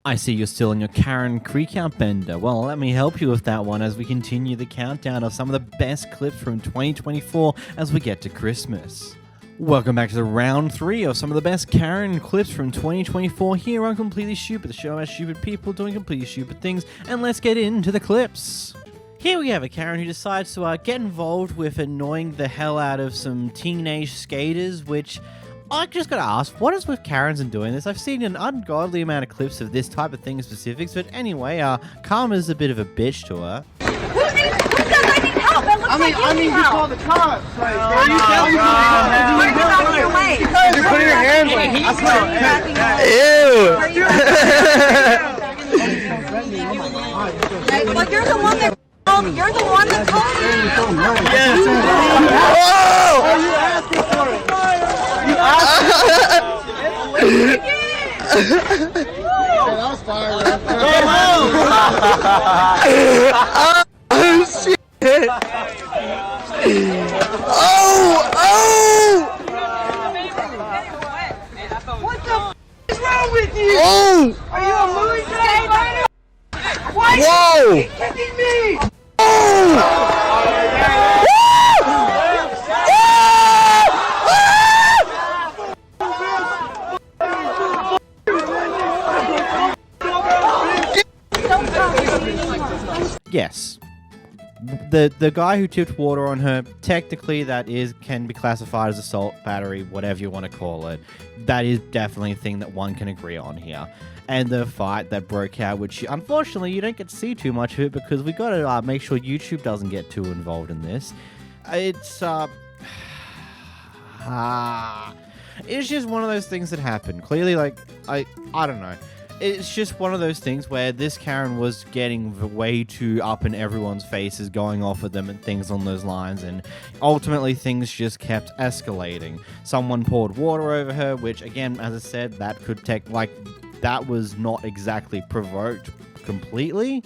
I see you're still in your Karen Freakout bender. Well, let me help you with that one as we continue the countdown of some of the best clips from 2024 as we get to Christmas. Welcome back to the round 3 of some of the best Karen clips from 2024 here on Completely Stupid, the show about stupid people doing completely stupid things, and let's get into the clips. Here we have a Karen who decides to get involved with annoying the hell out of some teenage skaters, which I just gotta ask, what is with Karens and doing this? I've seen an ungodly amount of clips of this type of thing in specifics, but anyway, Karma's a bit of a bitch to her. Who says I need help? It looks like you need just help. call the cops. Like, You're out of your way. you put your hands on me. Well, you're the one that called me. You're the one that called me. Oh, you asking for it? You asking for it? That was fire, oh, shit. What the f is wrong with you? Oh! Are you a movie star? Why Whoa! are you kicking me? Yes. The guy who tipped water on her, technically can be classified as assault, battery, whatever you want to call it. That is definitely a thing that one can agree on here. And the fight that broke out, which unfortunately you don't get to see too much of it because we got to make sure YouTube doesn't get too involved in this. It's it's just one of those things that happen. Clearly, like I don't know. It's just one of those things where this Karen was getting way too up in everyone's faces, going off at them and things on those lines, and ultimately things just kept escalating. Someone poured water over her, which again, as I said, that could that was not exactly provoked completely.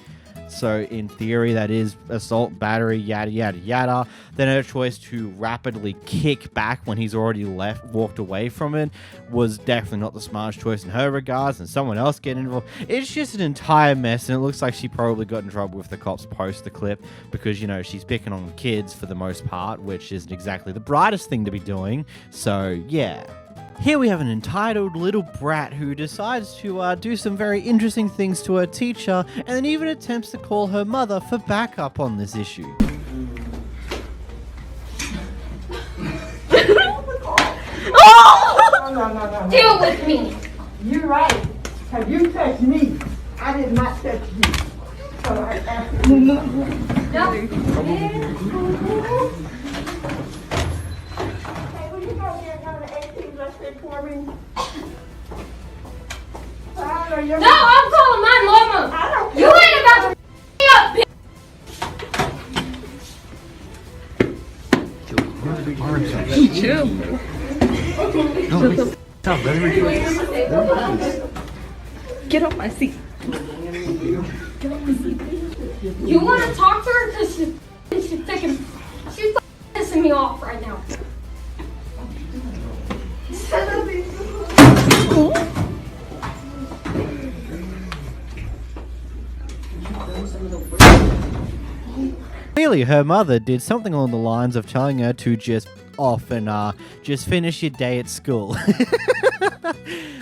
So in theory, that is assault, battery, yada, yada, yada. Then her choice to rapidly kick back when he's already walked away from it was definitely not the smartest choice in her regards, and someone else getting involved. It's just an entire mess, and it looks like she probably got in trouble with the cops post the clip because, you know, she's picking on kids for the most part, which isn't exactly the brightest thing to be doing. So, yeah. Here we have an entitled little brat who decides to do some very interesting things to her teacher and then even attempts to call her mother for backup on this issue. Oh! No. Deal with me. You're right. Have you touched me? I did not touch you. So I asked you. No. No, I'm calling my mama. I don't You ain't about to me up, bitch. Chill. Get off my seat. You want to talk to her because she's pissing me off right now. Clearly, her mother did something along the lines of telling her to just off and just finish your day at school.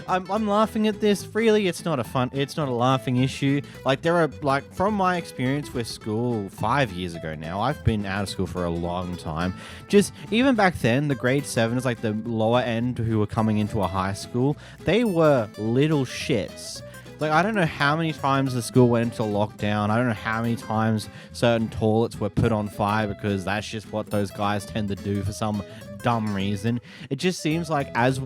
I'm laughing at this. Really, it's not a laughing issue. Like, there are, like, from my experience with school 5 years ago now, I've been out of school for a long time. Just, even back then, the grade 7s, like the lower end who were coming into a high school, they were little shits. Like, I don't know how many times the school went into lockdown. I don't know how many times certain toilets were put on fire because that's just what those guys tend to do for some dumb reason. It just seems like as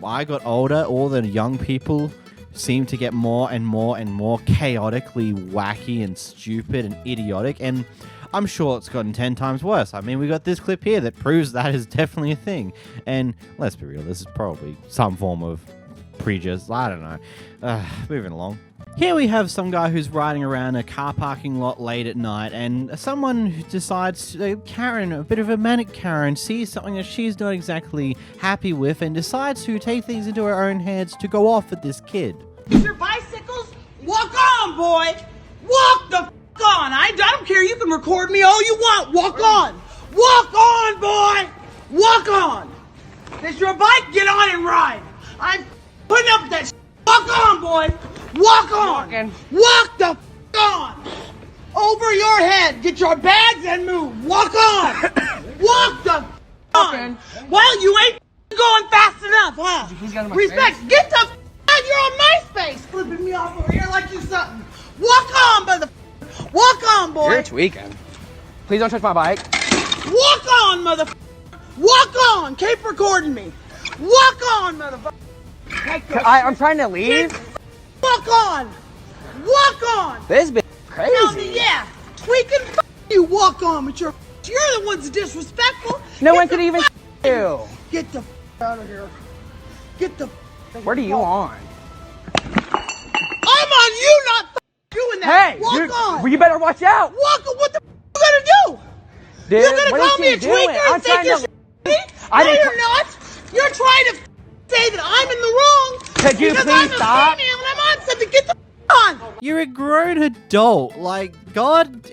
I got older, all the young people seem to get more and more and more chaotically wacky and stupid and idiotic, and I'm sure it's gotten 10 times worse. I mean, we got this clip here that proves that is definitely a thing. And let's be real, this is probably some form of prejudice. I don't know. Moving along. Here we have some guy who's riding around a car parking lot late at night, and someone who decides, Karen, a bit of a manic Karen, sees something that she's not exactly happy with and decides to take things into her own hands to go off at this kid. your bicycles? Walk on, boy. Walk the on. I don't care. You can record me all you want. Walk on. Walk on, boy. Walk on. This your bike? Get on and ride. I'm putting up with that shit. Walk on, boy. Walk on. Walk the on. Over your head. Get your bags and move. Walk on. Walk the on. Well, you ain't going fast enough, huh? Respect. Get the on. You're on MySpace. Flipping me off over here like you something. Walk on, mother. Walk on, boy. You're tweaking. Please don't touch my bike. Walk on, mother. Walk on. Keep recording me. Walk on, motherfucker. I'm trying to leave. Walk on. Walk on. This bitch Tell me, crazy. yeah. Tweaking. You walk on, but you're the ones disrespectful. No one could even you. Get the out of here. Get the. What are you on? I'm on you, not doing that. Hey, walk on. You better watch out. Walk on. What the you gonna do? Dude, You're gonna what call is me she a doing? tweaker I'm and think trying you're to. me? I No, didn't- you're not. You're trying to say that I'm in the wrong. Could you because please I'm stop? a female and I'm on something. Get the on. You're a grown adult. Like, God.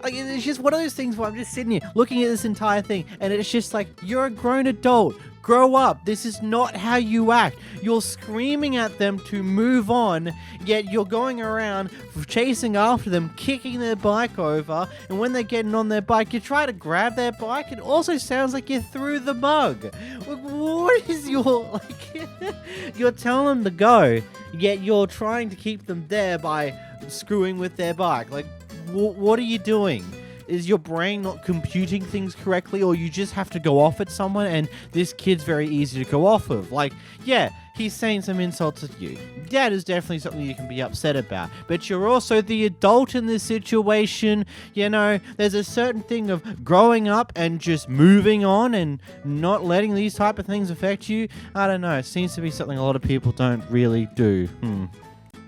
Like, it's just one of those things where I'm just sitting here looking at this entire thing, and it's just like, you're a grown adult. Grow up. This is not how you act. You're screaming at them to move on, yet you're going around chasing after them, kicking their bike over, and when they're getting on their bike, you try to grab their bike. It also sounds like you threw the bug. Like, what is your, like, you're telling them to go, yet you're trying to keep them there by screwing with their bike. Like, what are you doing? Is your brain not computing things correctly, or you just have to go off at someone, and this kid's very easy to go off of? Like, yeah, he's saying some insults at you. That is definitely something you can be upset about. But you're also the adult in this situation. You know, there's a certain thing of growing up and just moving on and not letting these type of things affect you. I don't know. It seems to be something a lot of people don't really do.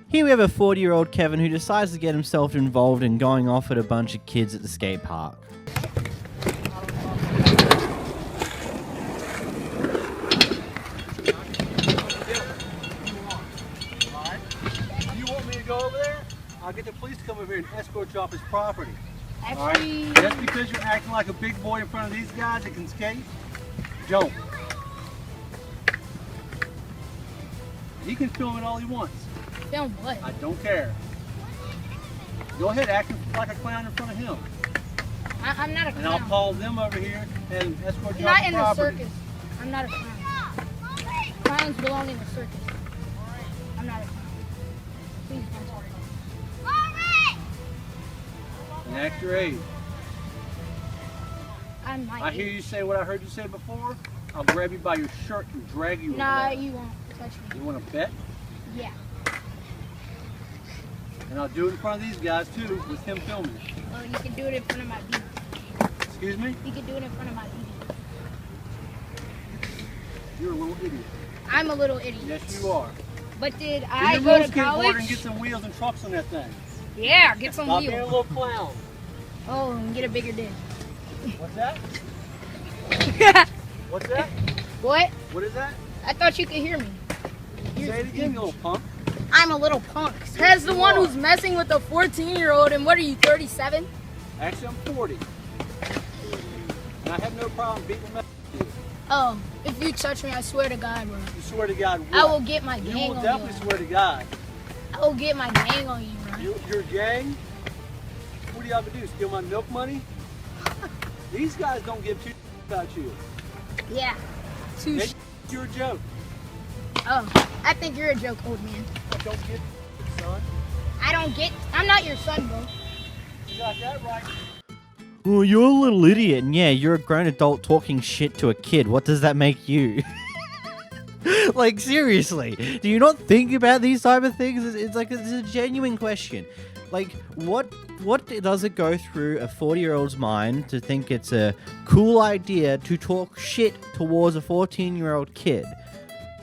Here we have a 40-year-old Kevin who decides to get himself involved in going off at a bunch of kids at the skate park. You want me to go over there? I'll get the police to come over here and escort you off his property. Actually, Alright? Just because you're acting like a big boy in front of these guys that can skate, don't. He can film it all he wants. film what? I don't care. Go ahead, act like a clown in front of him. I'm not a And I'll clown. call them over here and escort I'm you not off in the the property. circus. I'm not a clown. Clowns belong in the circus. I'm not a clown. Please don't talk about it. And act your age. I'm my I hear age. you say what I heard you say before. I'll grab you by your shirt and drag you Nah, over there. you won't touch me. You want to bet? Yeah. And I'll do it in front of these guys too, with him filming it. Well, you can do it in front of my baby. Excuse me? You can do it in front of my baby. You're a little idiot. I'm a little idiot. Yes, you are. But did Get I your go little to skateboard and college? get some wheels and trucks on that thing. Yeah, get some Stop being a wheels. little clown. Oh, and get a bigger dick. What's that? What's that? What? What is that? I thought you could hear me. Say it again, you little punk. I'm a little punk. Says the one who's messing with a 14-year-old, and what are you, 37? Actually, I'm 40. And I have no problem beating them up. Oh, if you touch me, I swear to God, bro. You swear to God, what? I will get my You gang will on definitely you. swear to God. I will get my gang on you, bro. Your gang? What do y'all do? Steal my milk money? These guys don't give two about you. Yeah. They you're a joke. Oh, I think you're a joke, old man. I don't get son. I'm not your son, bro. You got that right. Oh, you're a little idiot, and yeah, you're a grown adult talking shit to a kid. What does that make you? Like, seriously, do you not think about these type of things? It's like, it's a genuine question. Like, what does it go through a 40-year-old's mind to think it's a cool idea to talk shit towards a 14-year-old kid?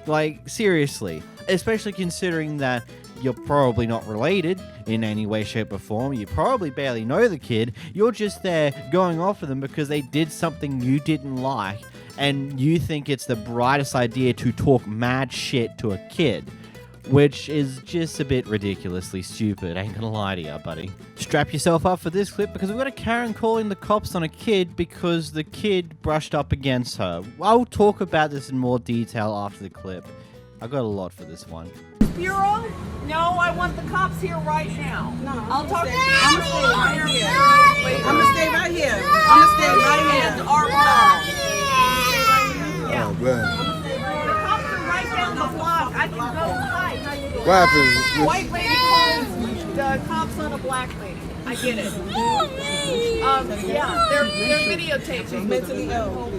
Like, seriously, especially considering that you're probably not related in any way, shape, or form. You probably barely know the kid. You're just there going off of them because they did something you didn't like, and you think it's the brightest idea to talk mad shit to a kid. which is just a bit ridiculously stupid, ain't gonna lie to you, buddy. Strap yourself up for this clip because we've got a Karen calling the cops on a kid because the kid brushed up against her. I'll talk about this in more detail after the clip. I got a lot for this one. Bureau? No, I want the cops here right now. No, I'll talk to you. I'm gonna stay right here. I'm gonna stay right here. And our mom. Oh, man. The cops are right down the block. I can go hide. What happened? White lady calls the cops on a black lady. I get it. Yeah, they're videotaping. Mentally ill.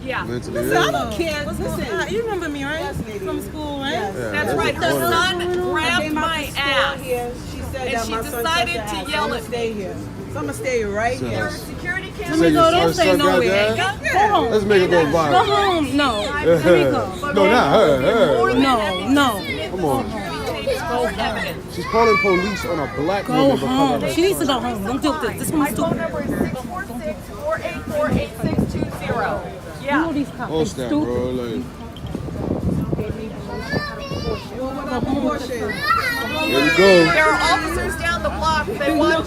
Yeah. Mentally I ill. don't care. Listen, you remember me, right? From school, right? Yeah, That's right. Her son grabbed my ass. Here. She said And that she my son decided touched her to ass. yell I'm at gonna stay here. So I'm gonna stay right So- here. There's security Say cameras. your son got that? Go home. Let's make it go viral. Go home. No. Let me go. No, not her. No. Come on. She's calling police on a black Go woman because home. of her She needs to son. go home. Don't do this. This My one's phone stupid. number is 646-484-8620. Yeah. Oh, snap, bro. Like, here we go. There are officers down the block. They want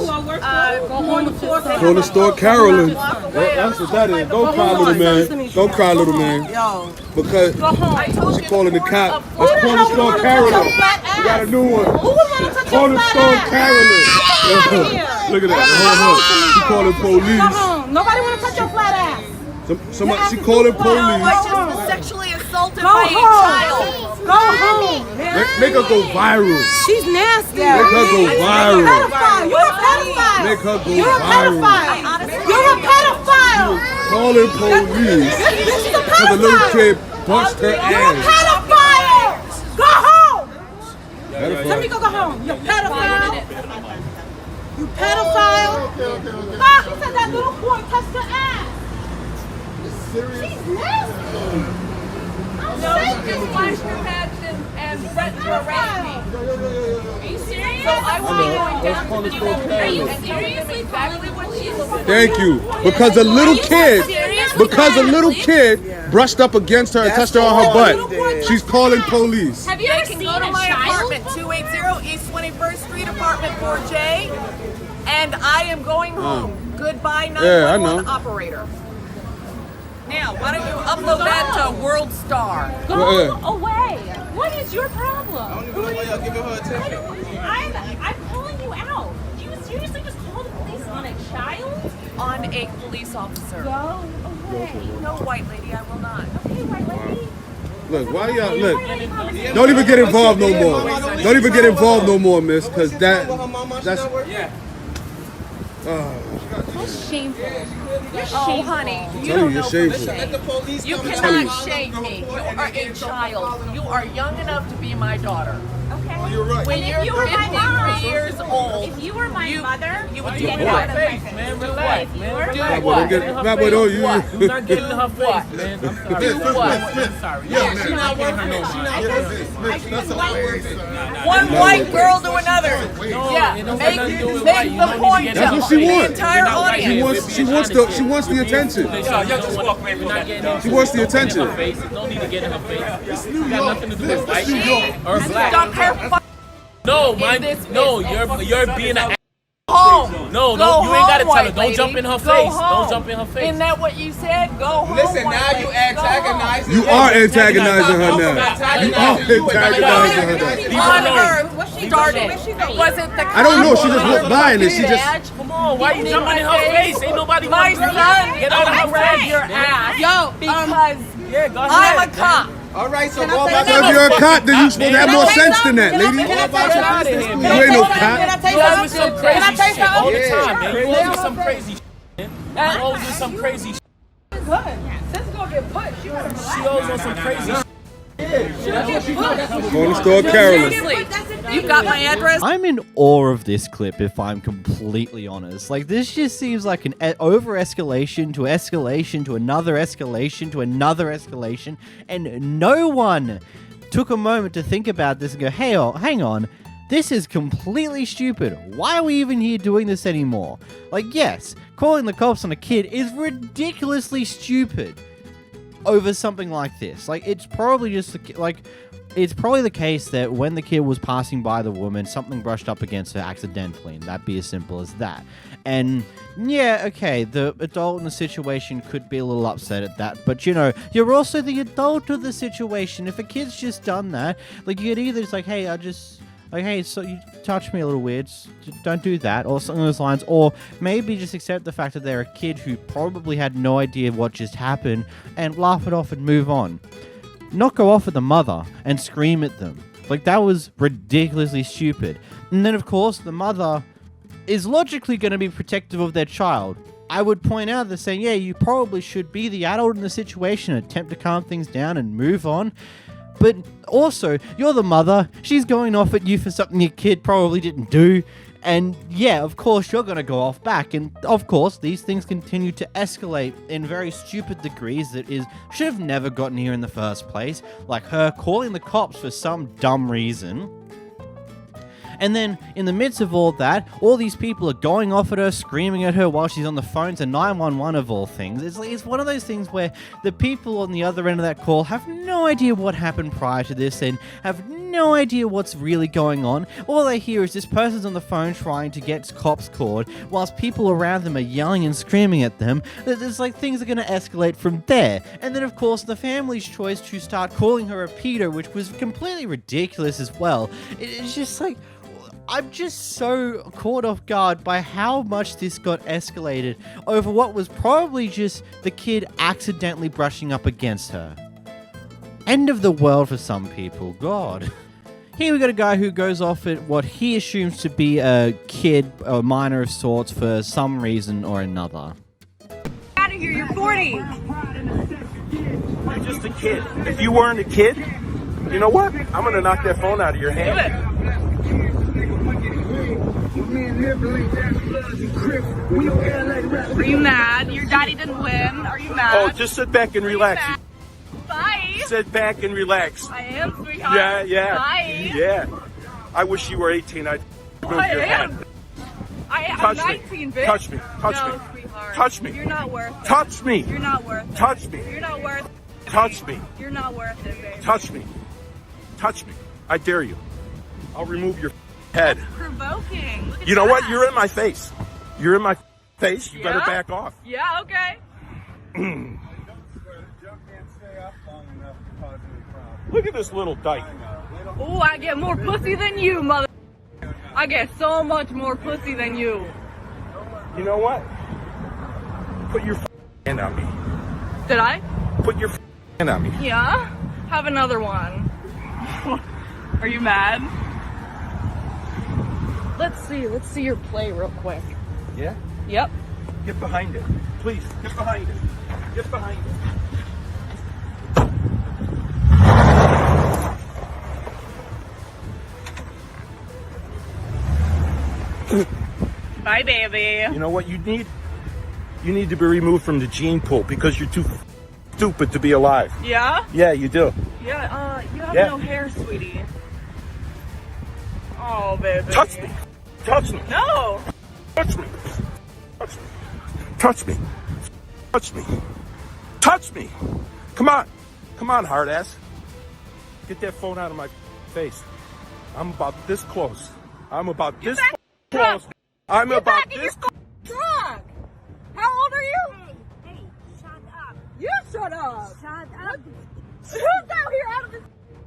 Corner store Carolyn. That's what that is. Don't cry, little man. Don't cry, little man. Because she calling the cop. That's corner store Carolyn. We got a new one. Corner store Carolyn. Look at that. She calling police. Nobody want to touch your flat ass. Somebody, she calling I police. just was sexually assaulted by a child. Go home. Make her go viral. She's nasty. Make her go viral. You're a pedophile. Make her go You're a viral. pedophile. You're a pedophile. Calling police. This is a Because the little pedophile. kid bust her You're a ass. pedophile. Go home. Pedophile. Let me go home. You pedophile. You pedophile. Ah, he said that little boy touched her ass. She's nasty. No, she just flashed her badge and threatened to arrest me. Are you serious? So I will be going down to the school. Are you seriously exactly what she's doing? Thank you. Because a little kid brushed up against her and touched her on her butt. She's calling police. Have you ever seen go to my apartment, 280 East 21st Street, apartment 4J, and I am going home. Goodbye, 911 operator. Now, why don't you upload that to World Star? Go away. What is your problem? I don't even know why y'all giving her attention. I'm calling you out. You seriously just call the police on a child? On a police officer. Go away. No, white lady, I will not. Okay, white lady. Look, why y'all look? Don't even get involved no more. Don't even get involved no more, miss, because that's That's shameful. You're Oh, shameful. honey, you Tell don't you, know you're for shameful. shame. You cannot shame me. You are a child. You are young enough to be my daughter. Okay. You're right. When you're If you were my 53 mom, years old, if you were my mother, you would get do out what? of my face. Man, relax, If you man. were Do my That boy what? don't get that boy don't you. Do not get in her face, man. I'm sorry. Do what? I'm sorry. Yeah, She's not worth it. One white girl to another. Yeah, it don't make got nothing to do with make white. You the don't need to point. get That's in what her she face. wants. The entire audience. She wants the attention. She wants the attention. No need to get in her face. It's got nothing to do with white or black. Stop her No, you're being an home. No, Go you ain't gotta home, tell her. white Don't lady. jump in her Go face. home. Don't jump in her face. Isn't that what you said? Go home. Listen, white now lady. you Go antagonizing. You are antagonizing her now. You are antagonizing her now. On earth started. Was it the I don't know. She just looked by and then she just. Come on, why you jumping in her face? Ain't nobody My want to son get out of her grabbed face. your ass. Yo, Because Yeah, go ahead. I'm a cop. All right, so go back. So if you're a cop, then you're supposed to have more sense than that, lady. Get out of here, You man. ain't no Can I cop. tell You you always with something? some crazy Can I tell you shit all the something? time, man. You always with some crazy shit, man. You always with some crazy shit. Good. This is gonna get pushed. You better relax. She always on some crazy shit. Corner store Carolyn. Seriously, you got my address? I'm in awe of this clip, if I'm completely honest. Like, this just seems like an over-escalation to escalation to another escalation to another escalation, and no one took a moment to think about this and go, hey, hang on, this is completely stupid. Why are we even here doing this anymore? Like, yes, calling the cops on a kid is ridiculously stupid over something like this. Like, it's probably just, like, it's probably the case that when the kid was passing by the woman, something brushed up against her accidentally, and that'd be as simple as that. And yeah, okay, the adult in the situation could be a little upset at that, but you know, you're also the adult of the situation. If a kid's just done that, like, you could either just like, hey, hey, so you touched me a little weird, don't do that, or something along those lines, or maybe just accept the fact that they're a kid who probably had no idea what just happened and laugh it off and move on. Not go off at the mother and scream at them. Like, that was ridiculously stupid. And then, of course, the mother is logically going to be protective of their child. I would point out that saying, yeah, you probably should be the adult in the situation, attempt to calm things down and move on. But also, you're the mother. She's going off at you for something your kid probably didn't do. And yeah, of course, you're going to go off back. And of course, these things continue to escalate in very stupid degrees that should have never gotten here in the first place. Like her calling the cops for some dumb reason. And then, in the midst of all that, all these people are going off at her, screaming at her while she's on the phone to 911 of all things. It's one of those things where the people on the other end of that call have no idea what happened prior to this and have no idea what's really going on. All they hear is this person's on the phone trying to get cops called, whilst people around them are yelling and screaming at them. It's like things are going to escalate from there. And then, of course, the family's choice to start calling her a pedo, which was completely ridiculous as well. It's just like, I'm just so caught off guard by how much this got escalated over what was probably just the kid accidentally brushing up against her. End of the world for some people, God. Here we got a guy who goes off at what he assumes to be a kid, a minor of sorts, for some reason or another. Out of here, you're 40! You're just a kid. If you weren't a kid, you know what? I'm gonna knock that phone out of your hand. Are you mad? Your daddy didn't win. Are you mad? Oh, just sit back and relax. Bye. Sit back and relax. I am, sweetheart. Yeah. Bye. Yeah. I wish you were 18. I'd move your hand. I'm 19, bitch. Touch me. Touch no, me. Sweetheart. Touch me. You're not worth it. Touch me. You're not worth it. Touch me. You're not worth it. Touch me. You're not worth it, baby. Touch me. Touch me. I dare you. I'll remove your head. That's provoking. Look at You know that. what? You're in my face. You're in my face. You better back off. Yeah, okay. Look at this little dyke. Oh, I get more pussy than you, mother. I get so much more pussy than you. You know what? Put your hand on me. Did I? Put your hand on me. Yeah? Have another one. Are you mad? Let's see your play real quick. Yeah? Yep. Get behind it. Please, get behind it. Get behind it. Bye, baby. You know what you need? You need to be removed from the gene pool because you're too stupid to be alive. Yeah? Yeah, you do. Yeah, you have Yeah. no hair, sweetie. Oh, baby. Touch me. Touch me. No. Touch me. Touch me. Touch me. Touch me. Touch me. Come on. Come on, hard ass. Get that phone out of my face. I'm about this close. I'm about this close. I'm about this close. Drunk. How old are you? Hey, shut up. You shut up. Shut up. Who's out here out of this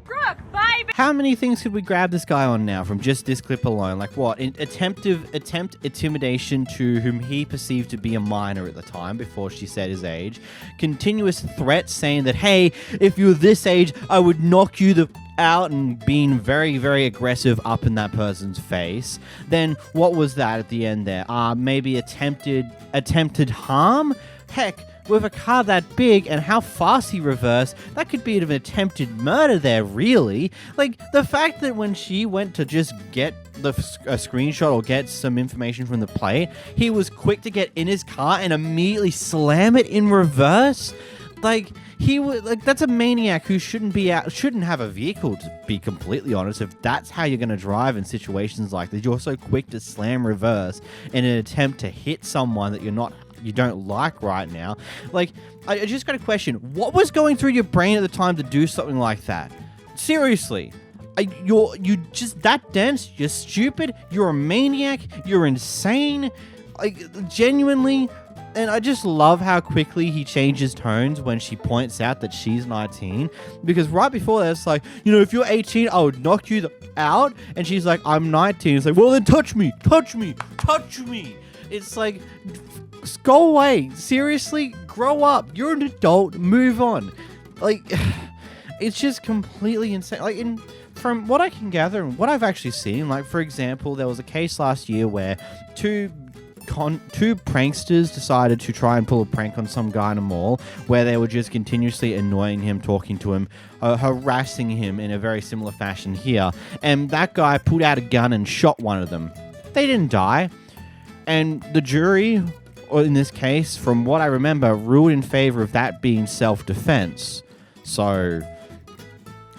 truck? Bye, baby. How many things could we grab this guy on now from just this clip alone? Like what? Attempt intimidation to whom he perceived to be a minor at the time before she said his age. Continuous threats saying that, hey, if you're this age, I would knock you out, and being very, very aggressive up in that person's face. Then what was that at the end there? Maybe attempted harm? Heck, with a car that big and how fast he reversed, that could be an attempted murder there, really. Like, the fact that when she went to just get a screenshot or get some information from the plate, he was quick to get in his car and immediately slam it in reverse. Like, he was like, that's a maniac who shouldn't have a vehicle, to be completely honest. If that's how you're going to drive in situations like this, you're so quick to slam reverse in an attempt to hit someone that you don't like right now. Like, I just got a question. What was going through your brain at the time to do something like that? seriously. You just that dense, you're stupid, you're a maniac, you're insane, like genuinely. And I just love how quickly he changes tones when she points out that she's 19, because right before that it's like, you know, if you're 18 I would knock you out, and she's like, I'm 19. It's like, well then touch me. It's like, go away, seriously, grow up, you're an adult, move on. Like, it's just completely insane. Like, from what I can gather and what I've actually seen, like, for example, there was a case last year where two pranksters decided to try and pull a prank on some guy in a mall, where they were just continuously annoying him, talking to him, harassing him in a very similar fashion here. And that guy pulled out a gun and shot one of them. They didn't die. And the jury, or in this case, from what I remember, ruled in favor of that being self-defense. So,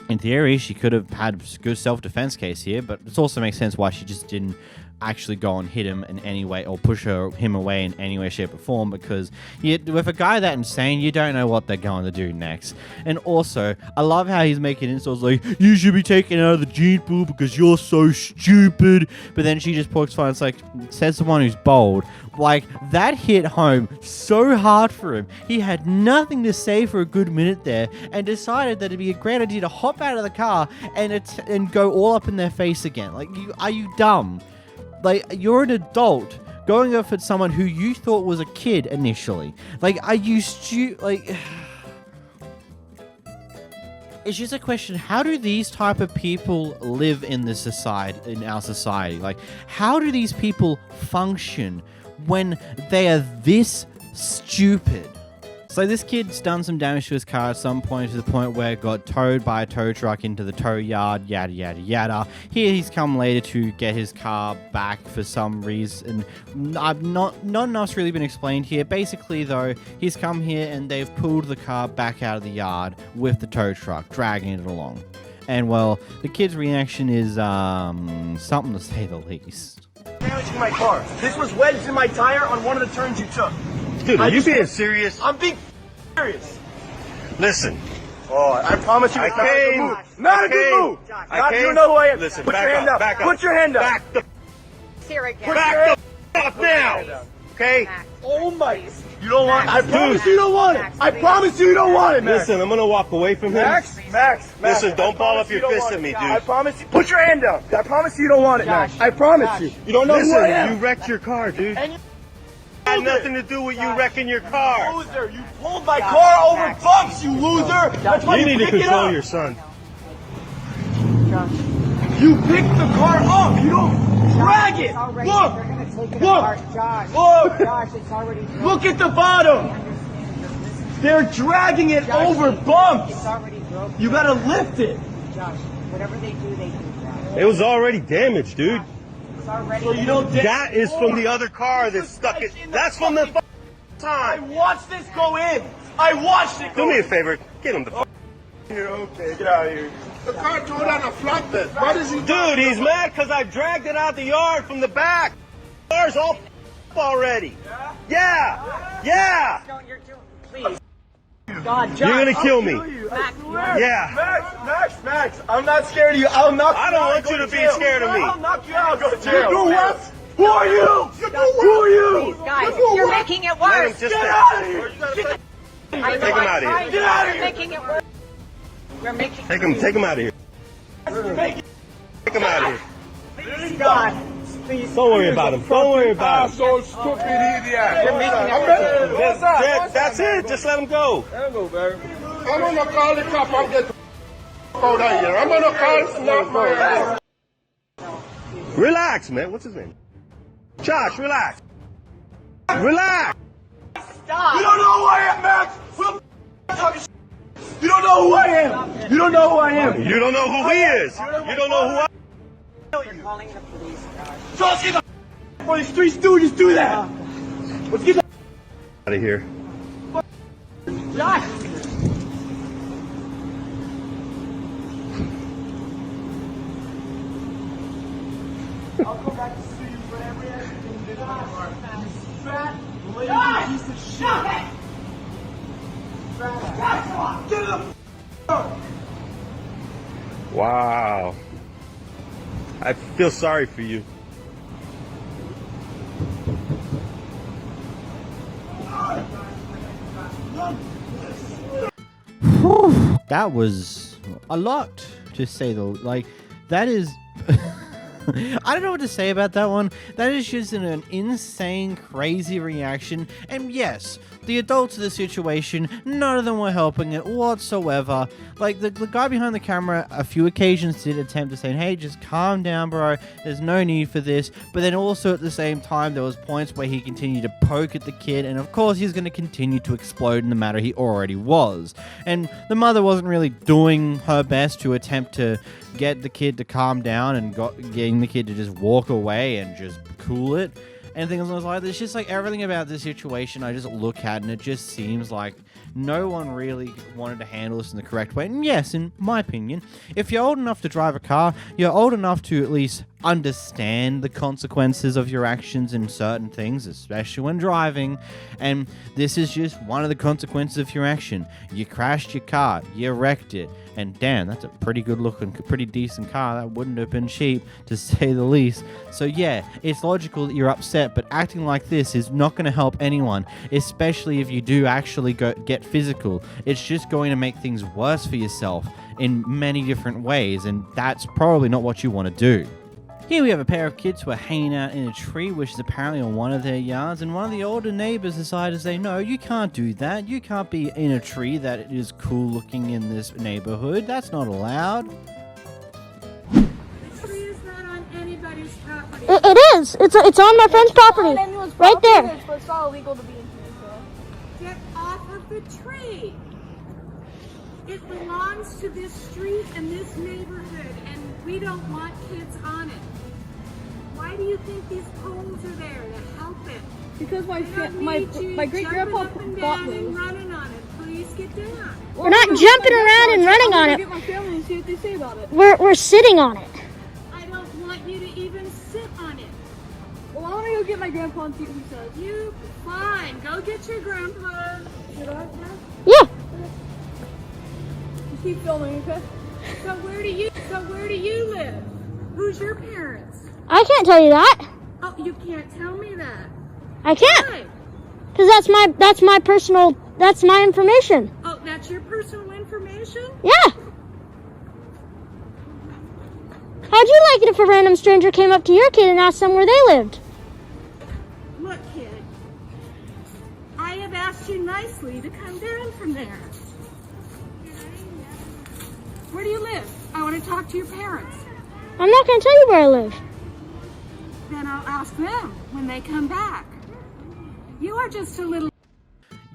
in theory, she could have had a good self-defense case here, but it also makes sense why she just didn't actually go and hit him in any way or push him away in any way, shape, or form, because with a guy that insane, you don't know what they're going to do next. And also, I love how he's making insults like, you should be taken out of the gene pool because you're so stupid. But then she just pokes fun. It's like, says someone who's bold. Like, that hit home so hard for him. He had nothing to say for a good minute there, and decided that it'd be a great idea to hop out of the car and go all up in their face again. Like, are you dumb? Like, you're an adult going off at someone who you thought was a kid initially. Like, are you like, it's just a question. How do these type of people live in our society? Like, how do these people function when they are this stupid? So this kid's done some damage to his car at some point, to the point where it got towed by a tow truck into the tow yard, yada, yada, yada. Here he's come later to get his car back for some reason. Not enough's really been explained here. Basically, though, he's come here and they've pulled the car back out of the yard with the tow truck, dragging it along. And, well, the kid's reaction is something to say the least. Damaging my car. This was wedged in my tire on one of the turns you took. Dude, are you being serious? I'm being serious. Listen. Oh, I promise you, it's not a good move. Not a good move. You know who I am. Listen, Put your hand up. Put your hand up. Back the Back the up now. Okay? Oh my. You don't want it. I promise you don't want it. I promise you don't want it, Max. Listen, I'm going to walk away from him. Max. Listen, don't ball up your fist at me, dude. I promise you. Put your hand down. I promise you don't want it, Max. I promise you. You don't know who I am. You wrecked your car, dude. Had nothing to do with you wrecking your car. Loser, you pulled my car over bumps, you loser. That's why you need to pick control your son. You picked the car up. You don't drag it. Look. Look at the bottom. They're dragging it over bumps. It's already broken. You gotta lift it. Josh, whatever they do, they do. It was already damaged, dude. So you don't. That is from the other car that stuck it. That's from the time. I watched this go in. I watched it go in. Do me a favor. Get him the here. Okay, get out of here. The car tore down a flatbed. What is he doing? Dude, he's mad because I dragged it out the yard from the back. The car's all already. Yeah. Please. God, Josh. You're gonna kill me. Max, I'm not scared of you. I'll knock you out. I don't want you to be scared of me. I'll knock you out. Go to jail. You do what? Who are you? Who are you? Guys, you're making it worse. Get out of here. Take him out of here. Get out of here. You're making it worse. You're making Take him out of here. Take him out of here. Please, God. Please. Don't worry about him. Don't worry about him. So stupid idiot. You're making it worse. That's it. Just let him go. Let him go, baby. I'm gonna call the cop and get the out of here. I'm gonna call not my Relax, man. What's his name? Josh, relax. Relax. Stop. You don't know who I am, Max. You don't know who I am. You don't know who I am. You don't know who he is. You don't know who I am. You're calling the police, Josh. So let's get the for these three stooges do that. Let's get the out of here. Josh. I'll come back to see you for every accident you did. You fat, lazy piece of shit. Get the Wow. I feel sorry for you. That was a lot to say that is I don't know what to say about that one. That is just an insane, crazy reaction. And yes, the adults of the situation, none of them were helping it whatsoever. Like, the guy behind the camera, a few occasions did attempt to say, hey, just calm down, bro. There's no need for this. But then also at the same time, there was points where he continued to poke at the kid. And of course, he's going to continue to explode in the matter he already was. And the mother wasn't really doing her best to attempt to get the kid to calm down and getting the kid to just walk away and just cool it. And things like that. It's just like everything about this situation I just look at and it just seems like no one really wanted to handle this in the correct way. And yes, in my opinion, if you're old enough to drive a car, you're old enough to at least understand the consequences of your actions in certain things, especially when driving. And this is just one of the consequences of your action. You crashed your car, you wrecked it, and damn, that's a pretty good looking, pretty decent car. That wouldn't have been cheap, to say the least. So yeah, it's logical that you're upset, but acting like this is not going to help anyone, especially if you do actually get physical. It's just going to make things worse for yourself in many different ways, and that's probably not what you want to do. Here we have a pair of kids who are hanging out in a tree, which is apparently on one of their yards, and one of the older neighbors decided to say, no, you can't do that. You can't be in a tree that is cool looking in this neighborhood. That's not allowed. The tree is not on anybody's property. It is. It's on my friend's property. Right there. But it's all illegal to be in here, so. Get off of the tree. It belongs to this street and this neighborhood, and we don't want kids on it. Why do you think these poles are there to help it? Because my great grandpa bought those. And running on it. Please get down. We're not jumping around and running on it. Get my family and see what they say about it. We're sitting on it. I don't want you to even sit on it. Well, I want to go get my grandpa and see what he says. You fine. Go get your grandpa. Should I? Yeah. Just keep filming, okay? So where do you live? Who's your parents? I can't tell you that. Oh, you can't tell me that. I can't. Why? Because that's my information. Oh, that's your personal information? Yeah. How'd you like it if a random stranger came up to your kid and asked them where they lived? Look, kid, I have asked you nicely to come down from there. Where do you live? I want to talk to your parents. I'm not going to tell you where I live. Then I'll ask them when they come back. You are just a little...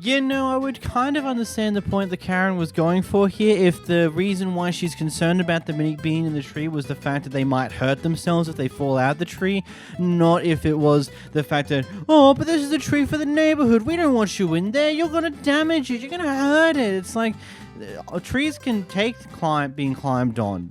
You know, I would kind of understand the point that Karen was going for here if the reason why she's concerned about them being in the tree was the fact that they might hurt themselves if they fall out the tree, not if it was the fact that, oh, but this is a tree for the neighborhood. We don't want you in there. You're going to damage it. You're going to hurt it. It's like, trees can take being climbed on.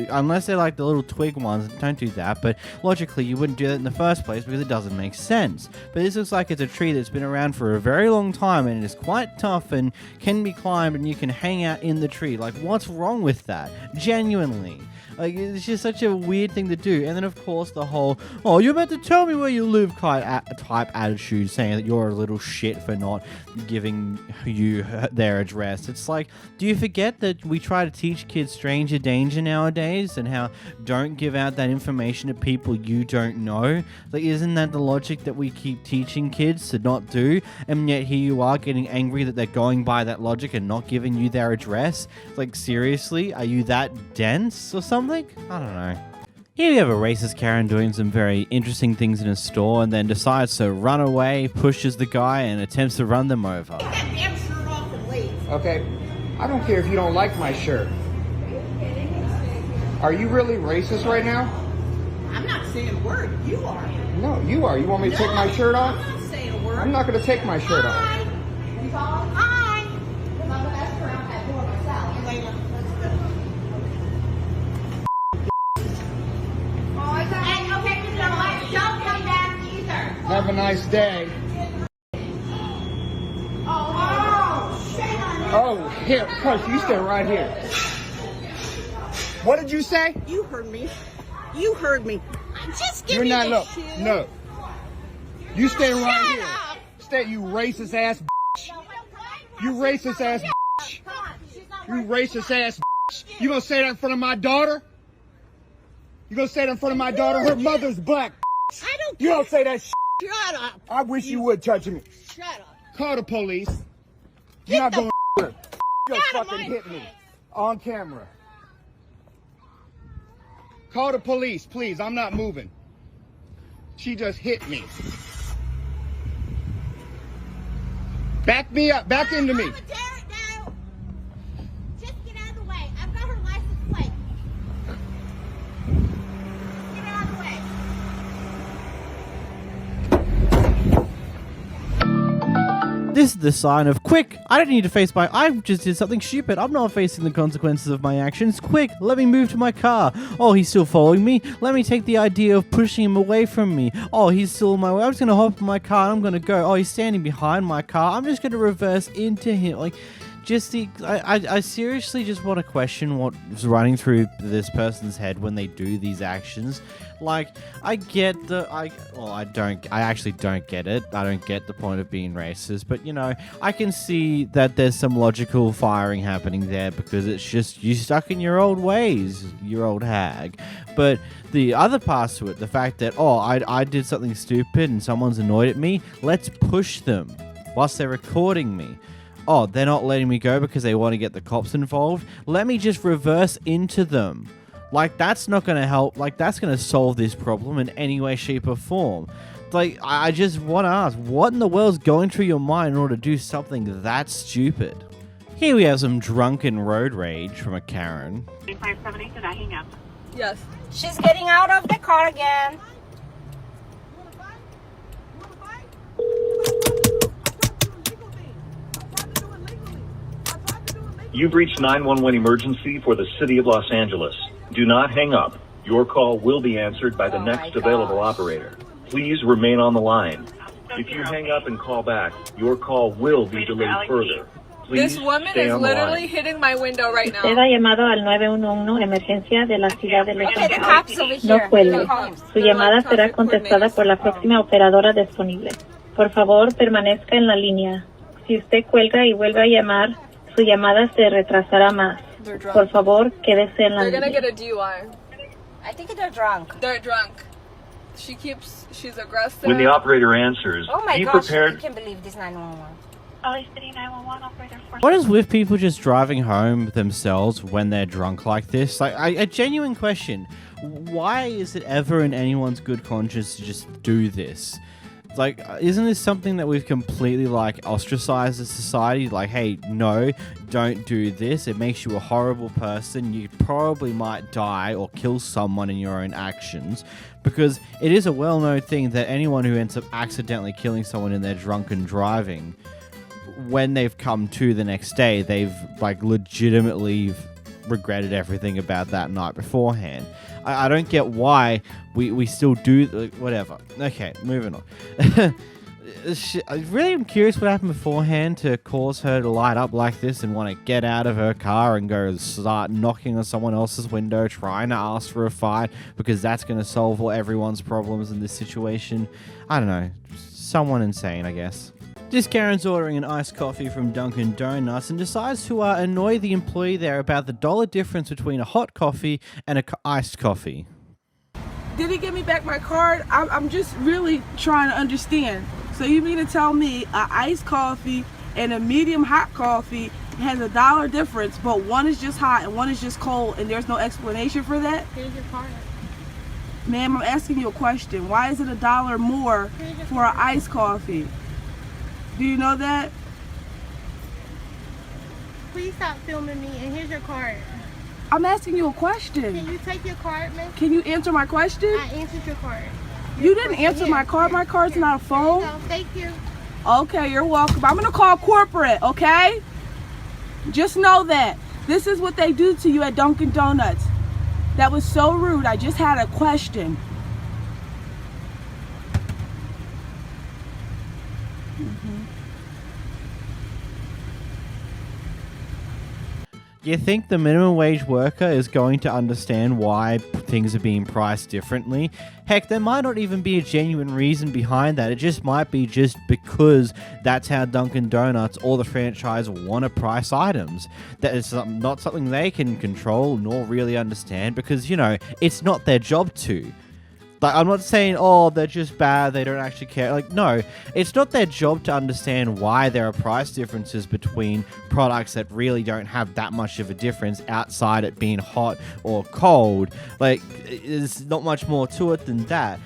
Unless they're like the little twig ones, don't do that. But logically, you wouldn't do that in the first place because it doesn't make sense. But this looks like it's a tree that's been around for a very long time and it is quite tough and can be climbed and you can hang out in the tree. Like, what's wrong with that? Genuinely. Like, it's just such a weird thing to do. And then, of course, the whole, oh, you're about to tell me where you live type attitude, saying that you're a little shit for not giving you their address. It's like, do you forget that we try to teach kids stranger danger nowadays and how don't give out that information to people you don't know? Like, isn't that the logic that we keep teaching kids to not do? And yet here you are getting angry that they're going by that logic and not giving you their address? Like, seriously? Are you that dense or something? I don't know. Here we have a racist Karen doing some very interesting things in a store and then decides to run away, pushes the guy, and attempts to run them over. Take that damn shirt off and leave. Okay, I don't care if you don't like my shirt. Are you really racist right now? I'm not saying a word. You are. No, you are. You want me to take my shirt off? I'm not saying a word. I'm not going to take my shirt off. Hi. Hi. Because I'm the best girl at that door myself. Layla, let's go. And okay, you know what? Don't come back either. Have a nice day. Oh, shit on you. Oh, here, Push, you stay right here. What did you say? You heard me. You heard me. Just give You're me not, the look, shoe. no. You stay right Shut here. up. Stay, you racist ass bitch. You racist ass bitch. You racist ass bitch. You gonna say that in front of my daughter? You gonna say that in front of my daughter? Her mother's black. I don't You don't say that shit. Shut up. I wish you would touch me. Shut up. Call the police. You're not going to just out of fucking my hit me on camera. Call the police, please. I'm not moving. She just hit me. Back me up. Back into me. I'm gonna tear it down. Just get out of the way. I've got her license plate. Get out of the way. This is the sign of, quick, I don't need to face I just did something stupid. I'm not facing the consequences of my actions. Quick, let me move to my car. Oh, he's still following me. Let me take the idea of pushing him away from me. Oh, he's still in my way. I'm just going to hop in my car and I'm going to go. Oh, he's standing behind my car. I'm just going to reverse into him. Like, I seriously just want to question what's running through this person's head when they do these actions. Like, I get I actually don't get it. I don't get the point of being racist, but you know, I can see that there's some logical firing happening there because it's just you stuck in your old ways, your old hag. But the other parts to it, the fact that, oh, I did something stupid and someone's annoyed at me, let's push them whilst they're recording me. Oh, they're not letting me go because they want to get the cops involved. Let me just reverse into them. Like, that's not going to help. Like, that's going to solve this problem in any way, shape, or form. Like, I just want to ask, what in the world's going through your mind in order to do something that stupid? Here we have some drunken road rage from a Karen. 578, did I hang up? Yes. She's getting out of the car again. You've reached 911 emergency for the city of Los Angeles. Do not hang up. Your call will be answered by the next available operator. Please remain on the line. If you hang up and call back, your call will be delayed further. Please This woman stay is on the literally line. hitting my window right now. Usted ha llamado al 911 emergencia de la ciudad de Los Okay, the Ángeles. cops over here. No cuelgue. The cops. Su llamada será contestada por la próxima operadora disponible. Por favor, permanezca en la línea. Si usted cuelga y vuelve a llamar, su llamada se retrasará más. Por favor, quédese en la They're gonna línea. get a DUI. I think they're drunk. They're drunk. She's aggressive. When the operator answers, Oh my be gosh, I prepared. can't believe this 911. LA City 911 operator 4. What is with people just driving home themselves when they're drunk like this? Like, a genuine question. Why is it ever in anyone's good conscience to just do this? Like, isn't this something that we've completely, like, ostracized as society? Like, hey, no, don't do this. It makes you a horrible person. You probably might die or kill someone in your own actions. Because it is a well-known thing that anyone who ends up accidentally killing someone in their drunken driving, when they've come to the next day, they've, like, legitimately regretted everything about that night beforehand. I don't get why we still do whatever. Okay, moving on. I really am curious what happened beforehand to cause her to light up like this and want to get out of her car and go start knocking on someone else's window, trying to ask for a fight because that's going to solve all everyone's problems in this situation. I don't know. Someone insane, I guess. This Karen's ordering an iced coffee from Dunkin' Donuts and decides to annoy the employee there about the $1 difference between a hot coffee and a iced coffee. Did he give me back my card? I'm just really trying to understand. So you mean to tell me a iced coffee and a medium hot coffee has a $1 difference, but one is just hot and one is just cold, and there's no explanation for that? Here's your card. Ma'am, I'm asking you a question. Why is it $1 more for an iced coffee? Do you know that? Please stop filming me, and here's your card. I'm asking you a question. Can you take your card, miss? Can you answer my question? I answered your card. You didn't answer my card. My card's not a phone. No, thank you. Okay, you're welcome. I'm gonna call corporate, okay? Just know that. This is what they do to you at Dunkin' Donuts. That was so rude. I just had a question. You think the minimum wage worker is going to understand why things are being priced differently? Heck, there might not even be a genuine reason behind that. It just might be just because that's how Dunkin' Donuts or the franchise want to price items. That is not something they can control nor really understand because, you know, it's not their job to. Like, I'm not saying, oh, they're just bad, they don't actually care. Like, no, it's not their job to understand why there are price differences between products that really don't have that much of a difference outside it being hot or cold. Like, there's not much more to it than that.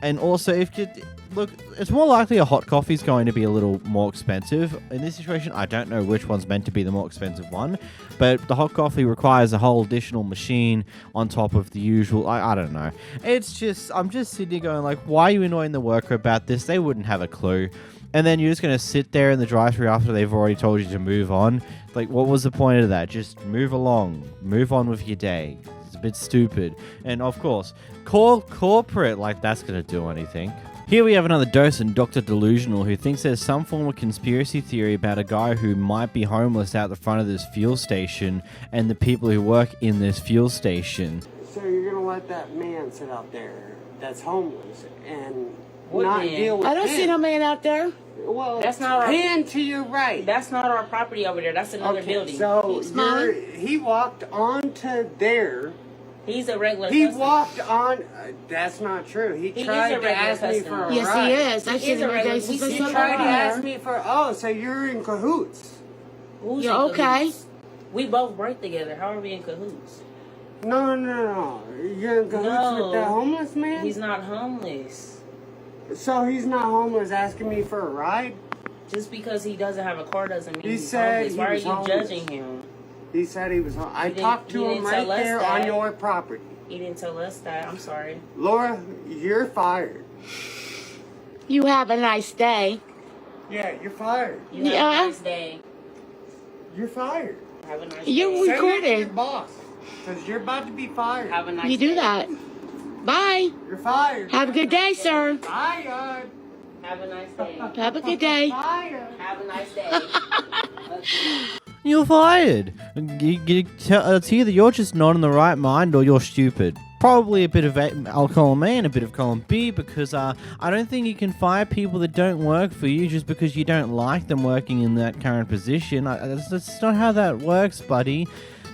And also, if you look, it's more likely a hot coffee is going to be a little more expensive. In this situation, I don't know which one's meant to be the more expensive one, but the hot coffee requires a whole additional machine on top of the usual. I don't know. It's just, I'm just sitting here going like, why are you annoying the worker about this? They wouldn't have a clue. And then you're just going to sit there in the drive-thru after they've already told you to move on. Like, what was the point of that? Just move along. Move on with your day. It's a bit stupid. And of course, call corporate like that's going to do anything. Here we have another docent, Dr. Delusional, who thinks there's some form of conspiracy theory about a guy who might be homeless out the front of this fuel station and the people who work in this fuel station. So you're going to let that man sit out there that's homeless and not deal with I don't see no man out there. Well, That's not our- pan to your right. That's not our property over there. That's another building. So he walked onto there. He's a regular He customer. walked on. That's not true. He He tried is a to regular ask me customer. for a Yes, ride. he is. I He see is a him every regular- day since I He saw tried to ask him. me for. Oh, so you're in cahoots? Who's You're in okay? cahoots? We both work together. How are we in cahoots? No. You're in cahoots with that homeless man? He's not homeless. So he's not homeless asking me for a ride? Just because he doesn't have a car doesn't mean He he's said homeless. he Why are was you homeless. judging him? He said he was home. I He didn't- talked to he him didn't right tell us there that. on your property. He didn't tell us that. I'm sorry. Laura, you're fired. You have a nice day. Yeah, you're fired. You have a nice day. You're fired. Have a nice You're day. Send it to recorded. your boss, because you're about to be fired. Have a nice You day. do that. Bye. You're fired. Have a good day, sir. Fired. Have a nice day. Have a good day. Fired. Have a nice day. You're fired. It's either you're just not in the right mind or you're stupid. Probably a bit of I'll column A and a bit of column B because I don't think you can fire people that don't work for you just because you don't like them working in that current position. That's not how that works, buddy.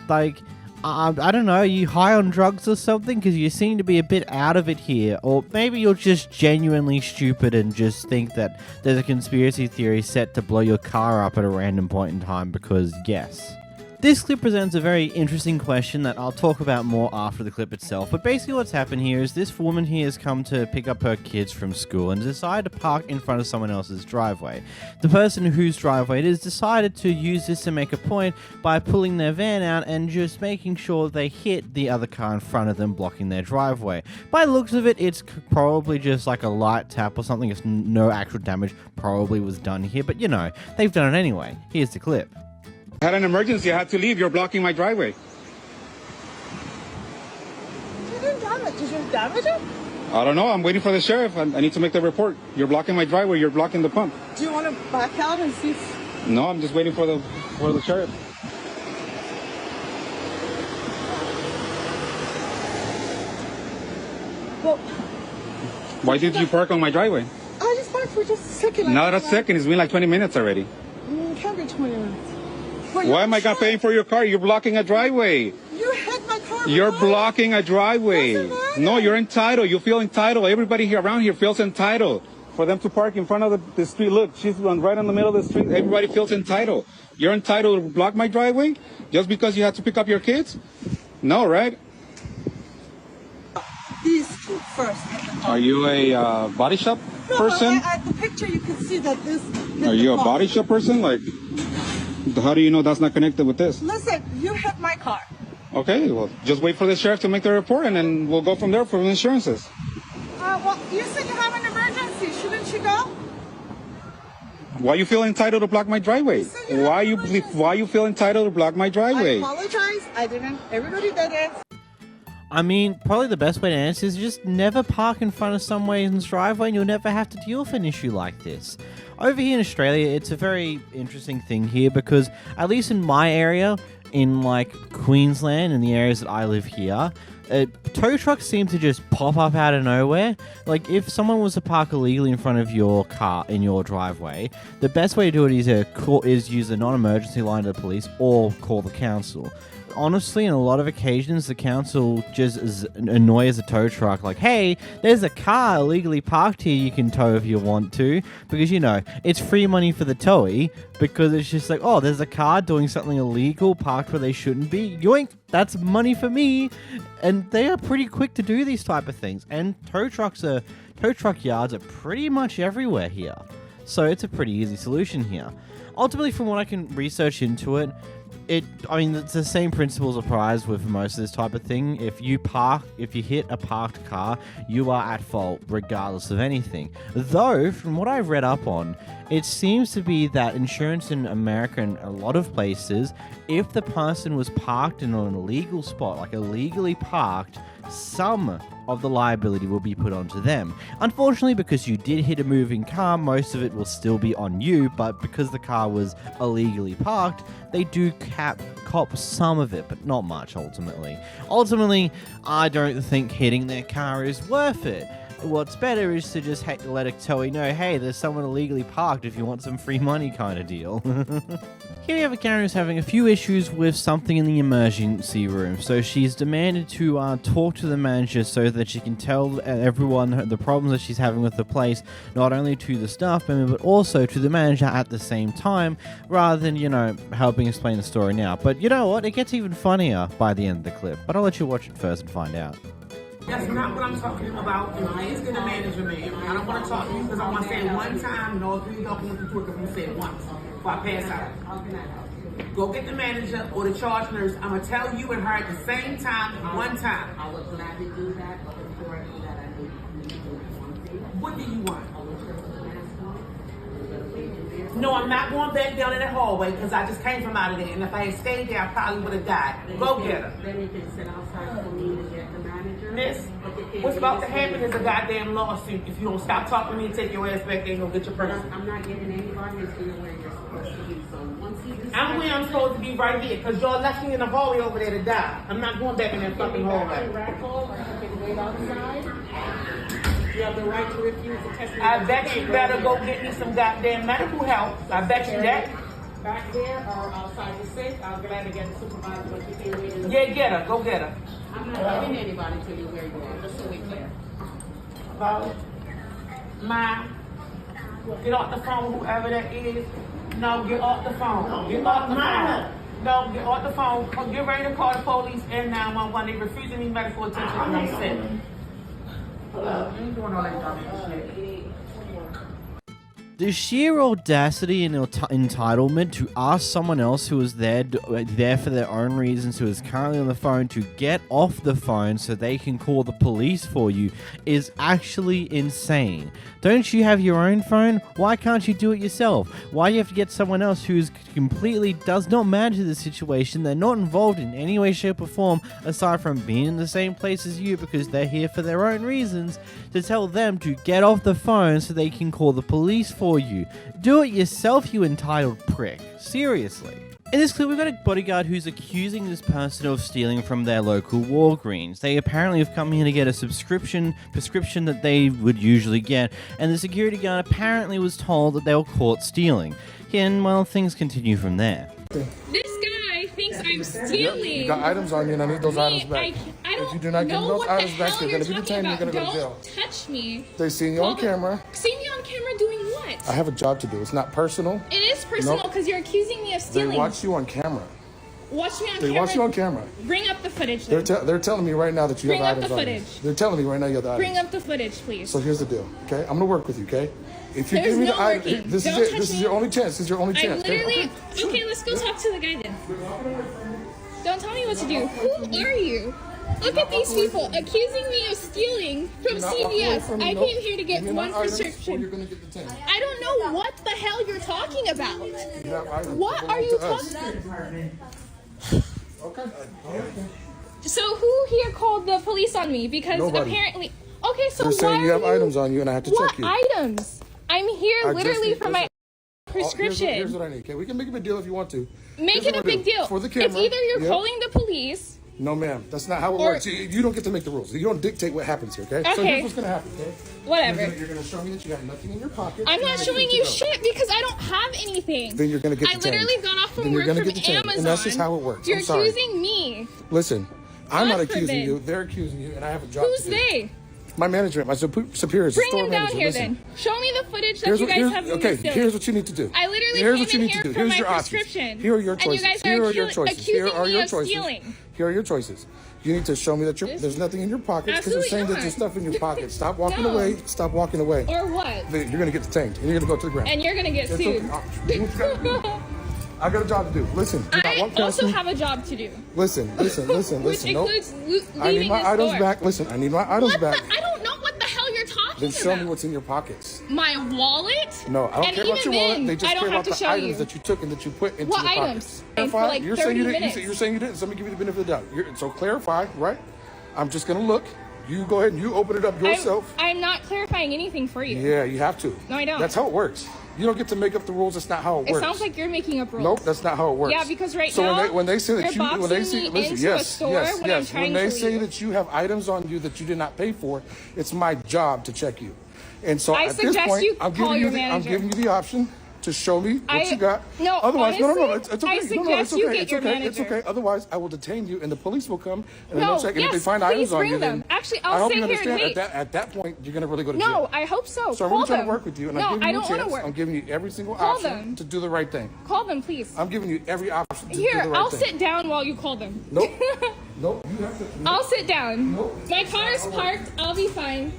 Like, I don't know, are you high on drugs or something? Because you seem to be a bit out of it here. Or maybe you're just genuinely stupid and just think that there's a conspiracy theory set to blow your car up at a random point in time because, yes. This clip presents a very interesting question that I'll talk about more after the clip itself, but basically what's happened here is this woman here has come to pick up her kids from school and decided to park in front of someone else's driveway. The person whose driveway it is decided to use this to make a point by pulling their van out and just making sure they hit the other car in front of them, blocking their driveway. By the looks of it, it's probably just like a light tap or something. It's no actual damage probably was done here, but you know, they've done it anyway. Here's the clip. I had an emergency. I had to leave. You're blocking my driveway. You didn't damage. Did you damage it? I don't know. I'm waiting for the sheriff. I need to make the report. You're blocking my driveway. You're blocking the pump. Do you want to back out and see if... No, I'm just waiting for the sheriff. Well, Why did you park on my driveway? I just parked for just a second. Not a second. It's been like 20 minutes already. It can't be 20 minutes. But Why am I not paying for your car? You're blocking a driveway. you hit my car. You're blocking a driveway. No, you're entitled. You feel entitled. Everybody here around here feels entitled for them to park in front of the street. Look, she's right in the middle of the street. Everybody feels entitled. You're entitled to block my driveway just because you have to pick up your kids? No, right? These two first. Are you a body shop person? No, at the picture you can see that this... Are you a body shop person? Like, how do you know that's not connected with this? Listen, you hit my car. Okay, well, just wait for the sheriff to make the report, and then we'll go from there for the insurances. Well, you said you have an emergency. Shouldn't you go? Why you feel entitled to block my driveway? Why you feel entitled to block my I driveway? apologize. I didn't. Everybody did it. I mean, probably the best way to answer is just never park in front of someone's driveway and you'll never have to deal with an issue like this. Over here in Australia, it's a very interesting thing here because, at least in my area, in like Queensland and the areas that I live here, tow trucks seem to just pop up out of nowhere. Like, if someone was to park illegally in front of your car in your driveway, the best way to do it is use a non-emergency line to the police or call the council. Honestly, on a lot of occasions, the council just annoys a tow truck like, hey, there's a car illegally parked here you can tow if you want to, because, you know, it's free money for the towee, because it's just like, oh, there's a car doing something illegal parked where they shouldn't be. Yoink, that's money for me. And they are pretty quick to do these type of things. And tow truck yards are pretty much everywhere here. So it's a pretty easy solution here. Ultimately, from what I can research into it, it's the same principles applies with most of this type of thing. If you hit a parked car, you are at fault regardless of anything. Though, from what I've read up on, it seems to be that insurance in America and a lot of places, if the person was parked in an illegal spot, like illegally parked, some of the liability will be put onto them. Unfortunately, because you did hit a moving car, most of it will still be on you, but because the car was illegally parked, they do cop some of it, but not much ultimately. Ultimately, I don't think hitting their car is worth it. What's better is to just let a towee know, hey, there's someone illegally parked if you want some free money kind of deal. Here we have a Karen who's having a few issues with something in the emergency room, so she's demanded to talk to the manager so that she can tell everyone the problems that she's having with the place, not only to the staff member but also to the manager at the same time, rather than, you know, helping explain the story now. But you know what? It gets even funnier by the end of the clip, but I'll let you watch it first and find out. That's not what I'm talking about. Please get a manager, ma'am. I don't want to talk to you because I want to say it one time. No, please don't want to talk if you say it once before I pass out. Go get the manager or the charge nurse. I'm going to tell you and her at the same time, one time. I would gladly do that, but before I do that, I need to do one thing. What do you want? No, I'm not going back down in that hallway because I just came from out of there. And if I had stayed there, I probably would have died. Go get her. Then you can sit outside for me to get the manager. Miss, what's about to happen is a goddamn lawsuit. If you don't stop talking to me and take your ass back there and go get your purse. I'm not getting anybody until you're where you're supposed to be. So once you decide, I'm where I'm supposed to be right here because y'all left me in the hallway over there to die. I'm not going back in that fucking hallway. You can wait outside. You have the right to refuse to test me. I bet you better go get me some goddamn medical help. I bet you that. Back there or outside the safe, I'll gladly get the supervisor, but you can't wait in the... Yeah, get her. Go get her. I'm not getting anybody till you're where you are, just so we're clear. Well, Ma, get off the phone, whoever that is. No, get off the phone. Get off the phone. No, get off the phone. Get ready to call the police and 911. They refusing me medical attention and I'm sick. The sheer audacity and entitlement to ask someone else who is there for their own reasons, who is currently on the phone, to get off the phone so they can call the police for you is actually insane. Don't you have your own phone? Why can't you do it yourself? Why do you have to get someone else who completely does not manage the situation? They're not involved in any way, shape, or form aside from being in the same place as you because they're here for their own reasons, to tell them to get off the phone so they can call the police for you. Do it yourself, you entitled prick. Seriously. In this clip, we've got a bodyguard who's accusing this person of stealing from their local Walgreens. They apparently have come here to get a prescription that they would usually get, and the security guard apparently was told that they were caught stealing. And, well, things continue from there. This guy thinks I'm stealing. You got items on you, and I need those items back. If you do not give me those items back, you're going to be detained. You're going to go to jail. Don't touch me. They seen you on camera. See me on camera doing what? I have a job to do. It's not personal. It is personal because you're accusing me of stealing. They watch you on camera. Watch me on camera. They watch you on camera. Bring up the footage. They're telling me right now that you have items on you. Bring up the footage. They're telling me right now you have the items. Bring up the footage, please. So here's the deal, okay? I'm going to work with you, okay? If you give me the item, this is it. This is your only chance. This is your only chance. Okay, let's go talk to the guy then. Don't tell me what to do. Who are you? Look at these people accusing me of stealing from CVS. I came here to get one prescription. I don't know what the hell you're talking about. What are you talking about? Okay. So who here called the police on me? Because apparently... Okay, so they're saying you have items on you and I have to check you. What items? I'm here literally for my... prescription. Here's what I need. Okay, we can make a big deal if you want to. Make it a big deal. For the camera. It's either you're calling the police. No, ma'am. That's not how it works. You don't get to make the rules. You don't dictate what happens here, okay? So here's what's going to happen, okay? Whatever. You're going to show me that you have nothing in your pocket. I'm not showing you shit because I don't have anything. Then you're going to get detained. I literally got off from work from Amazon. And that's just how it works. You're accusing me. Listen, I'm not accusing you. They're accusing you, and I have a job to do. Who's they? My management, my superiors, Bring store them down manager. here Listen. then. Show me the footage that you guys have. Okay, here's what you need to do. I literally came in here for my prescription. Here are your choices. And you guys are accusing me of stealing. Here are your choices. You need to show me that there's nothing in your pockets because you're saying that there's stuff in your pockets. Stop walking away. Stop walking away. Or what? You're going to get detained and you're going to go to the ground. And you're going to get sued. I got a job to do. Listen. I also have a job to do. Listen. Which includes leaving I need my items store. back. Listen, I need my items back. I don't know what the hell you're talking about. Then show me what's in your pockets. My wallet? No, I don't care about your wallet. They just care about the items you. that you took and that you put into what your items? pockets. For like 30 minutes. You're saying you didn't. So let me give you the benefit of the doubt. So clarify, right? I'm just going to look. You go ahead and you open it up yourself. I'm not clarifying anything for you. Yeah, you have to. No, I don't. That's how it works. You don't get to make up the rules. That's not how it works. It sounds like you're making up rules. Nope, that's not how it works. Yeah, because now when they say that you're when they say boxing me into a store when I'm trying when they to say leave. that you have items on you that you did not pay for, it's my job to check you. And so I at this suggest point, you I'm call giving your you manager. I'm giving you the option to show me what you got. No, otherwise, honestly, no, it's okay. I suggest you get your manager. It's okay. Otherwise, I will detain you, and the police will come and No, they'll check. And if they find please items on bring you, them. then Actually, I I'll hope stay you here and understand. wait. At that point, you're gonna really go to jail. No, I hope so. So I'm Call really trying them. to work with you, and No, I'm giving I you don't a want to chance. work. I'm giving you every single Call option them. to do the right thing. Call them, please. I'm giving you every option to do the right thing. I'll sit down while you call them. Nope. Nope. You have to. I'll sit down. Nope. My car's parked. I'll be fine.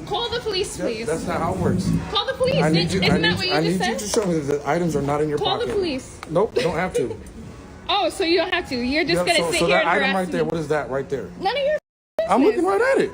Call the police, please. That's not how it works. Call the police. I Isn't that what you I need just you to said? show me that the items are not in your Call pocket. the police. Nope, you don't have to. Oh, so you don't have to. You're just gonna sit so here that and item harass right there, me. what is that right there? None of your business. I'm looking right at it.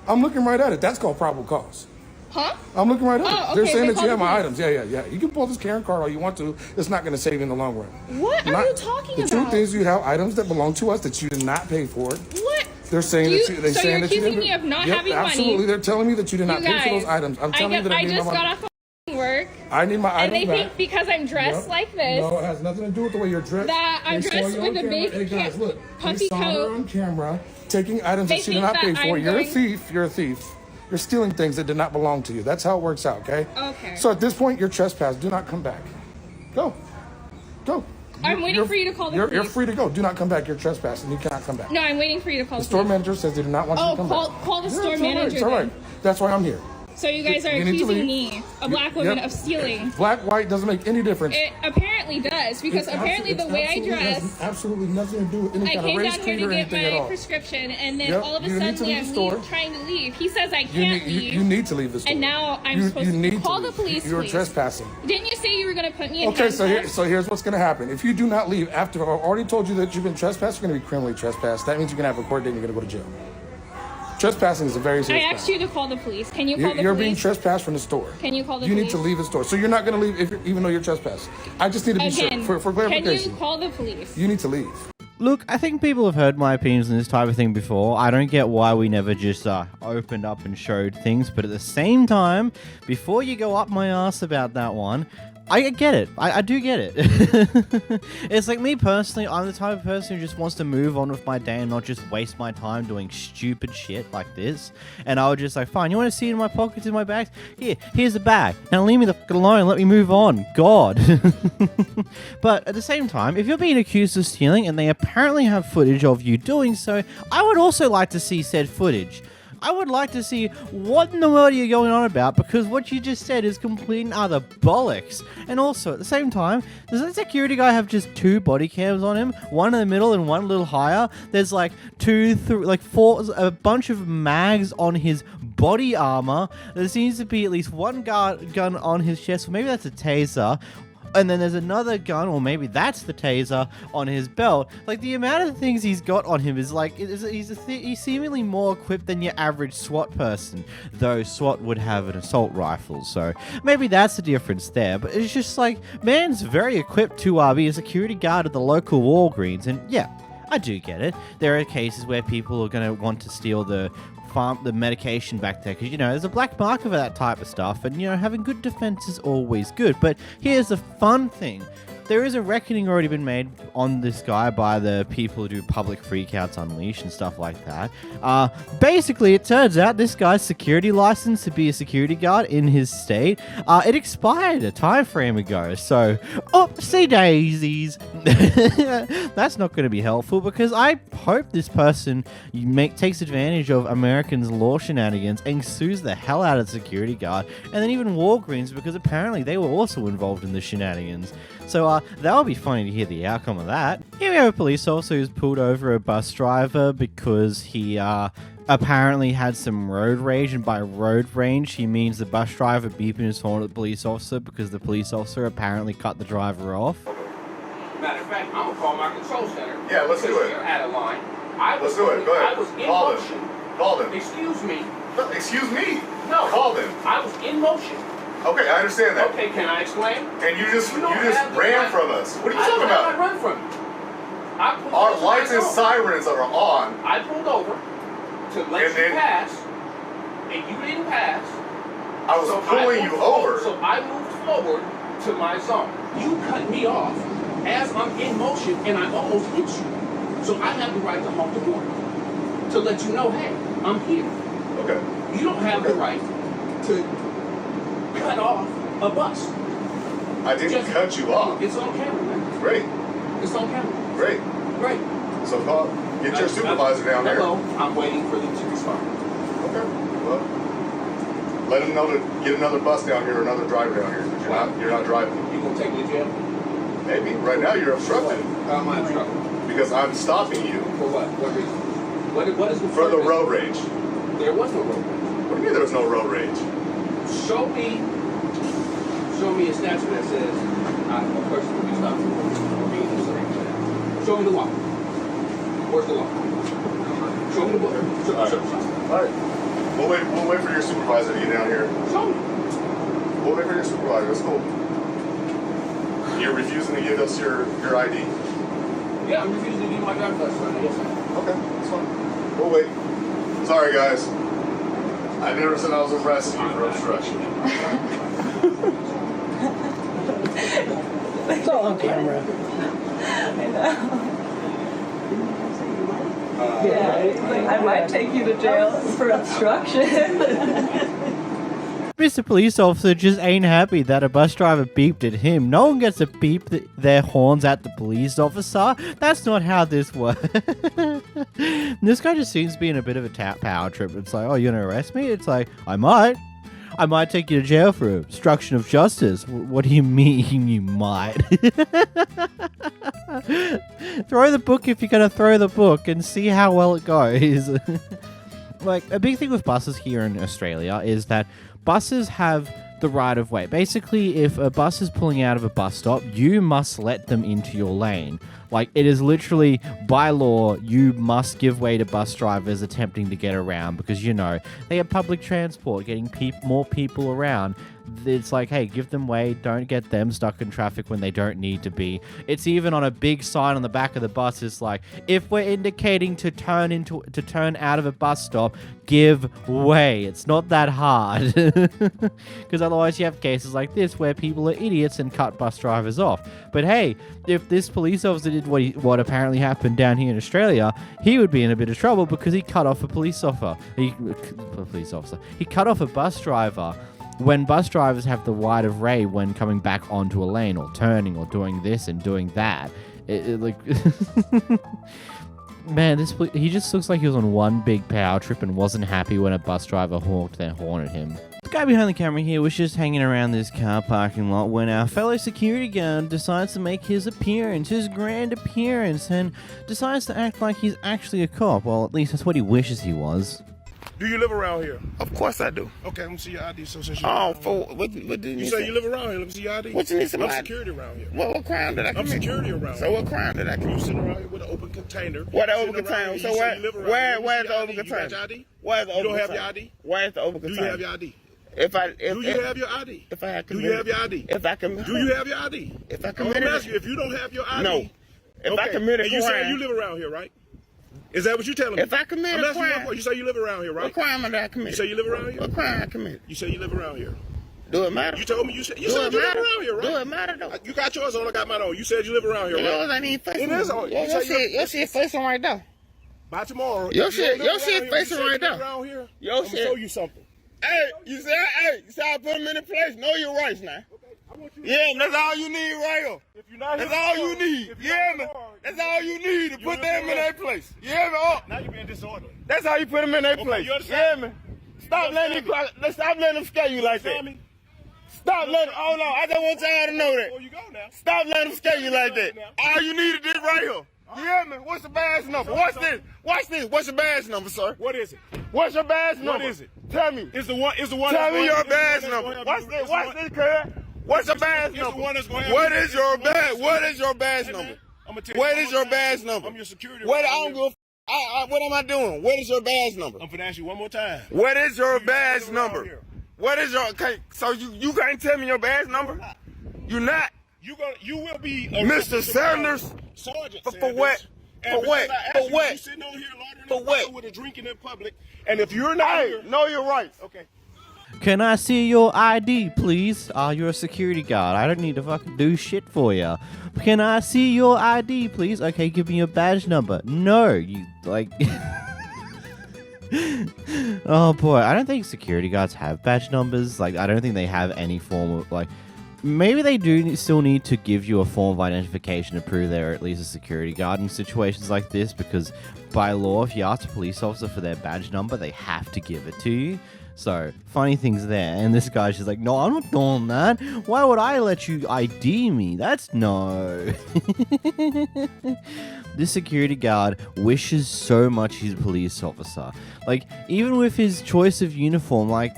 I'm looking right at it. That's called probable cause. Huh? I'm looking right at it. Okay, They're saying that you have my police. items. Yeah. You can pull this Karen card all you want to. It's not going to save you in the long run. What are you talking about? The truth is, you have items that belong to us that you did not pay for. What? They're saying So you're accusing me of not having money. Absolutely. They're telling me that you did not You pay for those guys, items. I'm telling you that I just got off of work. I need my And items they back. think because I'm dressed like this. No, it has nothing to do with the way you're dressed. That I'm They saw dressed you with on a big camera. Hey guys, look. puffy They saw her coat. on camera taking items They that she did think not pay that for. I'm You're a going- thief. You're a thief. You're stealing things that did not belong to you. That's how it works out, okay? Okay. So at this point, you're trespassed. Do not come back. Go. I'm waiting for you to call the You're police. free to go. Do not come back. You're trespassing. You cannot come back. No, I'm waiting for you to call The the store police. manager says they do not want you to come back. Call the store it's all right, manager It's all right. then. That's why I'm here. So you guys are You need to accusing leave. me, a black woman, Yep. of stealing. Black, white doesn't make any difference. It apparently does, because It's apparently the way I dress, has absolutely nothing to do with any I kind came of race, down here creed, to or get anything at my all. prescription, and then Yep, all of a you need to sudden leave I'm the store. trying to leave. He says I can't leave. You need to leave the store. And now I'm supposed to call the police, You're please. trespassing. Didn't you say you were going to put me in Okay, handcuffs? so here's what's going to happen. If you do not leave after I've already told you that you've been trespassed, you're going to be criminally trespassed. That means you're going to have a court date and you're going to go to jail. Trespassing is a very I serious asked crime. you to call the police. Can you call the You're police? being trespassed from the store. Can you call the You police? need to leave the store. So you're not going to leave even though you're trespassed. I just need to be Again, sure for clarification. can you call the police? You need to leave. Look, I think people have heard my opinions on this type of thing before. I don't get why we never just opened up and showed things, but at the same time, before you go up my ass about that one, I get it. I do get it. It's like me personally, I'm the type of person who just wants to move on with my day and not just waste my time doing stupid shit like this. And I would just like, fine, you want to see it in my pockets, in my bags? Here's the bag. Now leave me the fuck alone. Let me move on. God. But at the same time, if you're being accused of stealing and they apparently have footage of you doing so, I would also like to see said footage. I would like to see what in the world you're going on about, because what you just said is complete and utter bollocks. And also, at the same time, does that security guy have just 2 body cams on him? One in the middle and one a little higher? There's like 4, a bunch of mags on his body armor. There seems to be at least one gun on his chest. Maybe that's a taser. And then there's another gun, or maybe that's the taser, on his belt. Like, the amount of things he's got on him is like, he's seemingly more equipped than your average SWAT person. Though SWAT would have an assault rifle, so maybe that's the difference there. But it's just like, man's very equipped to be a security guard at the local Walgreens. And yeah, I do get it. There are cases where people are going to want to steal the the medication back there, because, you know, there's a black market for that type of stuff, and, you know, having good defense is always good. But here's the fun thing. There is a reckoning already been made on this guy by the people who do public freakouts unleashed and stuff like that. Basically, it turns out this guy's security license to be a security guard in his state, it expired a time frame ago. So, oopsie daisies. That's not going to be helpful, because I hope this person takes advantage of Americans' law shenanigans and sues the hell out of the security guard, and then even Walgreens, because apparently they were also involved in the shenanigans. So that'll be funny to hear the outcome of that. Here we have a police officer who's pulled over a bus driver because he apparently had some road rage, and by road rage he means the bus driver beeping his horn at the police officer because the police officer apparently cut the driver off. Matter of fact, I'm gonna call my control center. Yeah, let's do it. You're out of line. Let's do it. Go ahead. I was in Call motion. them. Call them. Excuse me. No, excuse me. No. Call them. I was in motion. Okay, I understand that. Okay, can I explain? And you just ran from us. What are you talking about? I run from you. Our lights and sirens are on. I pulled over to let you pass, and you didn't pass. I was pulling you over. So I moved forward to my zone. You cut me off as I'm in motion, and I almost hit you. So I have the right to honk the horn to let you know, hey, I'm here. Okay. You don't have the right to cut off a bus. I didn't cut you off. It's on camera, man. Great. It's on camera. Great. Great. So get your supervisor down there. Hello. I'm waiting for them to respond. Okay. Well, let him know to get another bus down here or another driver down here, because you're not driving. You gonna take me to jail? Maybe. Right now you're obstructing. How am I obstructing? Because I'm stopping you. For what? What reason? What is the For the road rage. There was no road rage. What do you mean there was no road rage? Show me a statute that says a person will be stopped for being in the Show me the law. Where's the law? Show me the book. All right. We'll wait for your supervisor to get down here. Show me. We'll wait for your supervisor. That's cool. You're refusing to give us your ID? Yeah, I'm refusing to give you my driver's license right now. Yes, sir. Okay, that's fine. We'll wait. Sorry, guys. I never said I was arresting you for obstruction. It's all on camera. I know. I might take you to jail for obstruction. Mr. Police Officer just ain't happy that a bus driver beeped at him. No one gets to beep their horns at the police officer. That's not how this works. This guy just seems to be in a bit of a power trip. It's like, oh, you're gonna arrest me? It's like, I might take you to jail for obstruction of justice. What do you mean you might? Throw the book if you're gonna throw the book and see how well it goes. Like, a big thing with buses here in Australia is that buses have the right of way. Basically, if a bus is pulling out of a bus stop, you must let them into your lane. Like, it is literally, by law, you must give way to bus drivers attempting to get around because, you know, they have public transport, getting more people around. It's like, hey, give them way, don't get them stuck in traffic when they don't need to be. It's even on a big sign on the back of the bus. It's like, if we're indicating to turn out of a bus stop, give way. It's not that hard. Because otherwise you have cases like this where people are idiots and cut bus drivers off. But hey, if this police officer did what apparently happened down here in Australia, he would be in a bit of trouble because he cut off a police officer. He cut off a bus driver. When bus drivers have the right of way when coming back onto a lane or turning or doing this and doing that, man, he just looks like he was on one big power trip and wasn't happy when a bus driver honked their horn at him. The guy behind the camera here was just hanging around this car parking lot when our fellow security guard decides to make his appearance, his grand appearance, and decides to act like he's actually a cop. Well, at least that's what he wishes he was. Do you live around here? Of course I do. Okay, let me see your ID. So since what did you say? You live around here. Let me see your ID. What you need some I'm ID? security around here. What crime did I commit? I'm security around So here. what crime did I commit? You sitting around here with an open container. What an open container? So where's the open container? You got your ID? Where's the open container? You don't have your ID? Where's the open container? Do you have your ID? Do you have your ID? If I had do you have your ID? If I committed. Do you have your ID? If I committed. I'm asking you, if you don't have your ID. No. If I committed a crime. You say you live around here, right? Is that what you telling me? If I commit a crime. You say you live around here, right? What crime did I commit? You say you live around here? What crime I commit? You say you live around here. Do it matter? You told me you said you live around here, right? Do it matter though? You got yours on, I got mine on. You said you live around here, right? Yours ain't even facing. It is on. Your shit facing right there. By tomorrow. Your shit facing right there. Your shit. I'm gonna show you something. Hey, you say I put them in the place. Know your rights now. Yeah, that's all you need right here. If you're not that's all you need. Yeah, man. That's all you need to put them in their place. Yeah, man. Now you're being disorderly. That's how you put them in their place. Yeah, man. Stop letting them scare you like that. Stop letting. Oh no, I just want y'all to know that. Before you go now. Stop letting them scare you like that. All you need is this right here. Yeah, man. What's the badge number? Watch this. Watch this. What's your badge number, sir? What is it? What's your badge number? What is it? Tell me. It's the one. Tell me your badge number. Watch this. Watch this, cuz. What's your badge number? What is your badge? What is your badge number? What is your badge number? I'm your security. What I don't give a what am I doing? What is your badge number? I'm finna ask you one more time. What is your badge number? What is your so you can't tell me your badge number? You not. You will be Mr. Sanders. Sergeant For what? For what? For what? You sitting on here For what? with a drinking in public, and if you're not here, know your rights. Okay. Can I see your ID, please? You're a security guard. I don't need to fucking do shit for you. Can I see your ID, please? Okay, give me your badge number. No, you, like... Oh, boy. I don't think security guards have badge numbers. Like, I don't think they have any form of, like... Maybe they do still need to give you a form of identification to prove they're at least a security guard in situations like this, because by law, if you ask a police officer for their badge number, they have to give it to you. So, funny things there. And this guy's just like, no, I'm not doing that. Why would I let you ID me? That's no. This security guard wishes so much he's a police officer. Like, even with his choice of uniform, like,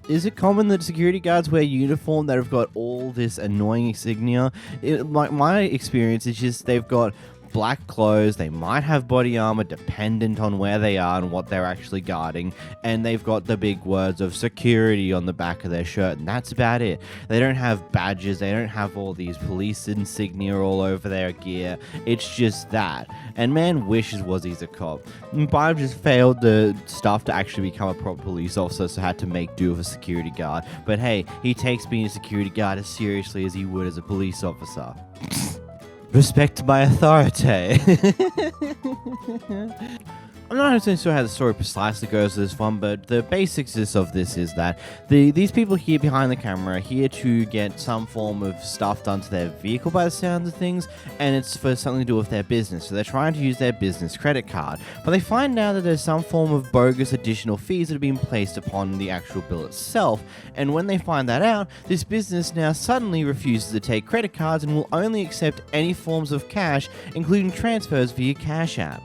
is it common that security guards wear uniform that have got all this annoying insignia? My experience is just they've got black clothes, they might have body armor dependent on where they are and what they're actually guarding, and they've got the big words of security on the back of their shirt, and that's about it. They don't have badges, they don't have all these police insignia all over their gear. It's just that. And man wishes he's a cop. Bob just failed the stuff to actually become a proper police officer, so had to make do with a security guard. But hey, he takes being a security guard as seriously as he would as a police officer. Respect my authority. I'm not entirely sure how the story precisely goes with this one, but the basics of this is that these people here behind the camera are here to get some form of stuff done to their vehicle by the sounds of things, and it's for something to do with their business. So they're trying to use their business credit card, but they find now that there's some form of bogus additional fees that have been placed upon the actual bill itself, and when they find that out, this business now suddenly refuses to take credit cards and will only accept any forms of cash, including transfers via Cash App.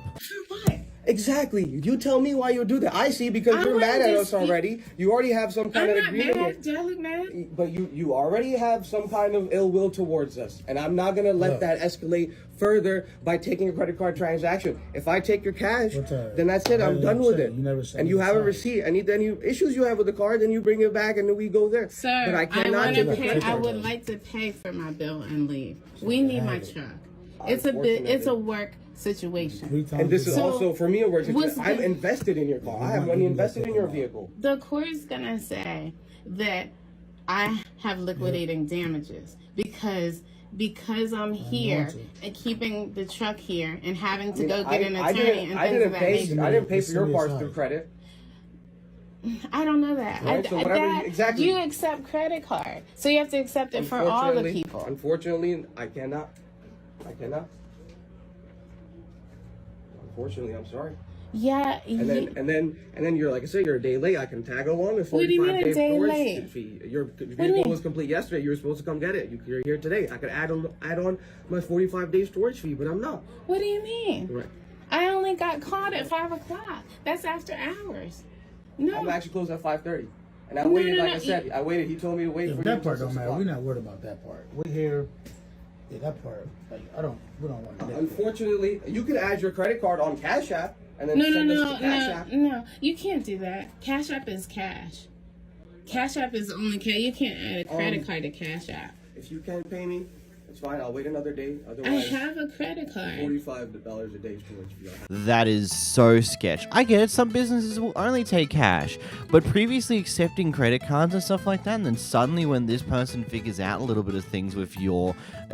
Exactly. You tell me why you do that. I see because you're mad at us already. You already have some kind of agreement. I'm not mad. Do I look mad? But you already have some kind of ill will towards us. And I'm not going to let that escalate further by taking a credit card transaction. If I take your cash, then that's it. I'm done with it. And you have a receipt. Any issues you have with the card, then you bring it back and then we go there. Sir, but I cannot take a credit card. I would like to pay for my bill and leave. We need my truck. It's a work situation. And this is also for me a work situation. I'm invested in your car. I have money invested in your vehicle. The court's gonna say that I have liquidating damages because I'm here and keeping the truck here and having to go get an attorney and things of that nature. I didn't pay for your parts through credit. I don't know that. Right? So whatever, exactly. You accept credit card, so you have to accept it for all the people. Unfortunately, I cannot. Unfortunately, I'm sorry. Yeah. And then you're like I said, you're a day late. I can tag along a 45-day storage fee. Your vehicle was complete yesterday. You were supposed to come get it. You're here today. I could add on my 45-day storage fee, but I'm not. What do you mean? Right. I only got caught at 5 o'clock. That's after hours. No. I'm actually closed at 5:30. And I waited, like I said, I waited. He told me to wait for you. That part don't matter. We're not worried about that part. We're here. Yeah, that part. Like, we don't want to. Unfortunately, you could add your credit card on Cash App and then send us to Cash App. No, you can't do that. Cash App is cash. Cash App is only cash. You can't add a credit card to Cash App. If you can't pay me, It's fine. I'll wait another day. I Otherwise, have a credit card. $45 a day is too much for y'all. That is so sketch. I get it, some businesses will only take cash, but previously accepting credit cards and stuff like that, and then suddenly when this person figures out a little bit of things with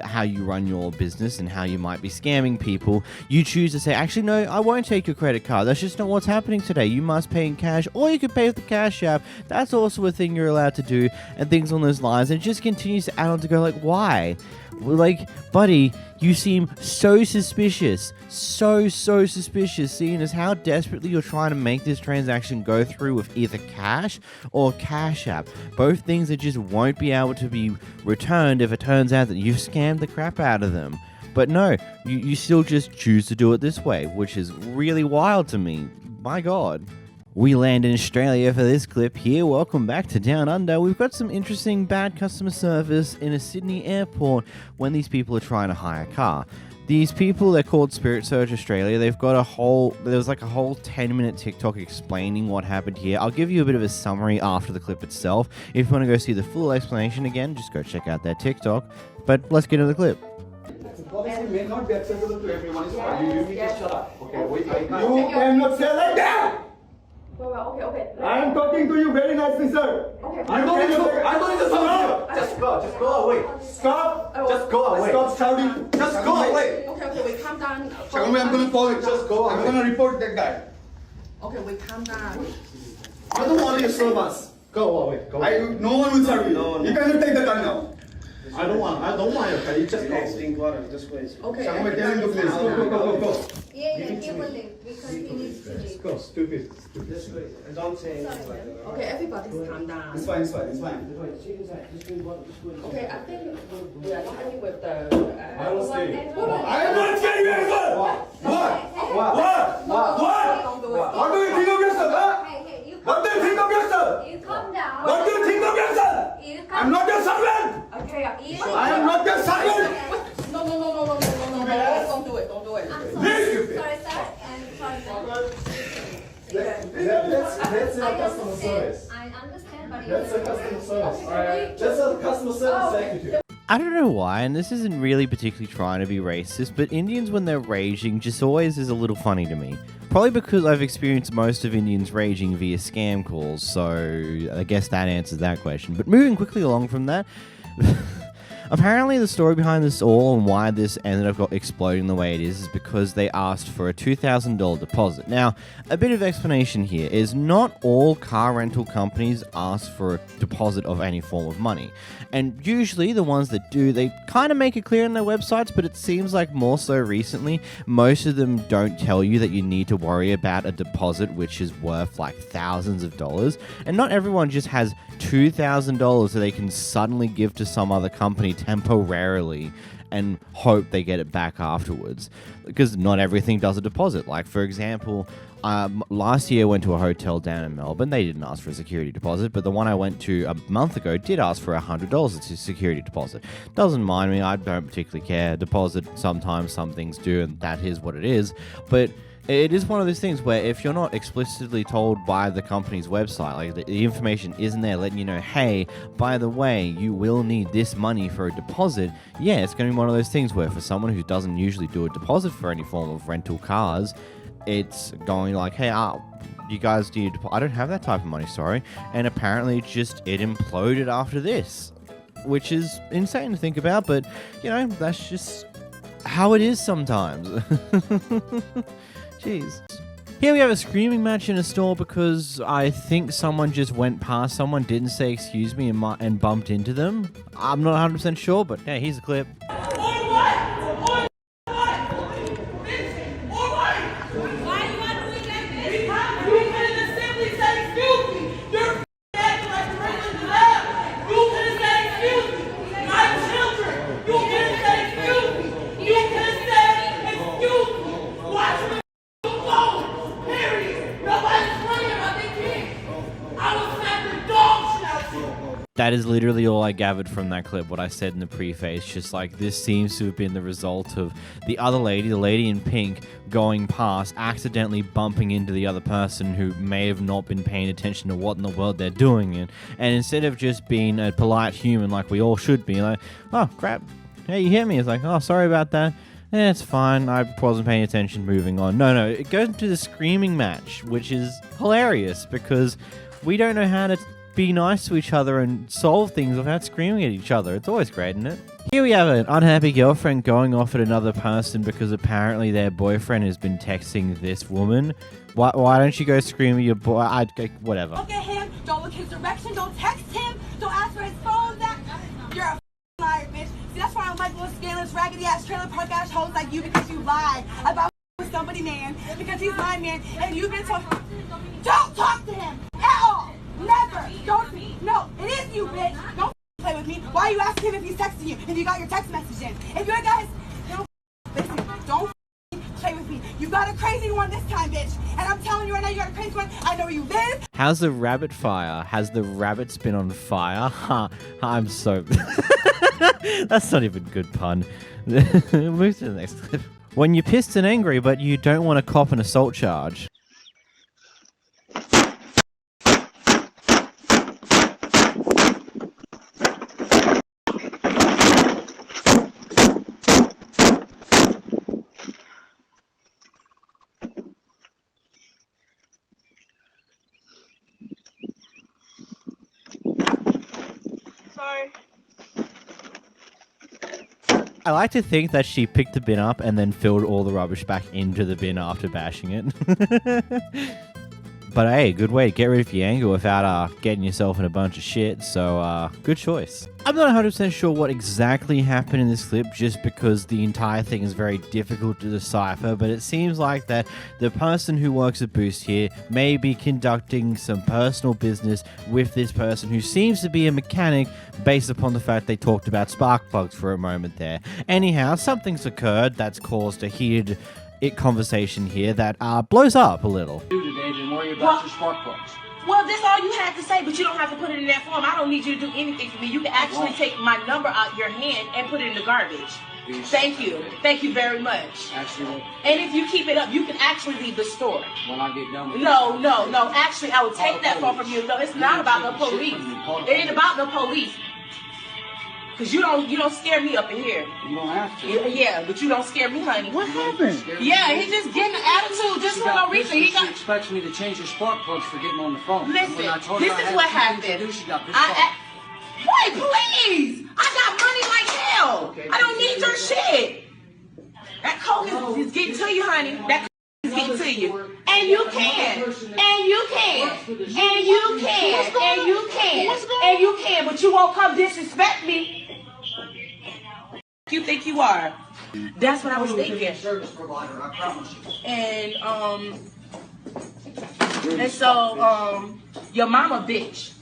how you run your business and how you might be scamming people, you choose to say, actually no, I won't take your credit card. That's just not what's happening today. You must pay in cash, or you can pay with the Cash App. That's also a thing you're allowed to do, and things on those lines. And it just continues to add on to go like, why? Like, buddy, you seem so suspicious. So suspicious, seeing as how desperately you're trying to make this transaction go through with either cash or Cash App. Both things that just won't be able to be returned if it turns out that you've scammed the crap out of them. But no, you still just choose to do it this way, which is really wild to me. My God. We land in Australia for this clip here. Welcome back to Down Under. We've got some interesting bad customer service in a Sydney airport when these people are trying to hire a car. These people, they're called Spirit Search Australia. They've got there was like a whole 10-minute TikTok explaining what happened here. I'll give you a bit of a summary after the clip itself. If you want to go see the full explanation again, just go check out their TikTok. But let's get into the clip. The policy may not be acceptable to everyone. You need to shut up. Okay, wait. You cannot say like that! Okay. I am talking to you very nicely, sir. Okay. I don't need to stop. Just go away. Stop. Just go away. Stop shouting. Just go away. Okay, wait, calm down. Tell me I'm gonna call it. Just go away. I'm gonna report that guy. Okay, wait, calm down. I don't want you to serve us. Go away. No one will serve you. No. You cannot take the gun now. I don't want your car. You just go. Drink water, just please. Okay. Someone tell him to please. Go. Yeah, he will leave because he needs to leave. Go, stupid. Just wait. And don't say anything like that. Okay, everybody calm down. It's fine. Okay, I think we are happy with the... I don't stay. I am not scared anymore! What? Don't do it. What do you think of yourself, huh? What do you think of yourself? You calm down. What do you think of yourself? I'm not your servant! Okay, I am not your servant! No. Don't do it. I'm sorry, sir. And sorry. That's a customer service. I understand, but That's a customer service. Alright. That's a customer service executive. I don't know why, and this isn't really particularly trying to be racist, but Indians when they're raging just always is a little funny to me. Probably because I've experienced most of Indians raging via scam calls, so I guess that answers that question. But moving quickly along from that, apparently the story behind this all and why this ended up exploding the way it is because they asked for a $2,000 deposit. Now, a bit of explanation here is not all car rental companies ask for a deposit of any form of money. And usually the ones that do, they kind of make it clear on their websites, but it seems like more so recently, most of them don't tell you that you need to worry about a deposit which is worth like thousands of dollars. And not everyone just has $2,000 that they can suddenly give to some other company temporarily and hope they get it back afterwards, because not everything does a deposit. Like, for example, last year I went to a hotel down in Melbourne. They didn't ask for a security deposit, but the one I went to a month ago did ask for $100 as a security deposit. Doesn't mind me, I don't particularly care. Deposit, sometimes some things do, and that is what it is. But it is one of those things where if you're not explicitly told by the company's website, like the information isn't there letting you know, hey, by the way, you will need this money for a deposit, yeah, it's going to be one of those things where for someone who doesn't usually do a deposit for any form of rental cars, it's going like, hey, you guys do, I don't have that type of money, sorry. And apparently it imploded after this, which is insane to think about, but, you know, that's just how it is sometimes. Jeez. Here we have a screaming match in a store because I think someone just went past someone, didn't say excuse me, and bumped into them. I'm not 100% sure, but yeah, here's the clip. That is literally all I gathered from that clip, what I said in the preface. Just like, this seems to have been the result of the other lady, the lady in pink, going past, accidentally bumping into the other person who may have not been paying attention to what in the world they're doing. And instead of just being a polite human like we all should be, like, oh, crap, hey, you hit me. It's like, oh, sorry about that. It's fine. I wasn't paying attention. Moving on. No. It goes into the screaming match, which is hilarious because we don't know how to be nice to each other and solve things without screaming at each other. It's always great, isn't it? Here we have an unhappy girlfriend going off at another person because apparently their boyfriend has been texting this woman. Why don't you go scream at your boy? Whatever. Look at him. Don't look his direction. Don't text him. Don't ask for his phone. You're a liar, bitch. See, that's why I don't like little scandalous, raggedy-ass, trailer park-ass hoes like you, because you lied about with somebody, man. Because he's my man, and you've been talking. Don't talk to him at all. Never. Don't. No, it is you, bitch. Don't play with me. Why are you asking him if he's texting you? If you got your text message in. If you're guys, don't play with me. You got a crazy one this time, bitch. And I'm telling you right now, you got a crazy one. I know where you live. How's the rabbit fire? Has the rabbits been on fire? I'm so... That's not even a good pun. Move to the next clip. When you're pissed and angry, but you don't want to cop an assault charge. I like to think that she picked the bin up and then filled all the rubbish back into the bin after bashing it. But hey, good way to get rid of your anger without getting yourself in a bunch of shit, so good choice. I'm not 100% sure what exactly happened in this clip just because the entire thing is very difficult to decipher, but it seems like that the person who works at Boost here may be conducting some personal business with this person who seems to be a mechanic based upon the fact they talked about spark plugs for a moment there. Anyhow, something's occurred that's caused a heated conversation here that blows up a little. Didn't worry about your spark plugs. Well, that's all you had to say, but you don't have to put it in that form. I don't need you to do anything for me. You can actually take my number out your hand and put it in the garbage. Thank you. Thank you very much. Actually. And if you keep it up, you can actually leave the store. When I get done with No. Actually, I will take that phone from you. No, it's not about the police. It ain't about the police. Because you don't scare me up in here. You don't have to. Yeah, but you don't scare me, honey. What happened? Yeah, he just getting an attitude just for no reason. She expects me to change your spark plugs for getting on the phone. Listen, when I told this her is what happened. She got this Wait, please! I got money like hell. Okay, I don't need your shit. That coke is getting to you, honey. That is getting to you. And you can. And you can. And you can. And you can. And you can. But you won't come disrespect me. You think you are? That's what I was thinking. Service provider, I promise you. And so your mama bitch.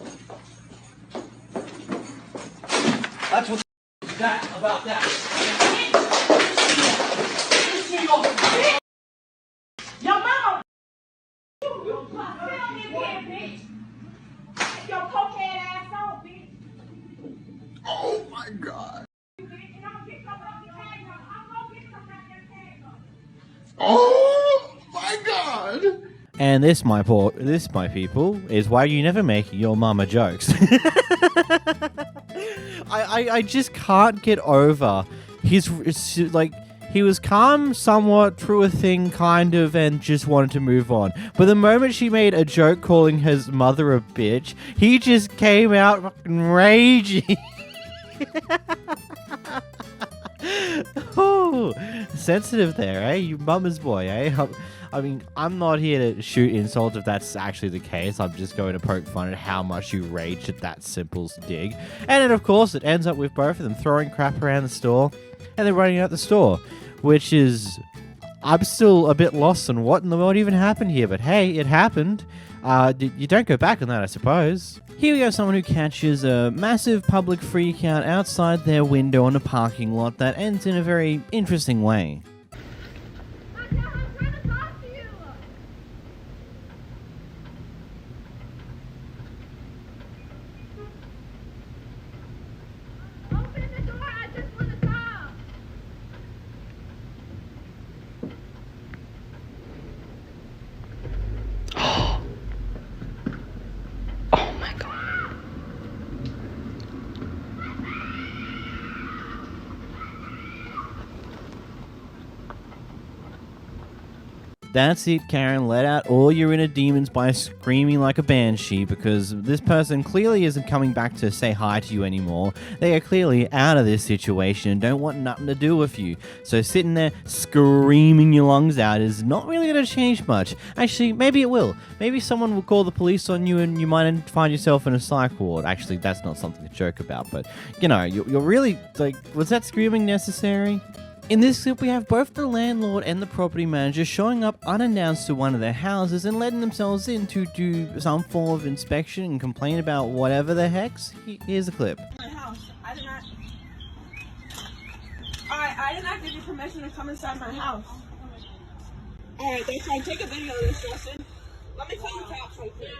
That's what that about that. Your mama. Your cokehead asshole, bitch. Oh my God. Oh my God! And this, my people, is why you never make your mama jokes. I just can't get over his like. He was calm somewhat through a thing, kind of, and just wanted to move on. But the moment she made a joke calling his mother a bitch, he just came out fucking raging. Oh, sensitive there, eh? You mama's boy, eh? I mean, I'm not here to shoot insults if that's actually the case. I'm just going to poke fun at how much you raged at that simple dig. And then, of course, it ends up with both of them throwing crap around the store and then running out the store, which is... I'm still a bit lost on what in the world even happened here, but hey, it happened. You don't go back on that, I suppose. Here we go, someone who catches a massive public freakout outside their window on a parking lot that ends in a very interesting way. That's it, Karen. Let out all your inner demons by screaming like a banshee, because this person clearly isn't coming back to say hi to you anymore. They are clearly out of this situation and don't want nothing to do with you. So sitting there screaming your lungs out is not really going to change much. Actually, maybe it will. Maybe someone will call the police on you and you might find yourself in a psych ward. Actually, that's not something to joke about, but, you know, you're really, like, was that screaming necessary? In this clip, we have both the landlord and the property manager showing up unannounced to one of their houses and letting themselves in to do some form of inspection and complain about whatever the heck's. Here's the clip. My house. I did not give you permission to come inside my house. Alright, that's fine. Take a video of this, Justin. Let me call the cops right quick.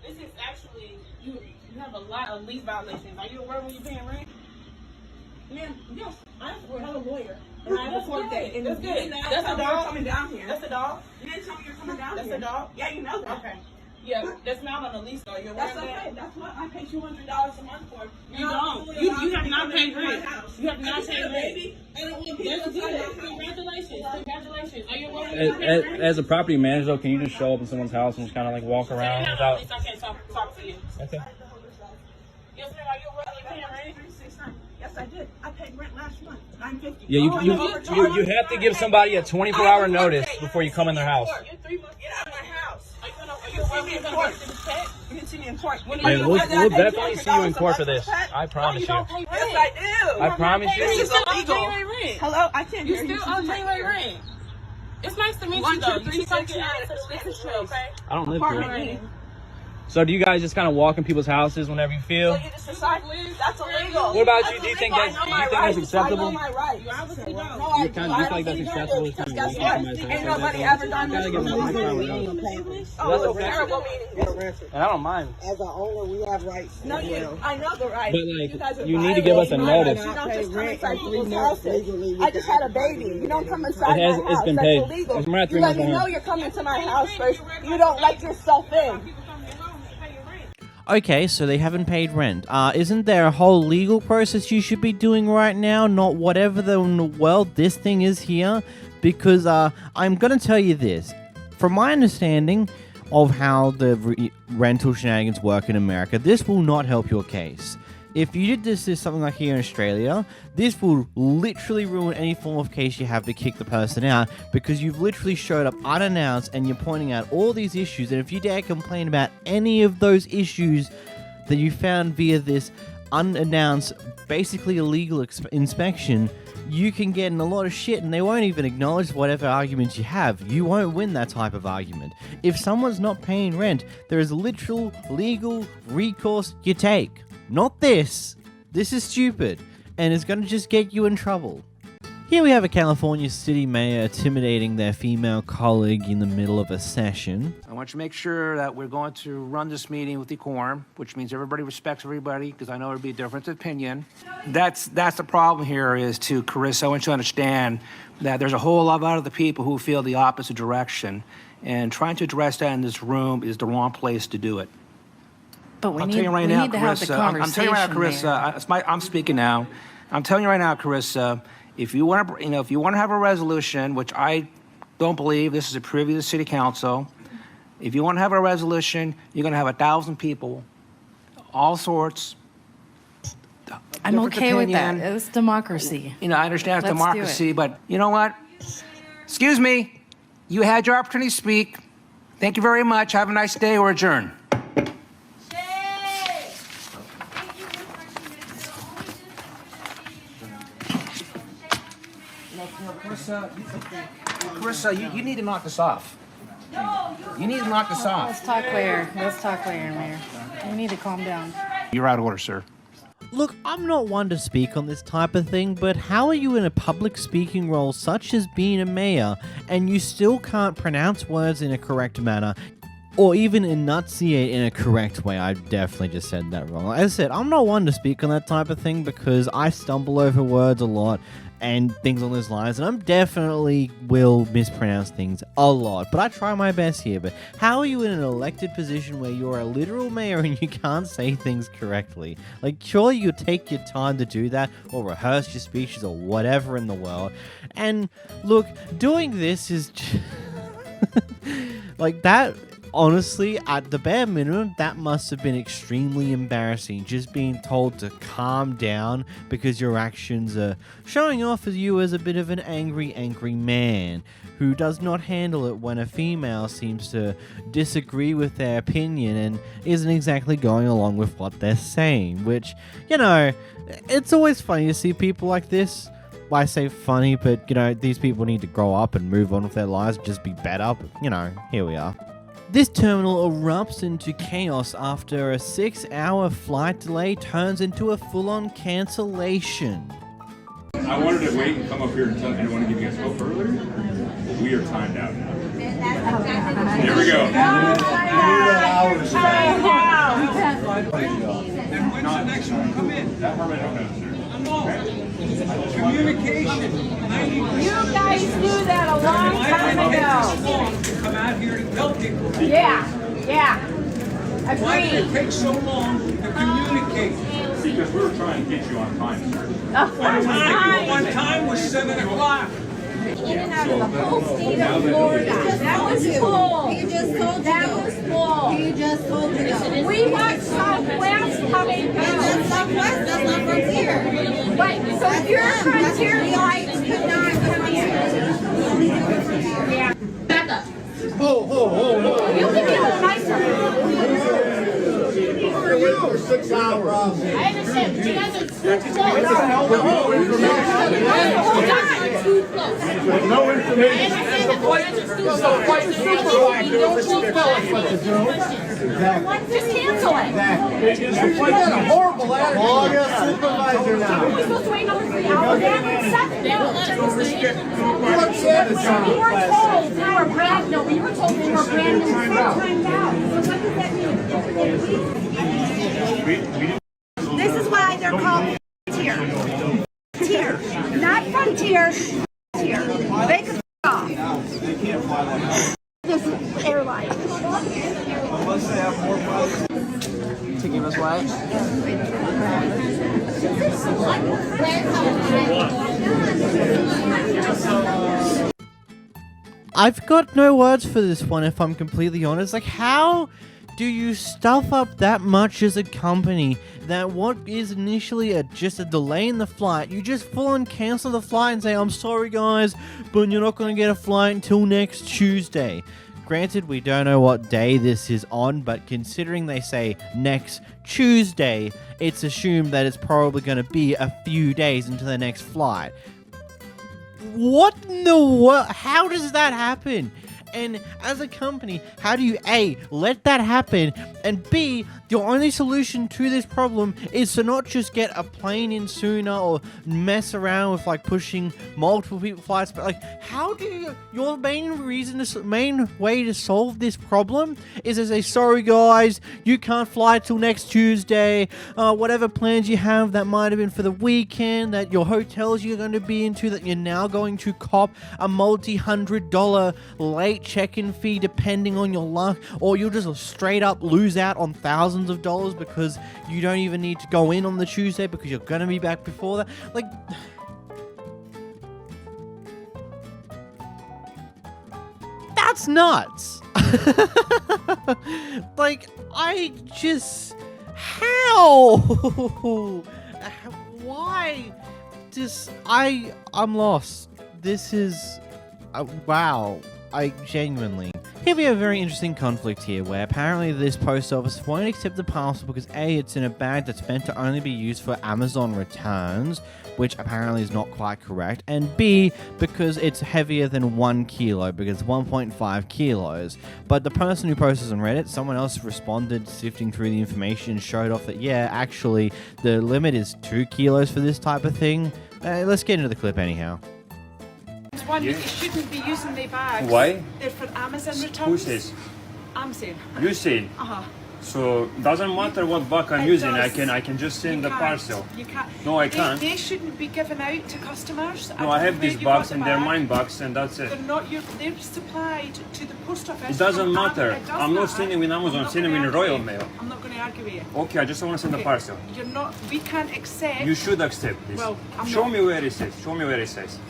This is actually, you have a lot of lease violations. Are you aware when you're paying rent? Man, yes, I have a lawyer. And I have a court date. And that's good. That's the dog coming down here. That's the dog? You didn't tell me you're coming down here. That's the dog? Yeah, you know that. Okay. Yeah, that's not on the lease though. You're that's okay. That? That's what I pay $200 a month for. You don't. You have not paid rent. You have not paid rent. That's good. Congratulations. Congratulations. Are you aware? As a property manager, though, can you just show up in someone's house and just kind of like walk around without? At least I can't talk to you. Okay. Yes, ma'am. Are you aware that you're paying rent? Yes, I did. I paid rent last month. $9.50. Yeah, you have to give somebody a 24-hour notice before you come in their house. You're 3 months. Get out of my house. You can see me in court. You can see me in court. Yeah, we'll definitely see you in court for this. I promise you. Yes, I do. I promise you. This is illegal. Hello? I can't hear you. You're still on January rent. It's nice to meet you, though. You keep on getting out of the business trip, okay? I don't live here. So do you guys just kind of walk in people's houses whenever you feel? So you just decide, that's illegal. What about you? Do you think that's acceptable? I know my rights. You kind of think like that's acceptable? Guess what? Ain't nobody ever done this before. That's terrible meeting. And I don't mind. As an owner, we have rights. No, I know the rights. But like, you need to give us a notice. You don't just come inside people's houses. I just had a baby. You don't come inside my house. It's been that's paid. illegal. You let me know you're coming to my house first. You don't let yourself in. Okay, so they haven't paid rent. Isn't there a whole legal process you should be doing right now? Not whatever in the world this thing is here? Because I'm going to tell you this. From my understanding of how the rental shenanigans work in America, this will not help your case. If you did this something like here in Australia, this will literally ruin any form of case you have to kick the person out, because you've literally showed up unannounced and you're pointing out all these issues, and if you dare complain about any of those issues that you found via this unannounced, basically illegal inspection, you can get in a lot of shit and they won't even acknowledge whatever arguments you have. You won't win that type of argument. If someone's not paying rent, there is literal legal recourse you take. Not this. This is stupid, and it's going to just get you in trouble. Here we have a California city mayor intimidating their female colleague in the middle of a session. I want you to make sure that we're going to run this meeting with decorum, which means everybody respects everybody, because I know there'll be a difference of opinion. That's the problem here is to Carissa. I want you to understand that there's a whole lot of other people who feel the opposite direction, and trying to address that in this room is the wrong place to do it. But we I'm need, telling you right we now, need to have the Carissa, conversation. I'm telling you right now, Carissa. I'm speaking now. I'm telling you right now, Carissa. If you want to, if you want to have a resolution, which I don't believe, this is a privy to the city council. If you want to have a resolution, you're going to have 1,000 people, all sorts. I'm okay with that. It's democracy. I understand it's Let's democracy, do it. but you know what? Excuse me. You had your opportunity to speak. Thank you very much. Have a nice day. We're adjourned. Carissa, you need to knock this off. You need to knock this off. Let's talk later. Let's talk later, Mayor. You need to calm down. You're out of order, sir. Look, I'm not one to speak on this type of thing, but how are you in a public speaking role such as being a mayor and you still can't pronounce words in a correct manner? Or even enunciate in a correct way. I definitely just said that wrong. As I said, I'm not one to speak on that type of thing because I stumble over words a lot and things on those lines, and I'm definitely will mispronounce things a lot, but I try my best here. But how are you in an elected position where you're a literal mayor and you can't say things correctly? Like, surely you take your time to do that, or rehearse your speeches, or whatever in the world. And look, doing this is Like that, honestly, at the bare minimum, that must have been extremely embarrassing. Just being told to calm down because your actions are showing off as you as a bit of an angry man who does not handle it when a female seems to disagree with their opinion and isn't exactly going along with what they're saying. Which, you know, it's always funny to see people like this. I say funny, but, you know, these people need to grow up and move on with their lives, just be better. But, you know, here we are. This terminal erupts into chaos after a 6-hour flight delay turns into a full-on cancellation. I wanted to wait and come up here and tell anyone to give you a scope earlier, but we are timed out now. Here we go. Then when's the next one come in? That part I don't know, sir. Communication. You guys knew that a long time ago. Come out here and tell people. Yeah. Why did it Agreed. take so long to communicate? Because we were trying to get you on time, sir. One time was 7 o'clock. In and out of the whole state of Florida. That was full. He just told you. That was full. He just told you. We want Southwest coming down. That's Southwest, that's not Frontier. Right, so your Frontier lights could not come in. Yeah. Back up. Oh. You can be a little nicer. For you for 6 hours. I understand, but you guys are too close. Too close. No information. I understand that you guys are too close. Just cancel it. You got a horrible attitude. Call your supervisor now. We're supposed to wait another 3 hours. You're upset at John. You were told we were brand new. You were told we were brand new. Timed out. So what does that mean? This is why they're called Tier. Not Frontier. Tier. They can off. This is airline. Unless they have more problems. To give us what? I've got no words for this one, if I'm completely honest. Like, how do you stuff up that much as a company that what is initially just a delay in the flight, you just full on cancel the flight and say, I'm sorry guys, but you're not going to get a flight until next Tuesday. Granted, we don't know what day this is on, but considering they say next Tuesday, it's assumed that it's probably going to be a few days into the next flight. What in the world? How does that happen? And as a company, how do you A, let that happen, and B, your only solution to this problem is to not just get a plane in sooner or mess around with like pushing multiple people flights, but like how do you, your main way to solve this problem is to say, sorry guys, you can't fly till next Tuesday, whatever plans you have that might have been for the weekend, that your hotels you're going to be into, that you're now going to cop a multi-$100 late check-in fee depending on your luck, or you'll just straight up lose out on thousands of dollars because you don't even need to go in on the Tuesday because you're gonna be back before that. Like, that's nuts. Like, I just, how? Why? I'm lost. This is, wow. I genuinely... Here we have a very interesting conflict here, where apparently this post office won't accept the parcel because A, it's in a bag that's meant to only be used for Amazon returns, which apparently is not quite correct, and B, because it's heavier than 1 kilo, because it's 1.5 kilos. But the person who posted on Reddit, someone else responded, sifting through the information, showed off that, yeah, actually, the limit is 2 kilos for this type of thing. Let's get into the clip anyhow. One, you shouldn't be using the bags. Why? They're for Amazon returns. Who says? I'm saying. You say. So doesn't matter what bag I'm using. I can just send the parcel. You can't. No, I can't. They shouldn't be given out to customers. No, I have these bags and they're mine bags and that's it. They're not your. They're supplied to the post office. It doesn't matter. I'm not sending with Amazon. I'm sending with Royal Mail. I'm not going to argue with you. Okay, I just want to send the parcel. You're not. We can't accept. You should accept this. Well, Show me where it says. Show me where it says.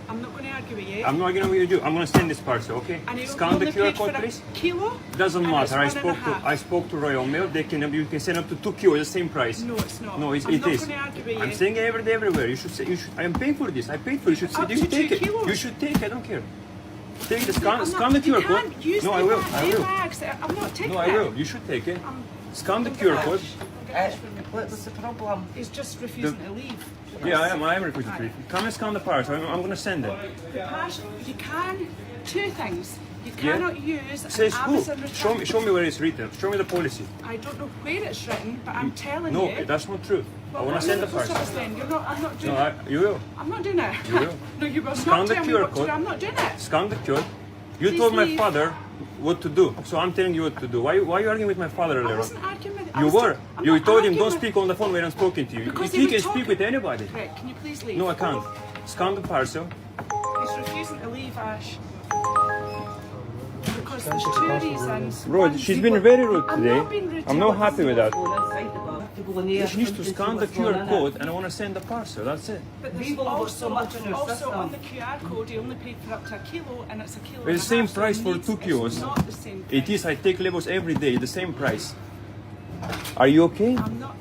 I'm not going to argue with you. I'm not arguing with you. I'm going to send this parcel, okay? And Scan the QR code, please. Kilo? Doesn't And matter. it's I spoke to Royal Mail. You can send up to 2 kilos, the same price. No, it's not. No, I'm it not is. going to argue with you. I'm saying every day, everywhere. You should say. I am paying for this. I paid for it. You should take it. You should take it. I don't care. Take the scan the QR code. No, I will. I'm not taking it. No, I will. You should take it. Scan the QR code. What's the problem? He's just refusing to leave. Yeah, I am refusing to leave. Come and scan the parcel. I'm going to send it. The parcel, you can, two things. You cannot use Says an who? Amazon return. Show me where it's written. Show me the policy. I don't know where it's written, but I'm telling you. No, that's not true. I want to send the parcel. I'm not doing it. You will. I'm not doing it. You will. No, you will Scan not the tell me QR what to code. do. I'm not doing it. Scan the code. You Please told my leave. father what to do, so I'm telling you what to do. Why are you arguing with my father earlier? I wasn't arguing with You were. You told him don't arguing speak on the phone when I'm speaking to you. Because He he can was speak talking- with anybody. Right, can you please leave? No, I can't. Scan the parcel. He's refusing to leave, Ash. Because there's two reasons. Bro, she's been very rude I'm today. not being rude to I'm you. not happy with that. She She needs to scan the QR code and I want to send the parcel. That's it. But there's also on the QR code, he only paid for up to a kilo, and it's a kilo. It's the same price for 2 kilos. It's not the same price. It is. I take labels every day. The same price. Are you okay? I'm not.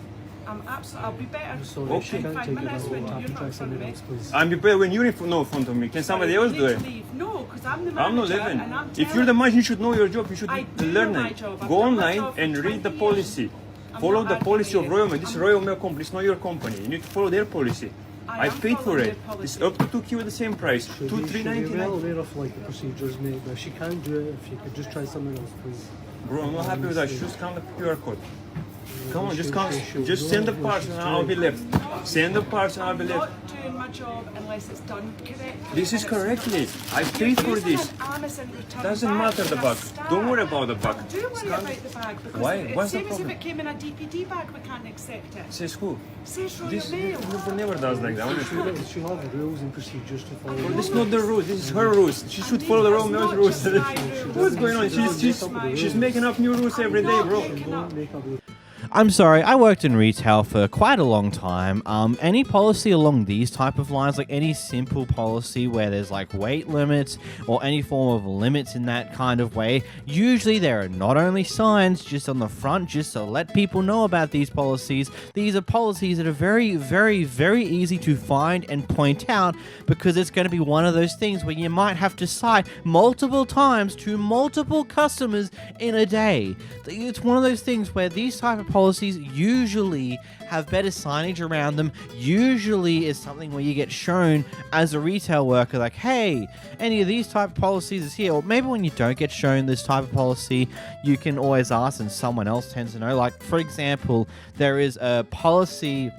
I'm absolutely. I'll be better Okay. in 5 minutes when you're not in front of me. I'm prepared when you're in front of me. Can somebody else do it? No, because I'm the I'm not manager, living. and I'm If you're the manager, you should know your job. You should I do learn know my it. job. I've Go done my online job for and read the 20 policy. years. I'm Follow not the arguing policy with of you. Royal Mail. This is Royal Mail company. It's not your company. You need to follow their policy. I paid for it. It's up to 2 kilos the same price. Should be well $3.99. aware of like the procedures, mate. But if she can't do it, if you could just try something else, please. Bro, I'm not happy with that. Just scan the QR code. Come on, just send the parcel and I'll be left. Send the parcel and I'll be I'm left. not doing my job unless it's done correctly. This is and it's correctly. done. I paid for You're using this. an Amazon return Doesn't bag matter for the a bag. start. Don't worry about the bag. Do worry about the bag because Why? it's What's the same as if problem? it came in a DPD bag, we can't accept it. Says who? Says Royal This Mail. never does like that. She have rules and procedures to follow. Well, this is not the rules. This is her rules. She should follow the Royal Mail's rules. What's going on? She's making up new rules every day, bro. I'm sorry, I worked in retail for quite a long time. Any policy along these type of lines, like any simple policy where there's like weight limits or any form of limits in that kind of way, usually there are not only signs just on the front just to let people know about these policies. These are policies that are very, very, very easy to find and point out because it's going to be one of those things where you might have to cite multiple times to multiple customers in a day. It's one of those things where these type of policies usually have better signage around them, usually is something where you get shown as a retail worker like, hey, any of these type of policies is here. Or maybe when you don't get shown this type of policy, you can always ask and someone else tends to know. Like, for example, there is a policy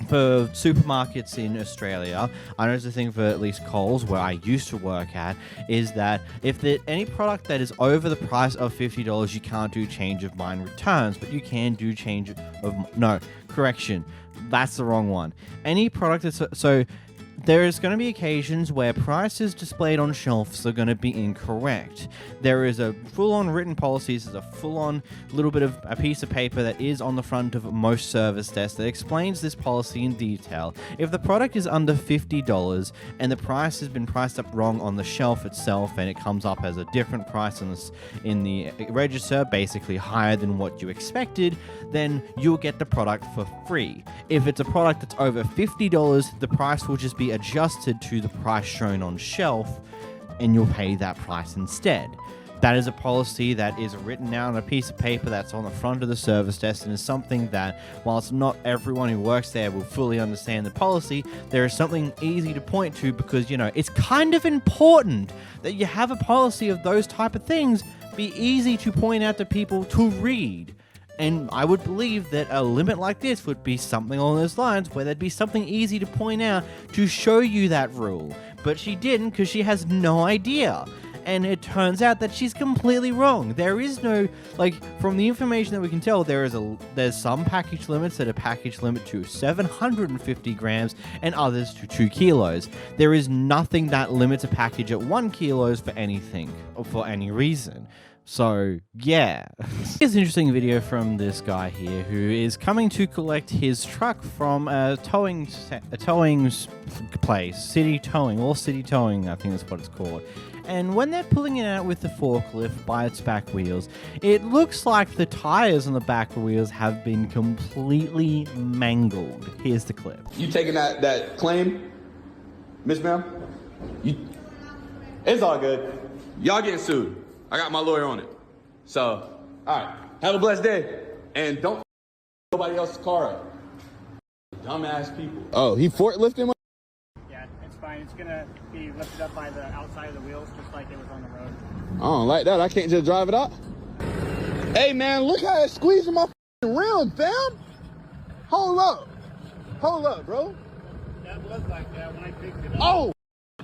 for supermarkets in Australia. I know it's a thing for at least Coles, where I used to work at, is that if any product that is over the price of $50, you can't do change of mind returns, but you can do change of... No, correction. That's the wrong one. Any product that's... So there is going to be occasions where prices displayed on shelves are going to be incorrect. There is a full-on written policy. This is a full-on little bit of a piece of paper that is on the front of most service desks that explains this policy in detail. If the product is under $50 and the price has been priced up wrong on the shelf itself and it comes up as a different price in the register, basically higher than what you expected, then you'll get the product for free. If it's a product that's over $50, the price will just be adjusted to the price shown on shelf and you'll pay that price instead. That is a policy that is written out on a piece of paper that's on the front of the service desk and is something that, whilst not everyone who works there will fully understand the policy, there is something easy to point to because, you know, it's kind of important that you have a policy of those type of things be easy to point out to people to read. And I would believe that a limit like this would be something along those lines where there'd be something easy to point out to show you that rule. But she didn't because she has no idea. And it turns out that she's completely wrong. There is no, like, from the information that we can tell, there's some package limits that are package limit to 750 grams and others to 2 kilos. There is nothing that limits a package at 1 kilos for anything or for any reason. So, yeah. Here's an interesting video from this guy here who is coming to collect his truck from a towing place. City Towing, or City Towing, I think that's what it's called. And when they're pulling it out with the forklift by its back wheels, it looks like the tires on the back wheels have been completely mangled. Here's the clip. You taking that claim, Miss Ma'am? It's all good. Y'all getting sued. I got my lawyer on it. So, all right. Have a blessed day. And don't nobody else's car up. Dumbass people. Oh, he forklifting? Yeah, it's fine. It's gonna be lifted up by the outside of the wheels, just like it was on the road. I don't like that. I can't just drive it out. Hey, man, look how it's squeezing my rim, fam. Hold up, bro. That was like that when I picked it up. Oh,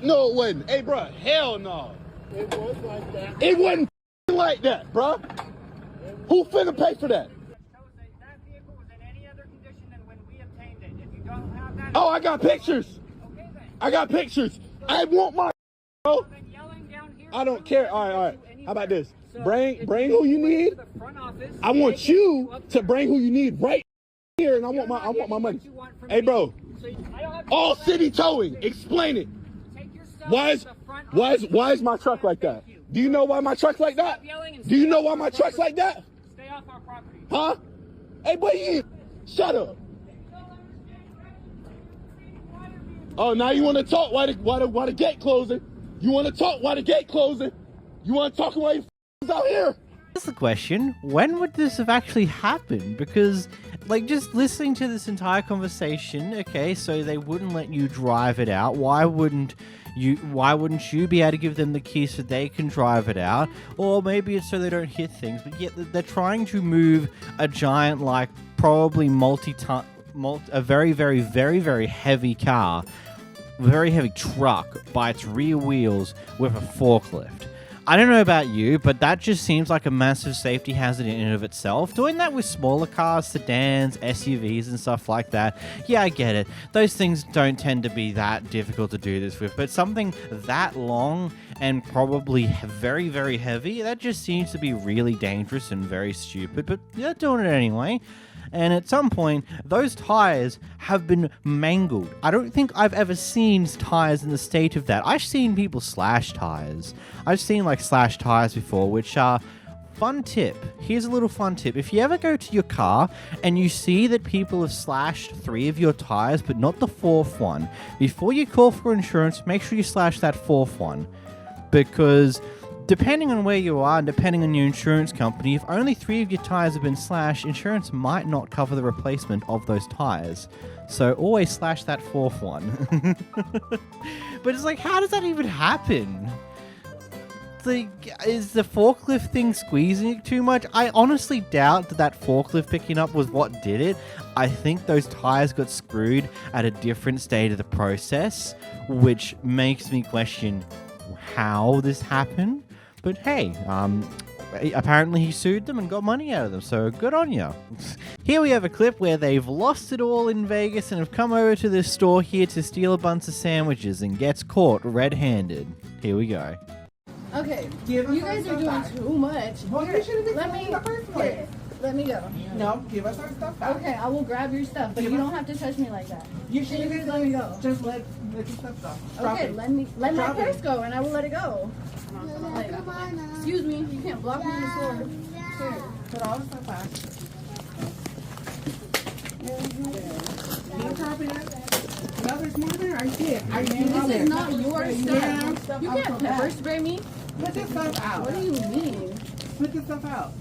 no, it wasn't. Hey, bro, hell no. It was like that. It wasn't like that, bro. Who finna pay for that? That vehicle was in any other condition than when we obtained it. If you don't have that... Oh, I got pictures. Okay, then. I got pictures. I want my bro. I don't care. All right. How about this? Bring who you need. I want you to bring who you need right here, and I want my money. Hey, bro. All City Towing. Explain it. Why is my truck like that? Do you know why my truck's like that? Do you know why my truck's like that? Stay off our property. Huh? Hey, boy, shut up. Oh, now you want to talk why the gate closing? You want to talk why the gate closing? You want to talk why you out here? That's the question. When would this have actually happened? Because, like, just listening to this entire conversation, okay, so they wouldn't let you drive it out. Why wouldn't you be able to give them the keys so they can drive it out? Or maybe it's so they don't hit things. But yet they're trying to move a giant, like, probably a very, very, very, very heavy car, very heavy truck by its rear wheels with a forklift. I don't know about you, but that just seems like a massive safety hazard in and of itself. Doing that with smaller cars, sedans, SUVs, and stuff like that, yeah, I get it. Those things don't tend to be that difficult to do this with, but something that long and probably very, very heavy, that just seems to be really dangerous and very stupid, but they're doing it anyway. And at some point, those tires have been mangled. I don't think I've ever seen tires in the state of that. I've seen people slash tires. I've seen, like, slash tires before, which are... Fun tip. Here's a little fun tip. If you ever go to your car and you see that people have slashed 3 of your tires, but not the 4th one, before you call for insurance, make sure you slash that 4th one. Because... depending on where you are and depending on your insurance company, if only 3 of your tires have been slashed, insurance might not cover the replacement of those tires. So always slash that 4th one. But it's like, how does that even happen? It's like, is the forklift thing squeezing it too much? I honestly doubt that forklift picking up was what did it. I think those tires got screwed at a different state of the process, which makes me question how this happened. But hey, apparently he sued them and got money out of them, so good on you. Here we have a clip where they've lost it all in Vegas and have come over to this store here to steal a bunch of sandwiches and gets caught red-handed. Here we go. Okay, you guys are doing too much. Well, you should have been in the first place. Let me go. No, give us our stuff back. Okay, I will grab your stuff, but you don't have to touch me like that. You should have let me go. Just let your stuff go. Okay, let my purse go, and I will let it go. Excuse me, you can't block me in the store. Here, put all the stuff back. No, there's more there. I see it. This is not your stuff. You can't pepper spray me. Put this stuff out. What do you mean? Put this stuff out.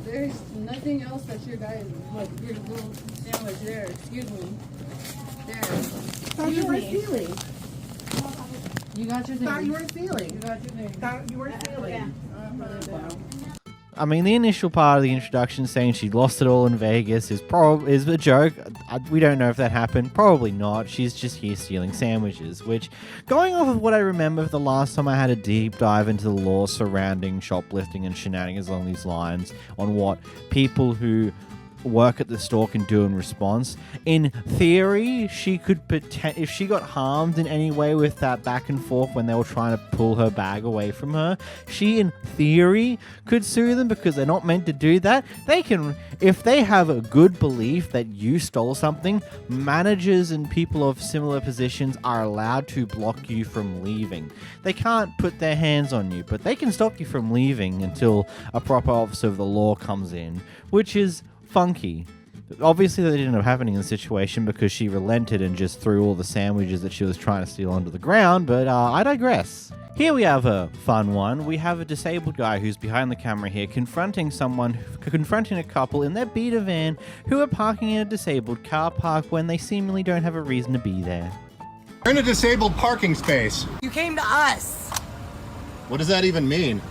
There's nothing else that your guys, like, your little sandwich there. Excuse me. There. Thought you were stealing. You got your thing. Thought you were stealing. You got your thing. Thought you were stealing. I mean, the initial part of the introduction saying she lost it all in Vegas is a joke. We don't know if that happened. Probably not. She's just here stealing sandwiches, which, going off of what I remember the last time I had a deep dive into the law surrounding shoplifting and shenanigans along these lines on what people who work at the store can do in response. In theory, she could if she got harmed in any way with that back and forth when they were trying to pull her bag away from her, she in theory could sue them because they're not meant to do that. They can, if they have a good belief that you stole something, managers and people of similar positions are allowed to block you from leaving. They can't put their hands on you, but they can stop you from leaving until a proper officer of the law comes in, which is funky. Obviously that didn't end up happening in the situation because she relented and just threw all the sandwiches that she was trying to steal onto the ground, but I digress. Here we have a fun one. We have a disabled guy who's behind the camera here confronting a couple in their beater van who are parking in a disabled car park when they seemingly don't have a reason to be there. We're in a disabled parking space. You came to us. What does that even mean?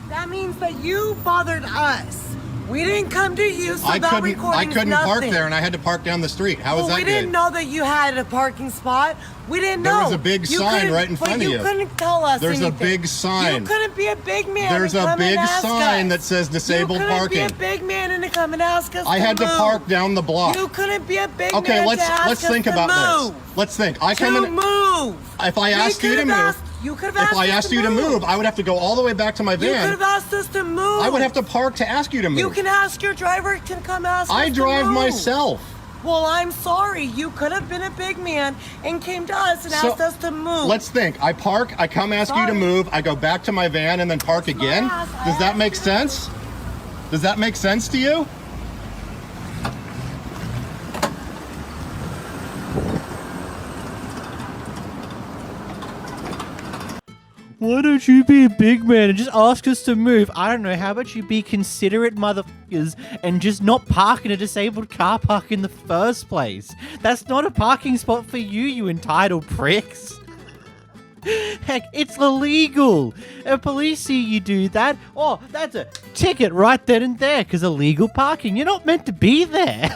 That means that you bothered us. We didn't come to you, so I that couldn't recording's park nothing. there, and I had to park down the street. How was that we good? didn't know that you had a parking spot. We didn't know. There was a big sign right in front of you. You couldn't tell us There's anything. a big sign. You couldn't be a big man. There's and a come big and ask sign us. that says disabled parking. You couldn't be a big man and to come and ask us I had to move. park down the block. You couldn't be a big man Okay, let's to ask think us about to move. this. Let's think. I come in. Move. If I asked you to move. You could have asked If I asked you to move, I would have to go all the way back to my van. You could have asked us to move. I would have to park to ask you to move. You can ask your driver to come ask us I to drive move. myself. Well, I'm sorry. You could have been a big man and came to us and asked us to move. Let's think. I park, I come ask you to move, I go back to my van and then park again. Does that make sense? Does that make sense to you? Why don't you be a big man and just ask us to move? I don't know, how about you be considerate motherfuckers and just not park in a disabled car park in the first place? That's not a parking spot for you, you entitled pricks. Heck, it's illegal. If police see you do that, oh, that's a ticket right then and there because illegal parking. You're not meant to be there.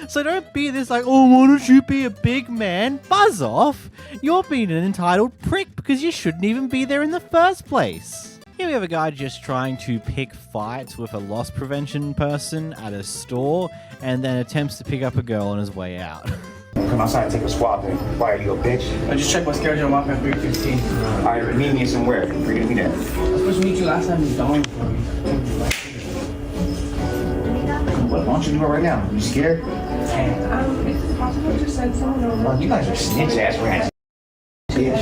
So don't be this like, oh, why don't you be a big man? Buzz off. You're being an entitled prick because you shouldn't even be there in the first place. Here we have a guy just trying to pick fights with a loss prevention person at a store and then attempts to pick up a girl on his way out. Come outside and take a swab. Why are you a bitch? I just checked my schedule. I'm off at 3:15. All right, meet me somewhere. You're gonna be there. I was supposed to meet you last time in Dunkin. Why don't you do it right now? You scared? Is it possible to send someone over? Oh, you guys are snitch ass rats. Damn.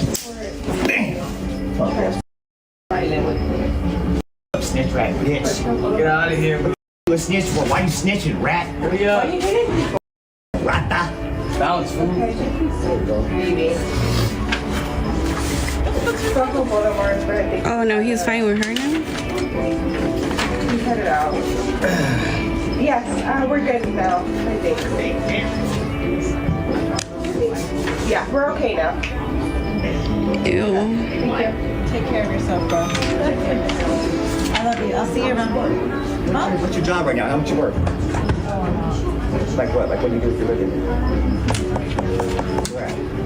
Snitch rat bitch. Get out of here. You a snitch for? Why you snitching, rat? Hurry up. Why you hitting me? Rata. Balance food. Oh no, he's fine with her now? We cut it out. Yes, we're good now, I think. Yeah, we're okay now. Ew. Thank you. Take care of yourself, bro. I love you. I'll see you around. What's your job right now? How much you work? Like what? Like what do you do for a living?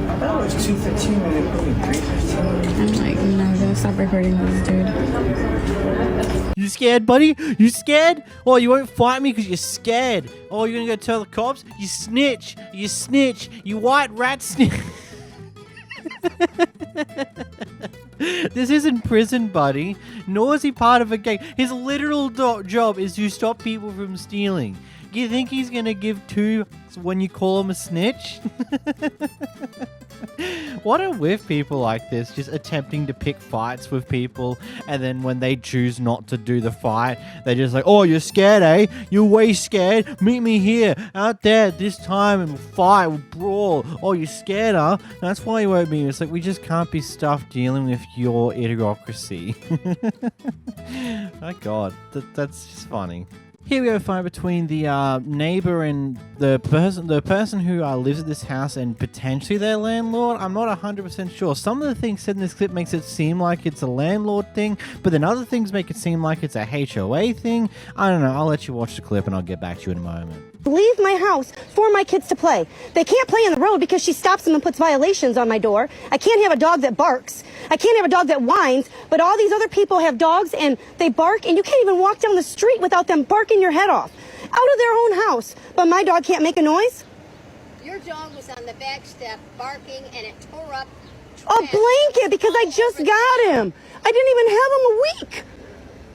I thought it was 2:15 when they put me 3:15. I'm like, no, I'm gonna stop recording this, dude. You scared, buddy? You scared? Oh, you won't fight me because you're scared. Oh, you're gonna go tell the cops? You snitch. You snitch. You white rat snitch. This isn't prison, buddy. Nor is he part of a gang. His literal job is to stop people from stealing. You think he's gonna give two when you call him a snitch? What are with people like this, just attempting to pick fights with people, and then when they choose not to do the fight, they're just like, oh, you're scared, eh? You're way scared? Meet me here, out there, this time, and we'll fight, we'll brawl. Oh, you're scared, huh? That's why you won't be. It's like, we just can't be stuffed dealing with your idiocracy. My God, that's just funny. Here we have a fight between the neighbor and the person who lives at this house and potentially their landlord. I'm not 100% sure. Some of the things said in this clip makes it seem like it's a landlord thing, but then other things make it seem like it's a HOA thing. I don't know. I'll let you watch the clip and I'll get back to you in a moment. Leave my house for my kids to play. They can't play on the road because she stops them and puts violations on my door. I can't have a dog that barks. I can't have a dog that whines, but all these other people have dogs and they bark, and you can't even walk down the street without them barking your head off. out of their own house. But my dog can't make a noise? Your dog was on the back step barking and it tore up A blanket because I just got him. I didn't even have him a week.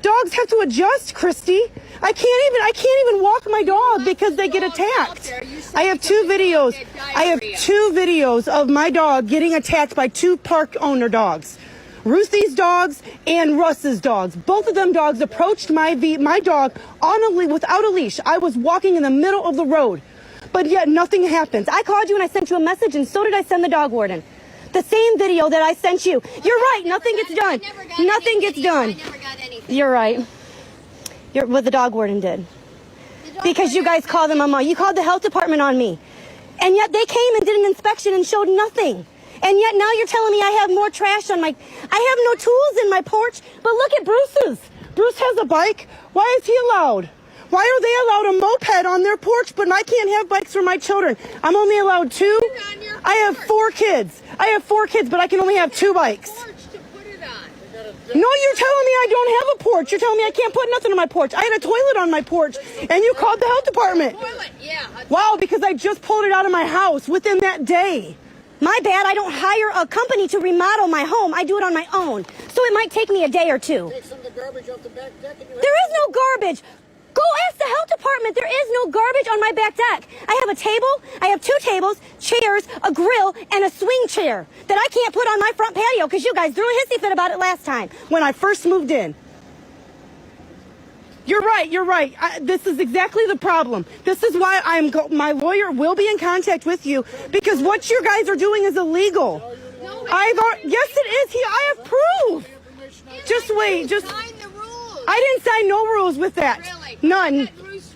Dogs have to adjust, Christy. I can't even walk my dog because they get attacked. I have 2 videos. I have 2 videos of my dog getting attacked by 2 park owner dogs. Ruthie's dogs and Russ's dogs. Both of them dogs approached my dog without a leash. I was walking in the middle of the road, but yet nothing happens. I called you and I sent you a message, and so did I send the dog warden. The same video that I sent you. You're right. Nothing gets done. Nothing gets done. You're right. You're what the dog warden did. Because you guys called them on my. You called the health department on me, and yet they came and did an inspection and showed nothing. And yet now you're telling me I have more trash on my. I have no tools in my porch. But look at Bruce's. Bruce has a bike. Why is he allowed? Why are they allowed a moped on their porch, but I can't have bikes for my children? I'm only allowed 2. I have 4 kids. I have 4 kids, but I can only have 2 bikes. No, you're telling me I don't have a porch. You're telling me I can't put nothing on my porch. I had a toilet on my porch, and you called the health department. Wow, because I just pulled it out of my house within that day. My bad, I don't hire a company to remodel my home. I do it on my own. So it might take me a day or 2. Take some of the garbage off the back deck and there is no garbage. Go ask the health department. There is no garbage on my back deck. I have a table. I have 2 tables, chairs, a grill, and a swing chair that I can't put on my front patio because you guys threw a hissy fit about it last time when I first moved in. You're right. You're right. This is exactly the problem. This is why my lawyer will be in contact with you, because what you guys are doing is illegal. Yes, it is. I have proof. Just wait. I didn't sign no rules with that. None.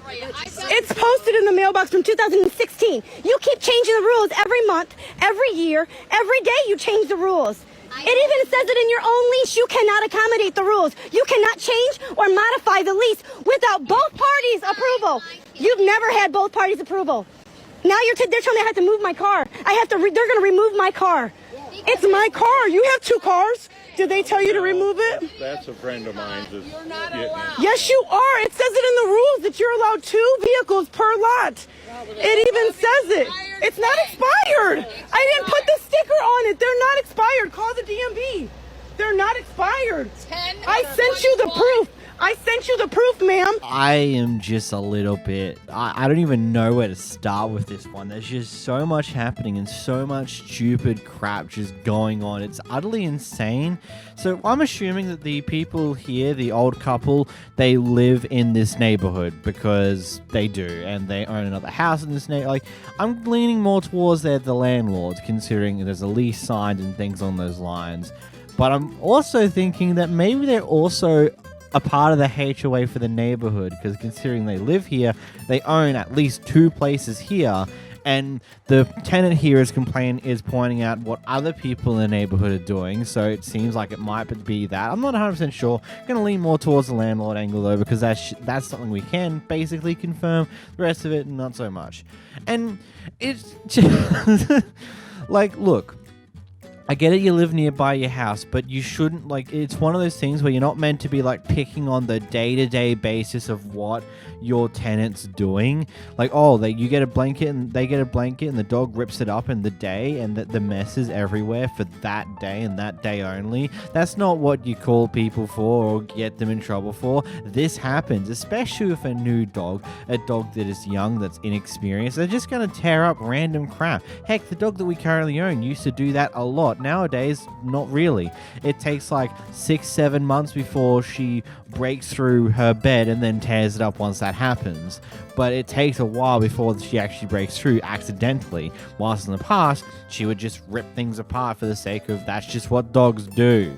It's posted in the mailbox from 2016. You keep changing the rules every month, every year, every day you change the rules. It even says it in your own lease. You cannot accommodate the rules. You cannot change or modify the lease without both parties' approval. You've never had both parties' approval. Now they're telling me I have to move my car. They're going to remove my car. It's my car. You have 2 cars. Did they tell you to remove it? That's a friend of mine. Yes, you are. It says it in the rules that you're allowed 2 vehicles per lot. It even says it. It's not expired. I didn't put the sticker on it. They're not expired. Call the DMV. They're not expired. I sent you the proof. I sent you the proof, ma'am. I am just a little bit... I don't even know where to start with this one. There's just so much happening and so much stupid crap just going on. It's utterly insane. So I'm assuming that the people here, the old couple, they live in this neighborhood because they do, and they own another house in this neighborhood. Like, I'm leaning more towards they're the landlords, considering there's a lease signed and things on those lines. But I'm also thinking that maybe they're also a part of the HOA for the neighborhood, because considering they live here, they own at least 2 places here, and the tenant here is pointing out what other people in the neighborhood are doing, so it seems like it might be that. I'm not 100% sure. I'm going to lean more towards the landlord angle, though, because that's something we can basically confirm. The rest of it, not so much. And it's just... like, look, I get it, you live nearby your house, but you shouldn't, like, it's one of those things where you're not meant to be, like, picking on the day-to-day basis of what your tenant's doing. Like, oh, you get a blanket, and they get a blanket, and the dog rips it up in the day, and the mess is everywhere for that day and that day only. That's not what you call people for or get them in trouble for. This happens, especially with a new dog, a dog that is young, that's inexperienced. They're just going to tear up random crap. Heck, the dog that we currently own used to do that a lot. Nowadays, not really. It takes like 6-7 months before she breaks through her bed and then tears it up once that happens. But it takes a while before she actually breaks through accidentally. Whilst in the past, she would just rip things apart for the sake of that's just what dogs do.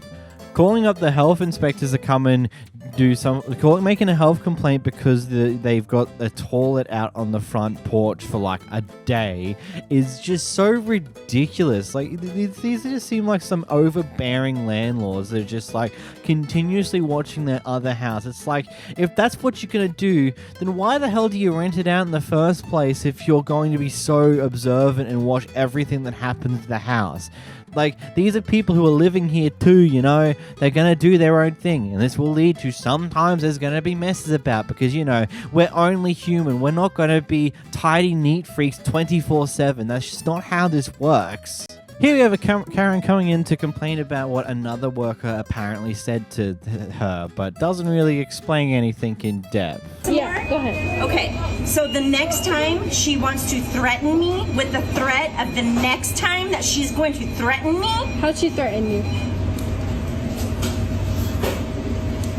Calling up the health inspectors to come and making a health complaint because they've got a toilet out on the front porch for like a day is just so ridiculous. Like, these just seem like some overbearing landlords that are just like continuously watching their other house. It's like, if that's what you're gonna do, then why the hell do you rent it out in the first place if you're going to be so observant and watch everything that happens to the house? Like, these are people who are living here too, you know? They're going to do their own thing, and this will lead to sometimes there's going to be messes about because, you know, we're only human. We're not going to be tidy, neat freaks 24/7. That's just not how this works. Here we have a Karen coming in to complain about what another worker apparently said to her, but doesn't really explain anything in depth. Yeah, go ahead. Okay, so the next time she wants to threaten me with the threat of the next time that she's going to threaten me. How'd she threaten you?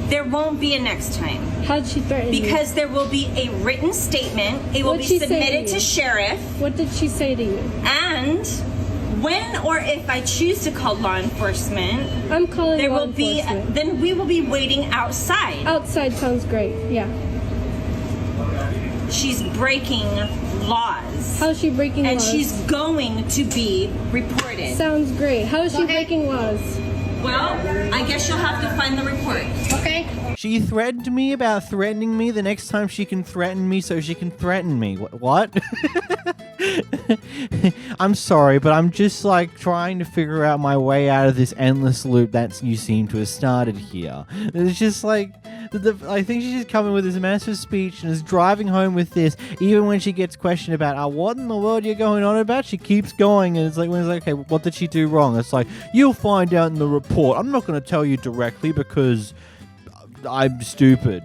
There won't be a next time. How'd she threaten you? Because there will be a written statement. It will be submitted to sheriff. What did she say to you? And when or if I choose to call law enforcement, I'm calling there law will be. enforcement. Then we will be waiting outside. Outside sounds great. Yeah. She's breaking laws. How's she breaking laws? And she's going to be reported. Sounds great. How is she breaking laws? Well, I guess you'll have to find the report. Okay. She threatened me about threatening me the next time she can threaten me so she can threaten me. What? I'm sorry, but I'm just like trying to figure out my way out of this endless loop that you seem to have started here. It's just like, I think she's just coming with this massive speech and is driving home with this. Even when she gets questioned about, what in the world you're going on about, she keeps going. And it's like, okay, what did she do wrong? It's like, you'll find out in the report. I'm not going to tell you directly because I'm stupid.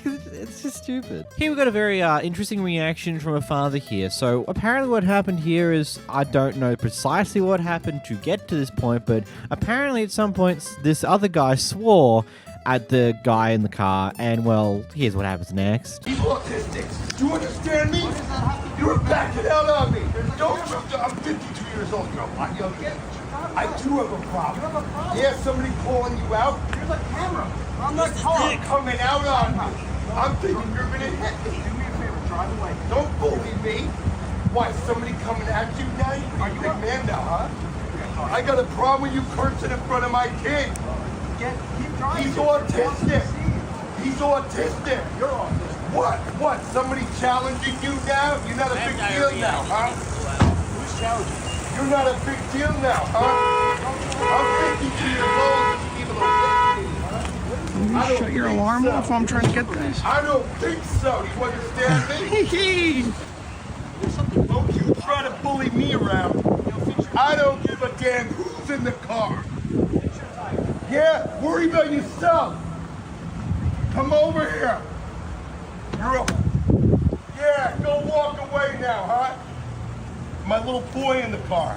It's just stupid. Here we've got a very interesting reaction from a father here. So apparently what happened here is, I don't know precisely what happened to get to this point, but apparently at some point this other guy swore at the guy in the car, and well, here's what happens next. He's autistic. Do you understand me? You're backing out on me. I'm 52 years old, girl. I do have a problem. Yeah, somebody calling you out. There's a camera on the car coming out on me. I'm thinking you're gonna hit me. Do me a favor, drive away. Don't bully me. Why, somebody coming at you now? Are you a man now, huh? I got a problem with you cursing in front of my kid. He's autistic. He's autistic. You're autistic. What? Somebody challenging you now? You're not a big deal now, huh? Who's challenging? You're not a big deal now, huh? I'm 52 years old. People are with me, huh? You shut your alarm off while I'm trying to get this. I don't think so. You understand me? Don't you try to bully me around. I don't give a damn who's in the car. Yeah, worry about yourself. Come over here. Yeah, go walk away now, huh? My little boy in the car.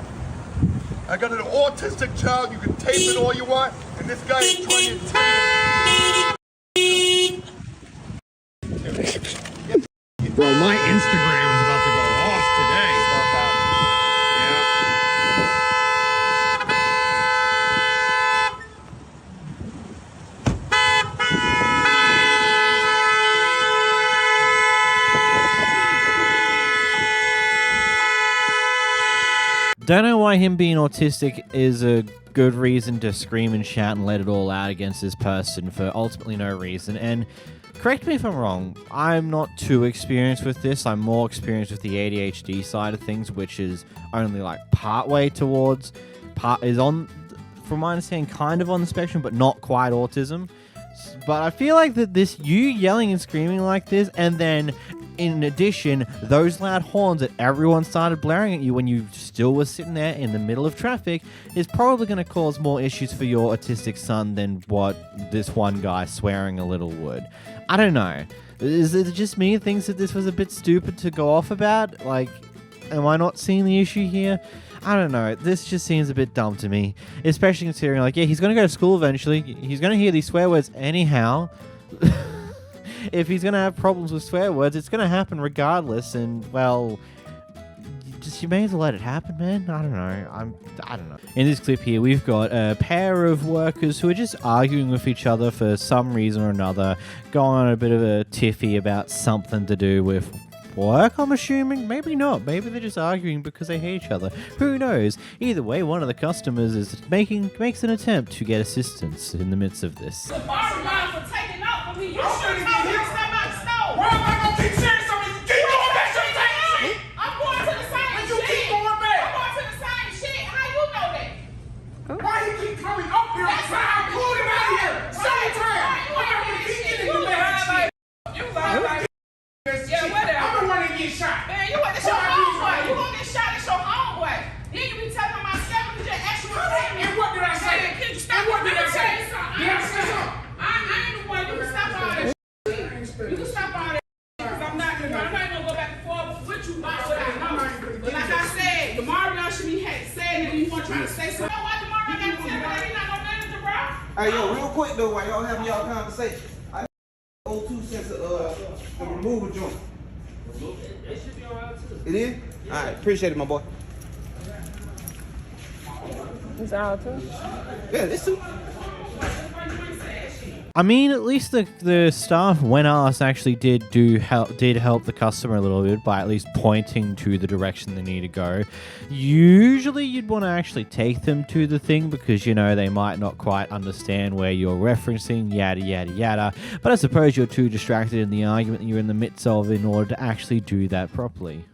I got an autistic child. You can tape it all you want, and this guy is trying to intimidate. Bro, my Instagram is about to go off today. Don't know why him being autistic is a good reason to scream and shout and let it all out against this person for ultimately no reason. And correct me if I'm wrong, I'm not too experienced with this. I'm more experienced with the ADHD side of things, which is only like partway towards, from my understanding, kind of on the spectrum, but not quite autism. But I feel like that you yelling and screaming like this, and then in addition, those loud horns that everyone started blaring at you when you still were sitting there in the middle of traffic is probably going to cause more issues for your autistic son than what this one guy swearing a little would. I don't know. Is it just me who thinks that this was a bit stupid to go off about? Like, am I not seeing the issue here? I don't know. This just seems a bit dumb to me. Especially considering, like, yeah, he's going to go to school eventually. He's going to hear these swear words anyhow. If he's going to have problems with swear words, it's going to happen regardless. And, well, you may as well let it happen, man. I don't know. I don't know. In this clip here, we've got a pair of workers who are just arguing with each other for some reason or another, going on a bit of a tiffy about something to do with work, I'm assuming. Maybe not. Maybe they're just arguing because they hate each other. Who knows? Either way, one of the customers is makes an attempt to get assistance in the midst of this. Why you keep coming up here? That's why I pulled him out of here 7 times. get shot. Man, you want this your homeboy. You gonna get shot at your homeboy. Then you be telling myself you just extra. And what did I say? Can you stop? And what did I say? Did I say something? I ain't the one. You can stop all that. You can stop all that. Because I'm not gonna go back and forth with you about what I know. But like I said, DeMario should be saying that you want to try to say something. You know what, DeMario got to tell me that he's not no manager, bro? Hey, yo, real quick though, while y'all having y'all conversation, I 02 cents the removal joint. It should be alright too. It is? Alright, appreciate it, my boy. It's out too? Yeah, this too. I mean, at least the staff, when asked, actually did help the customer a little bit by at least pointing to the direction they need to go. Usually, you'd want to actually take them to the thing because, you know, they might not quite understand where you're referencing, yada, yada, yada. But I suppose you're too distracted in the argument that you're in the midst of in order to actually do that properly.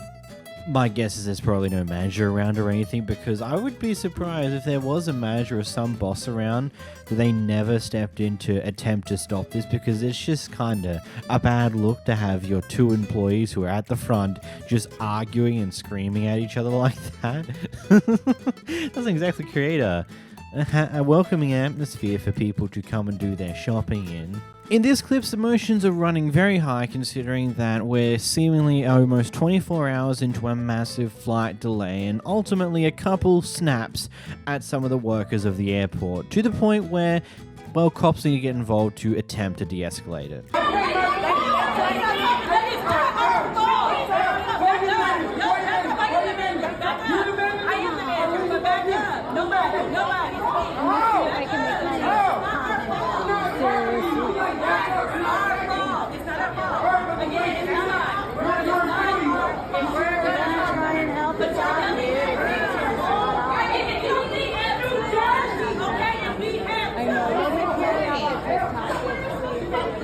My guess is there's probably no manager around or anything, because I would be surprised if there was a manager or some boss around that they never stepped in to attempt to stop this, because it's just kind of a bad look to have your two employees who are at the front just arguing and screaming at each other like that. Doesn't exactly create a welcoming atmosphere for people to come and do their shopping in. In this clip's emotions are running very high, considering that we're seemingly almost 24 hours into a massive flight delay and ultimately a couple snaps at some of the workers of the airport, to the point where, well, cops need to get involved to attempt to de-escalate it.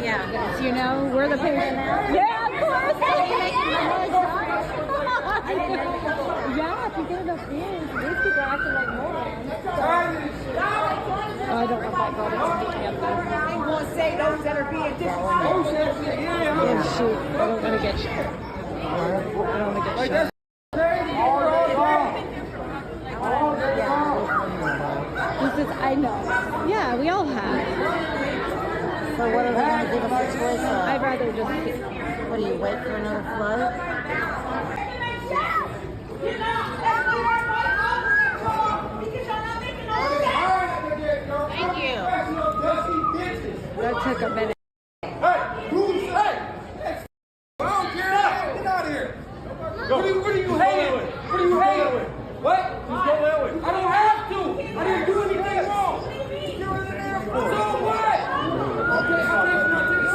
Yeah, you know, we're the patient now. Yeah, of course. Yeah, if you get enough views, these people are acting like morons. I don't want that girl to beat me up there. I'm going to say those that are being disrespectful. Oh, shoot. I don't want to get shot. I don't want to get shot. This is, I know. Yeah, we all have. So what are we going to do the first choice of? I'd rather just keep. What do you wait for another float? Thank you. That took a minute. Hey, who's hey? I don't care. Get out of here. What are you hating? What are you hating? What? I don't have to. I didn't do anything wrong. So what? Okay, I'll take my ticket.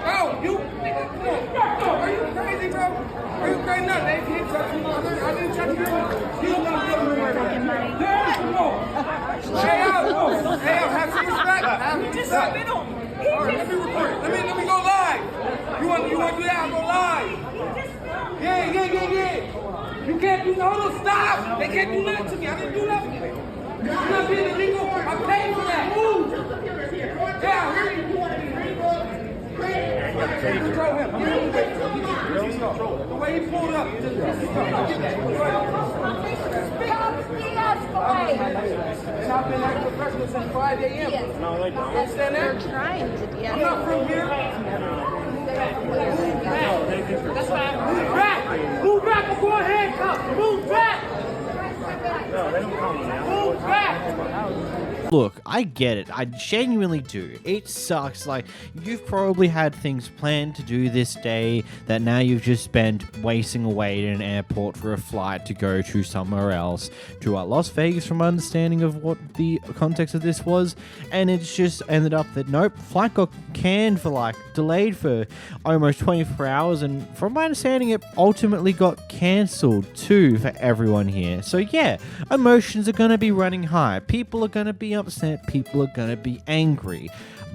Oh, you nigga, come on. Are you crazy, bro? Are you crazy? No, they didn't touch me. I didn't touch you. You don't know what I'm doing. Come on. Hey, have some respect. Just submit on me. All right, let me record it. Let me go live. You want to do that? I'll go live. Yeah. You can't do no stop. They can't do nothing to me. I didn't do nothing. I'm not being illegal. I'm paying for that. Move. Yeah. Control him. The way he pulled up. I've been acting professional since 5 a.m. No, they don't. Understand that? They're trying to I'm not from here. Move back before handcuffs. Move back. No, they don't come now. Move back. Look, I get it. I genuinely do. It sucks. Like, you've probably had things planned to do this day that now you've just spent wasting away in an airport for a flight to go to somewhere else, to Las Vegas, from my understanding of what the context of this was. And it's just ended up that, nope, flight got canned for, delayed for almost 24 hours. And from my understanding, it ultimately got cancelled too for everyone here. So yeah, emotions are going to be running high. People are going to be upset, people are gonna be angry,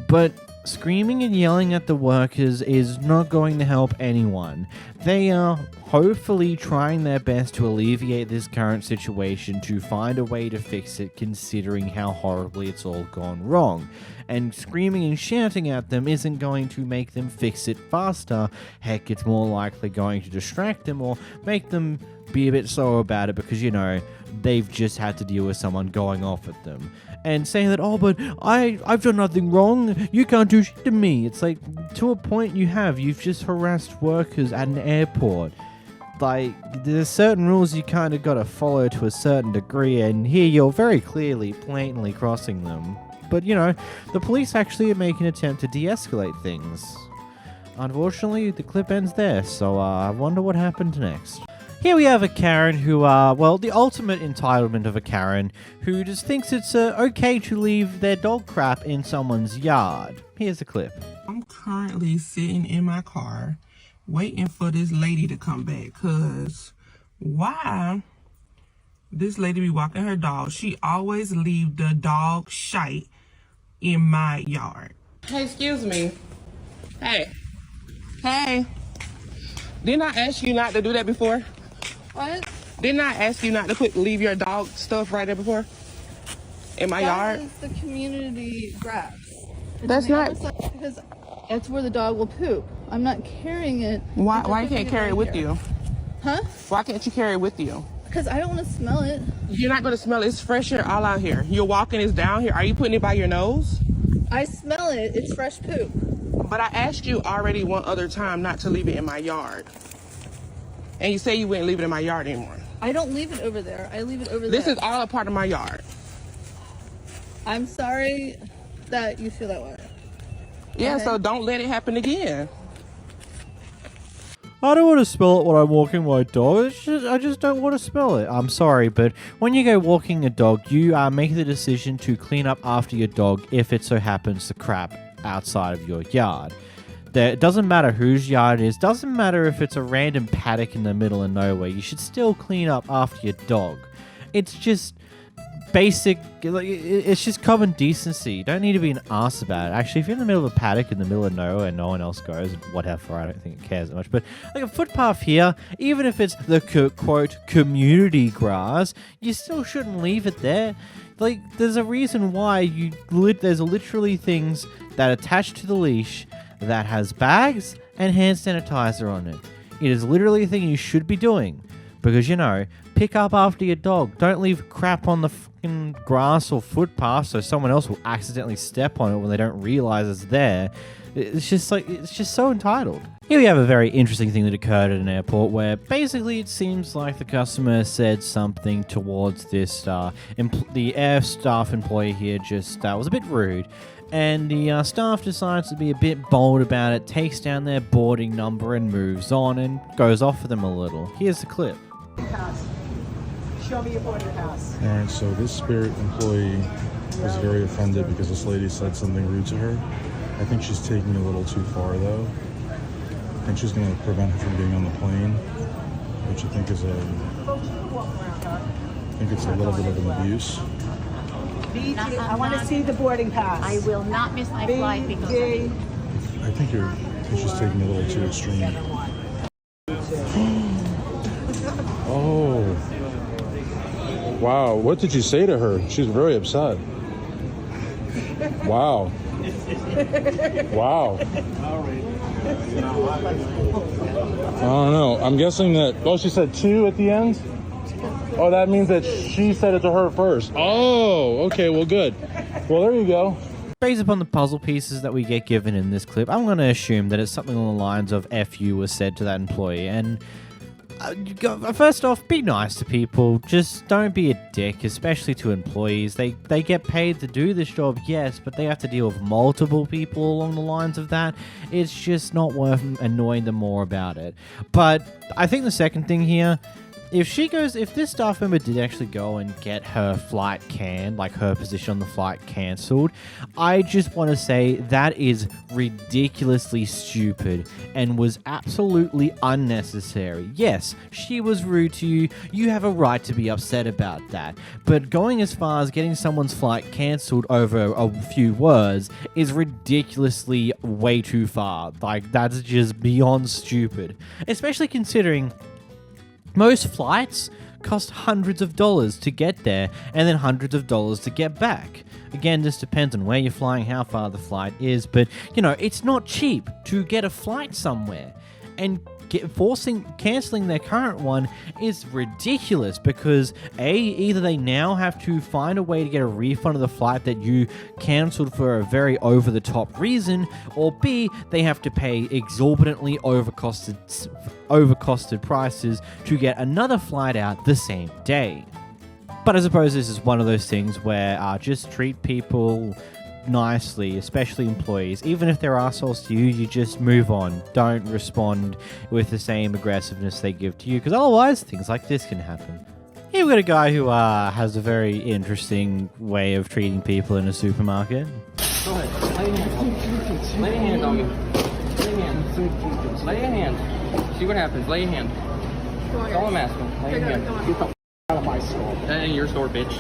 but screaming and yelling at the workers is not going to help anyone. They are hopefully trying their best to alleviate this current situation, to find a way to fix it, considering how horribly it's all gone wrong. and screaming and shouting at them isn't going to make them fix it faster. Heck, it's more likely going to distract them or make them be a bit slower about it because, you know, they've just had to deal with someone going off at them. And saying that, oh, but I've done nothing wrong, you can't do shit to me. It's like, to a point you've just harassed workers at an airport. Like, there's certain rules you kind of got to follow to a certain degree, and here you're very clearly, blatantly crossing them. But, you know, the police actually make an attempt to de-escalate things. Unfortunately, the clip ends there, so I wonder what happened next. Here we have a Karen who, well, the ultimate entitlement of a Karen, who just thinks it's okay to leave their dog crap in someone's yard. Here's the clip. I'm currently sitting in my car waiting for this lady to come back, because why this lady be walking her dog, she always leave the dog shite in my yard. Hey, excuse me. Hey. Didn't I ask you not to do that before? What? Didn't I ask you not to leave your dog stuff right there before? In my yard? That is the community grass. That's not... Because that's where the dog will poop. I'm not carrying it. Why you can't carry it with you? Huh? Why can't you carry it with you? Because I don't want to smell it. You're not going to smell it. It's fresh here all out here. You're walking, it's down here. Are you putting it by your nose? I smell it. It's fresh poop. But I asked you already one other time not to leave it in my yard. And you say you wouldn't leave it in my yard anymore. I don't leave it over there. I leave it over there. This is all a part of my yard. I'm sorry that you feel that way. Yeah, Okay. so don't let it happen again. I don't want to smell it when I'm walking my dog. I just don't want to smell it. I'm sorry, but when you go walking a dog, you make the decision to clean up after your dog if it so happens to crap outside of your yard. It doesn't matter whose yard it is. Doesn't matter if it's a random paddock in the middle of nowhere. You should still clean up after your dog. It's just basic. It's just common decency. You don't need to be an arse about it. Actually, if you're in the middle of a paddock in the middle of nowhere and no one else goes, whatever, I don't think it cares that much. But like a footpath here, even if it's the quote community grass, you still shouldn't leave it there. Like, there's a reason why there's literally things that attach to the leash that has bags and hand sanitizer on it. It is literally a thing you should be doing. Because, you know, pick up after your dog. Don't leave crap on the fucking grass or footpath so someone else will accidentally step on it when they don't realize it's there. It's just so entitled. Here we have a very interesting thing that occurred at an airport where basically it seems like the customer said something towards this, the air staff employee here just was a bit rude. And the staff decides to be a bit bold about it, takes down their boarding number and moves on and goes off for them a little. Here's the clip. Show me your boarding pass. Alright, so this Spirit employee was very offended because this lady said something rude to her. I think she's taking it a little too far though. I think she's going to prevent her from being on the plane, which I think is it's a little bit of an abuse. I want to see the boarding pass. I will not miss my flight because of you. I think she's taking it a little too extreme. Oh. Wow, what did you say to her? She's very upset. Wow. Wow. I don't know. I'm guessing that, she said 2 at the end? Oh, that means that she said it to her first. Oh, okay, well, good. Well, there you go. Based upon the puzzle pieces that we get given in this clip, I'm going to assume that it's something along the lines of F you was said to that employee. And first off, be nice to people. Just don't be a dick, especially to employees. They get paid to do this job, yes, but they have to deal with multiple people along the lines of that. It's just not worth annoying them more about it. But I think the second thing here, if this staff member did actually go and get her flight canned, like her position on the flight cancelled, I just want to say that is ridiculously stupid and was absolutely unnecessary. Yes, she was rude to you. You have a right to be upset about that. But going as far as getting someone's flight cancelled over a few words is ridiculously way too far. Like, that's just beyond stupid. Especially considering most flights cost hundreds of dollars to get there and then hundreds of dollars to get back. Again, this depends on where you're flying, how far the flight is, but you know, it's not cheap to get a flight somewhere. And cancelling their current one is ridiculous because either they now have to find a way to get a refund of the flight that you cancelled for a very over-the-top reason, or B, they have to pay exorbitantly overcosted prices to get another flight out the same day. But I suppose this is one of those things where just treat people nicely, especially employees. Even if they're assholes to you, you just move on. Don't respond with the same aggressiveness they give to you, because otherwise things like this can happen. Here we've got a guy who has a very interesting way of treating people in a supermarket. Go ahead. Lay your hand. Lay your hand on me. Lay your hand. Lay your hand. See what happens. Lay your hand. That's all I'm asking. Lay your hand. Get the out of my store. That ain't your store, bitch.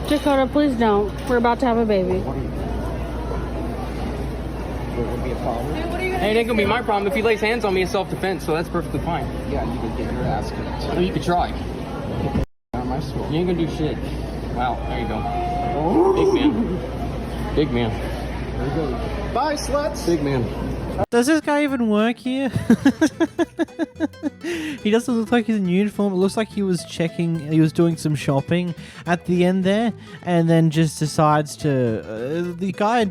Dakota, please don't. We're about to have a baby. Would be a problem. Hey, it ain't gonna be my problem. If he lays hands on me, it's self-defense, so that's perfectly fine. Yeah, you can get your ass kicked. Or you could try. Out of my store. You ain't gonna do shit. Wow, there you go. Big man. Big man. There you go. Bye, sluts. Big man. Does this guy even work here? He doesn't look like he's in uniform. It looks like he was doing some shopping at the end there, and then just decides to... the guy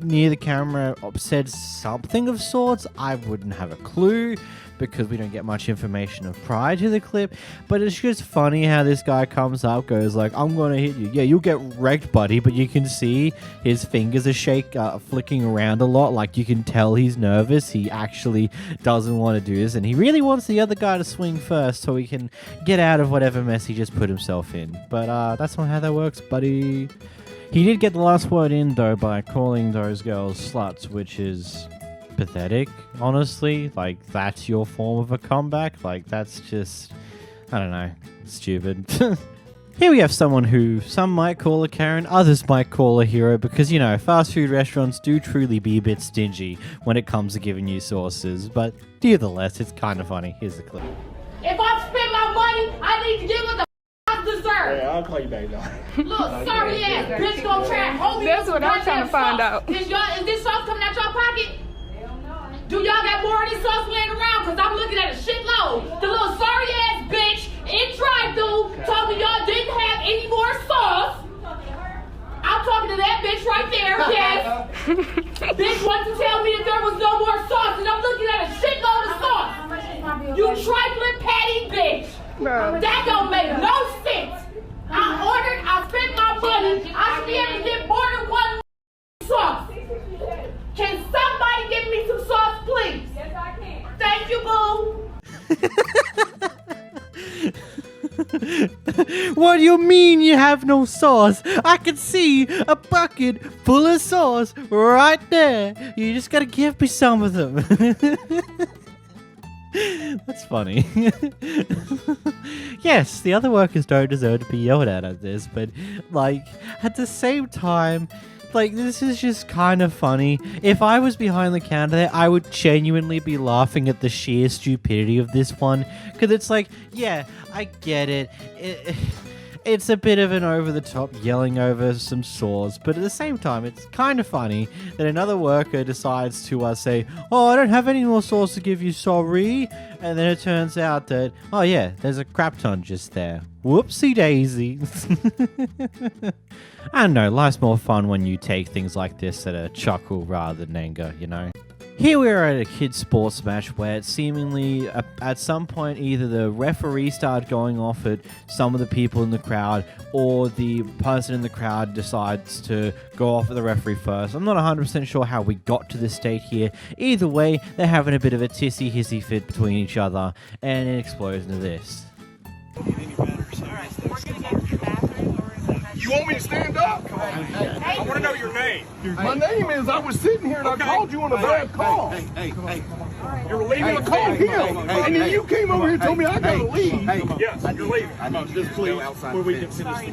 near the camera said something of sorts. I wouldn't have a clue, because we don't get much information of prior to the clip, but it's just funny how this guy comes up, goes like, I'm gonna hit you. Yeah, you'll get wrecked, buddy, but you can see his fingers are flicking around a lot, like you can tell he's nervous. He actually doesn't want to do this, and he really wants the other guy to swing first so he can get out of whatever mess he just put himself in. But that's not how that works, buddy. He did get the last word in, though, by calling those girls sluts, which is... pathetic, honestly. Like, that's your form of a comeback? Like, that's just, I don't know, stupid. Here we have someone who some might call a Karen, others might call a hero, because, you know, fast food restaurants do truly be a bit stingy when it comes to giving you sauces, but nevertheless, it's kind of funny. Here's the clip. If I spend my money, I need to get what the I deserve. Yeah, I'll call you back, though. Look, sorry ass bitch gonna try and hold me. That's what I'm trying to find out. Is this sauce coming out your pocket? Do y'all got more of this sauce laying around? Because I'm looking at a shitload. The little sorry ass bitch in drive-thru told me y'all didn't have any more sauce. I'm talking to that bitch right there, yes. Bitch wants to tell me that there was no more sauce, and I'm looking at a shitload of sauce. You trifling patty bitch. Bro. That don't make no sense. I spent my money. I should be able to get more than one sauce. Can somebody give me some sauce, please? Yes, I can. Thank you, boo. What do you mean you have no sauce? I can see a bucket full of sauce right there. You just gotta give me some of them. That's funny. Yes, the other workers don't deserve to be yelled at this, but like at the same time, like, this is just kind of funny. If I was behind the counter there, I would genuinely be laughing at the sheer stupidity of this one. Because it's like, yeah, I get it. It's a bit of an over-the-top yelling over some sauce. But at the same time, it's kind of funny that another worker decides to say, oh, I don't have any more sauce to give you, sorry. And then it turns out that, oh yeah, there's a crap ton just there. Whoopsie daisy. I don't know, life's more fun when you take things like this at a chuckle rather than anger, you know? Here we are at a kids' sports match where seemingly at some point either the referee started going off at some of the people in the crowd or the person in the crowd decides to go off at the referee first. I'm not 100% sure how we got to this state here. Either way, they're having a bit of a tissy-hissy fit between each other and it explodes into this. You want me to stand up? I want to know your name. My name is, I was sitting here and I called you on a bad call. Hey. You're leaving. Call him. And then you came over here and told me I gotta leave. Yes, you're leaving. Just please, before we can finish the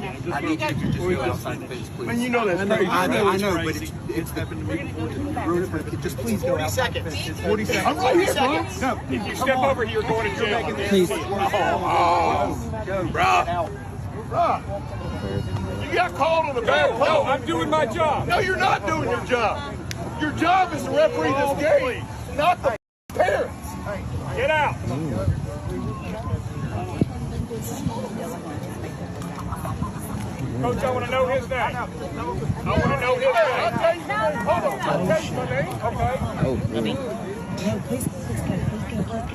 game. Just go outside the fence, please. Man, you know that's crazy. I know, but it's happened to me before. Just please go outside the fence. 40 seconds. I'm right here, bro. No, if you step over here, you're going to jail. Please. Bro. You got called on the bad play. No, I'm doing my job. No, you're not doing your job. Your job is to referee this game, not the parents. Get out. Coach, I want to know his name. I want to know his name. I'll tell you my name. Hold on. I'll tell you my name. Okay.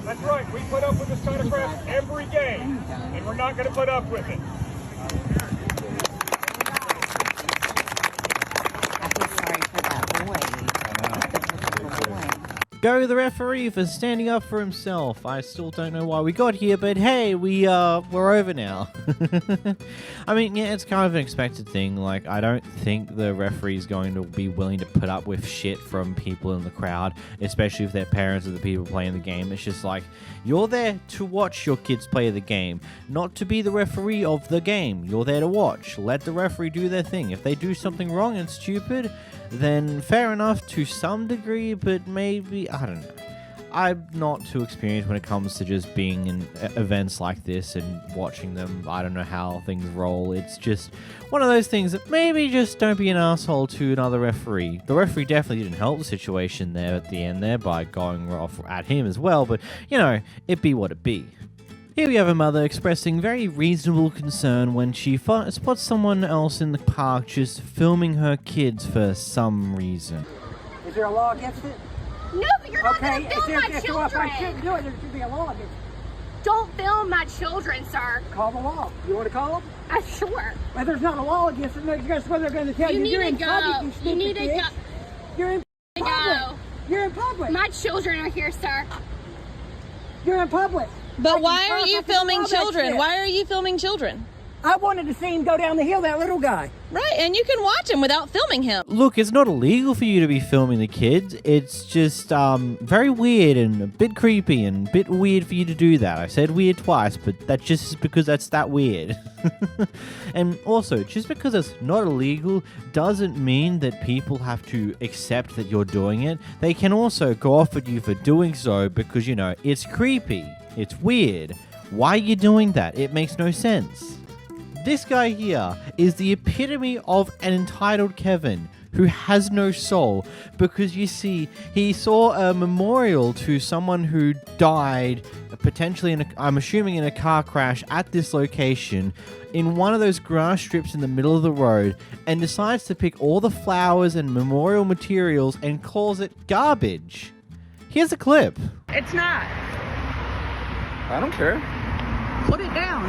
That's right. We put up with this kind of crap every game, and we're not going to put up with it. Go the referee for standing up for himself. I still don't know why we got here, but hey, we're over now. I mean, yeah, it's kind of an expected thing. Like, I don't think the referee's going to be willing to put up with shit from people in the crowd, especially if their parents are the people playing the game. It's just like, you're there to watch your kids play the game, not to be the referee of the game. You're there to watch. Let the referee do their thing. If they do something wrong and stupid, then fair enough to some degree, but maybe, I don't know. I'm not too experienced when it comes to just being in events like this and watching them. I don't know how things roll. It's just one of those things that maybe just don't be an asshole to another referee. The referee definitely didn't help the situation there at the end there by going off at him as well, but, you know, it be what it be. Here we have a mother expressing very reasonable concern when she spots someone else in the park just filming her kids for some reason. Is there a law against it? No, but you're not going to film my If children. I shouldn't do it, there should be a law against it. Don't film my children, sir. Call the law. You want to call them? Sure. But there's not a law against it. Guess what they're going to tell you? You You're need in to public, go. You need to go. You're in public. Go. You're in public. My children are here, sir. You're in public. But why are you filming children? Why are you filming children? I wanted to see him go down the hill, that little guy. Right, and you can watch him without filming him. Look, it's not illegal for you to be filming the kids. It's just very weird and a bit creepy and a bit weird for you to do that. I said weird twice, but that's just because that's that weird. And also, just because it's not illegal doesn't mean that people have to accept that you're doing it. They can also go off at you for doing so because, you know, it's creepy. It's weird. Why are you doing that? It makes no sense. This guy here is the epitome of an entitled Kevin who has no soul because, you see, he saw a memorial to someone who died potentially I'm assuming in a car crash at this location in one of those grass strips in the middle of the road and decides to pick all the flowers and memorial materials and calls it garbage. Here's a clip. It's not. I don't care. Put it down.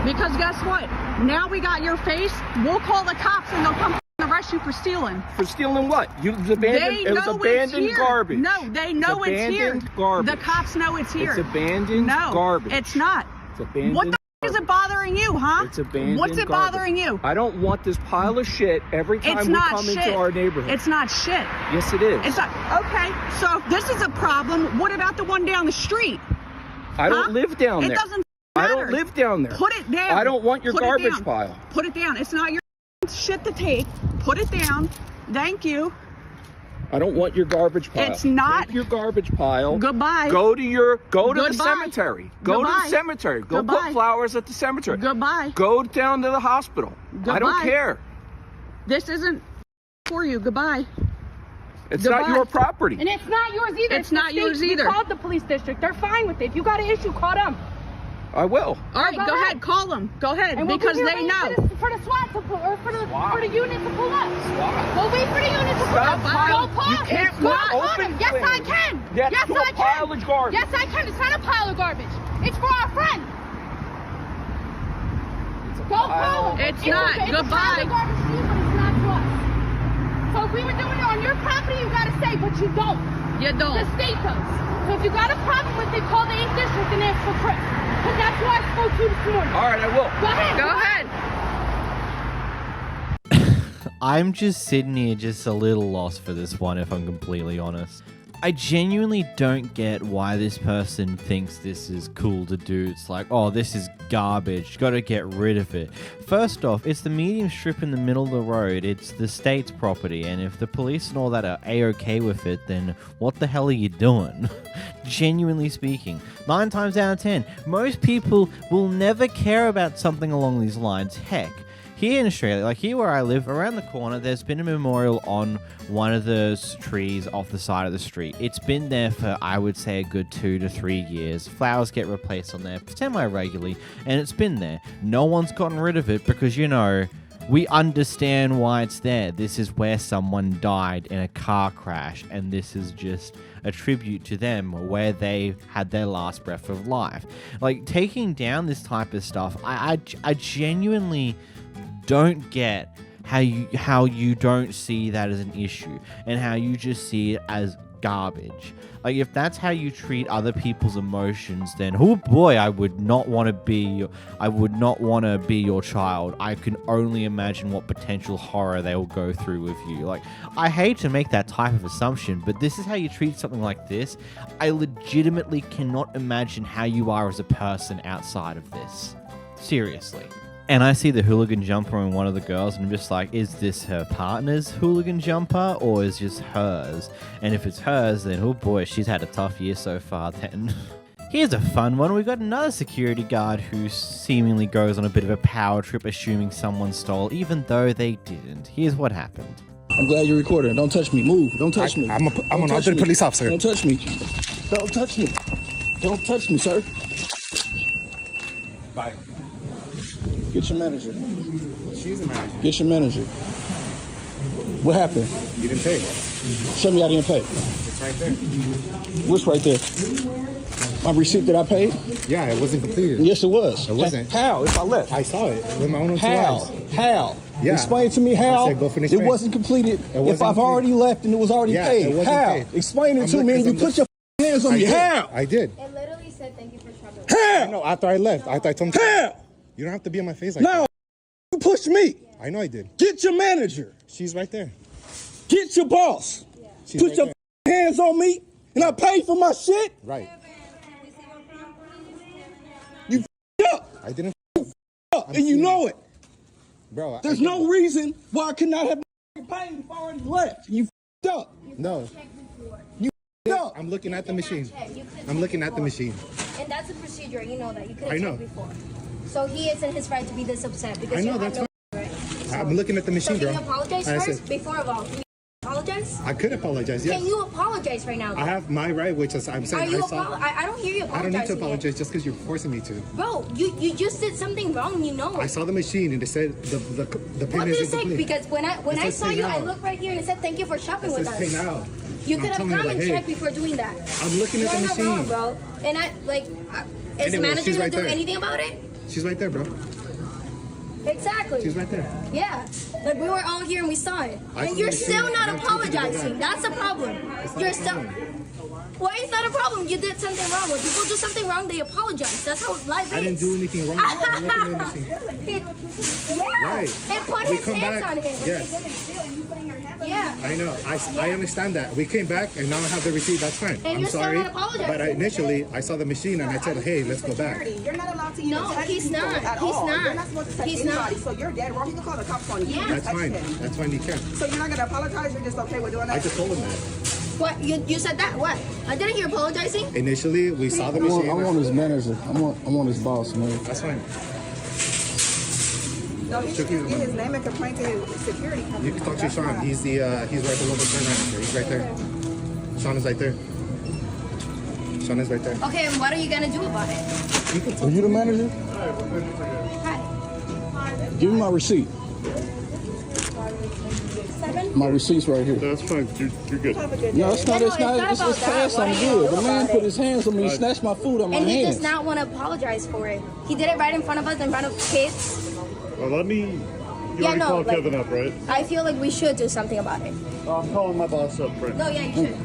Because guess what? Now we got your face. We'll call the cops and they'll come arrest you for stealing. For stealing what? It was abandoned garbage. No, they know it's here. Garbage. The cops know it's here. It's abandoned garbage. No, it's not. It's abandoned. What the is it bothering you, huh? It's abandoned What's it garbage. bothering you? I don't want this pile of shit every time we come into our neighborhood. It's not shit. Yes, it is. It's not. Okay, so if this is a problem, what about the one down the street? I don't live down there. It doesn't I matter. don't live down there. Put it down. I don't want your Put it garbage down. pile. Put it down. It's not your shit to take. Put it down. Thank you. I don't want your garbage pile. It's not. Take your garbage pile. Goodbye. Go to the cemetery. Go to the cemetery. Go put flowers at the cemetery. Goodbye. Go down to the hospital. Goodbye. I don't care. This isn't for you. Goodbye. It's not your property. And it's not yours either. It's not yours either. We called the police district. They're fine with it. If you got an issue, call them. I will. All right, go ahead. Call them. Go ahead, and we'll because give you they know. For the SWAT to pull, or for the unit to pull up. We'll wait for the unit to pull up. Go call. You can't put open Yes, I can. That's yes, a pile of garbage. Yes, I can. It's not a pile of garbage. It's for our friend. Go call him. It's not. It's Goodbye. a pile of garbage to you, but it's not to us. So if we were doing it on your property, you gotta say, but you don't. You don't. The state does. So if you got a problem with it, call the 8th district and ask for Chris. Because that's who I spoke to this morning. All right, I will. Go ahead. Go ahead. I'm just sitting here just a little lost for this one, if I'm completely honest. I genuinely don't get why this person thinks this is cool to do. It's like, oh, this is garbage, gotta get rid of it. First off, it's the medium strip in the middle of the road, it's the state's property, and if the police and all that are a-okay with it, then what the hell are you doing? Genuinely speaking, 9 times out of 10, most people will never care about something along these lines. Heck, here in Australia, like here where I live, around the corner, there's been a memorial on one of the trees off the side of the street. It's been there for, I would say, a good 2 to 3 years. Flowers get replaced on there semi-regularly, and it's been there. No one's gotten rid of it because, you know, we understand why it's there. This is where someone died in a car crash, and this is just a tribute to them where they had their last breath of life. Like, taking down this type of stuff, I genuinely don't get how you don't see that as an issue and how you just see it as garbage. Like, if that's how you treat other people's emotions, then oh boy, I would not want to be your child. I can only imagine what potential horror they will go through with you. Like, I hate to make that type of assumption, but this is how you treat something like this. I legitimately cannot imagine how you are as a person outside of this. Seriously. And I see the hooligan jumper on one of the girls, and I'm just like, is this her partner's hooligan jumper, or is it just hers? And if it's hers, then oh boy, she's had a tough year so far then. Here's a fun one. We've got another security guard who seemingly goes on a bit of a power trip, assuming someone stole, even though they didn't. Here's what happened. I'm glad you're recording. Don't touch me. Move. Don't touch me. I'm an urgent police officer. Don't touch me. Don't touch me. Don't touch me, sir. Bye. Get your manager. She's the manager. Get your manager. What happened? You didn't pay. Show me I didn't pay. It's right there. What's right there? My receipt that I paid? Yeah, it wasn't completed. Yes, it was. It wasn't. How? If I left? I saw it with my own 2 How? eyes. How? Yeah. Explain to me how I said, go finish it paying. wasn't completed if I've completed. already left and it was already Yeah, paid. it wasn't How? paid. Explain it to me and you put your hands on me. How? I did. It literally said thank you for traveling. How? No, after I left, I told him. How? You don't have to be on my face like No. that. You pushed me. I know I did. Get your manager. She's right there. Get your boss. She's Put right your hands on me and I pay for my shit. Right. You up. I didn't up and you know it. Bro, there's no reason why I could not have paid if I already left. You up. No. You up. I'm looking at the machine. I'm looking at the machine. And that's a procedure, you know that. You could I have know. checked before. So he isn't his right to be this upset because I know, you have that's no fine. right. So, I'm looking at the machine, so bro. can you apologize And I first? said- Before of all, can you apologize? I could apologize, yes. Can you apologize right now? I have my right, which is I'm saying Are you I saw. I don't hear you I apologizing. don't need to yet. apologize just because you're forcing me to. Bro, you just did something wrong, you know. I saw the machine and it said the What payment did it isn't say? complete. Because when I says saw pay you, I now. looked right here and it said thank you for shopping It with says us. pay now. You I'm could have telling you, come like, and hey, checked before doing that. I'm looking at the You're not machine. wrong, bro. And I like, is the Anyway, manager she's gonna right do there. anything about it? She's right there, bro. Exactly. She's right there. Yeah. Like we were all here and we saw it. I And you're saw the still machine not and I told you to go apologizing. back. That's a problem. It's not You're a still. problem. Why is that a problem? You did something wrong. When people do something wrong, they apologize. That's how life is. I didn't do anything wrong. I'm looking at the machine. Yeah. Right. And put We his come hands back. on him. Yes. Yeah. I know. I understand that. We came back and now I have the receipt. That's fine. And I'm you're still sorry. not apologizing. But initially, I saw the machine and I said, hey, let's go back. You're not allowed to even No, touch he's people not. at He's all. not. You're not supposed to touch He's anybody, not. so you're dead wrong. You can call the cops on you. Yeah. You That's touched fine. him. That's fine. You can. So you're not gonna apologize? You're just okay with doing that? I just told him that. What? You said that? What? I didn't hear apologizing. Initially, we saw the I machine. want his manager. I want his boss, man. That's fine. No, he should get his name and complain to his security company. You can talk to That's Sean. fine. He's right below the turn manager. He's right there. Sean is right there. Sean is right there. Okay, and what are you gonna do about it? Are you the manager? Hi. Give me my receipt. 7? My receipt's right here. That's fine. You're good. No, it's not. It's about fast. that. I'm Why good. you The man about put it? his hands on me. He snatched my food on my And he hands. does not want to apologize for it. He did it right in front of us, in front of kids. Well, let me. You Yeah, already no, called like- Kevin up, right? I feel like we should do something about it. I'm calling my boss up right No, now. yeah, you should.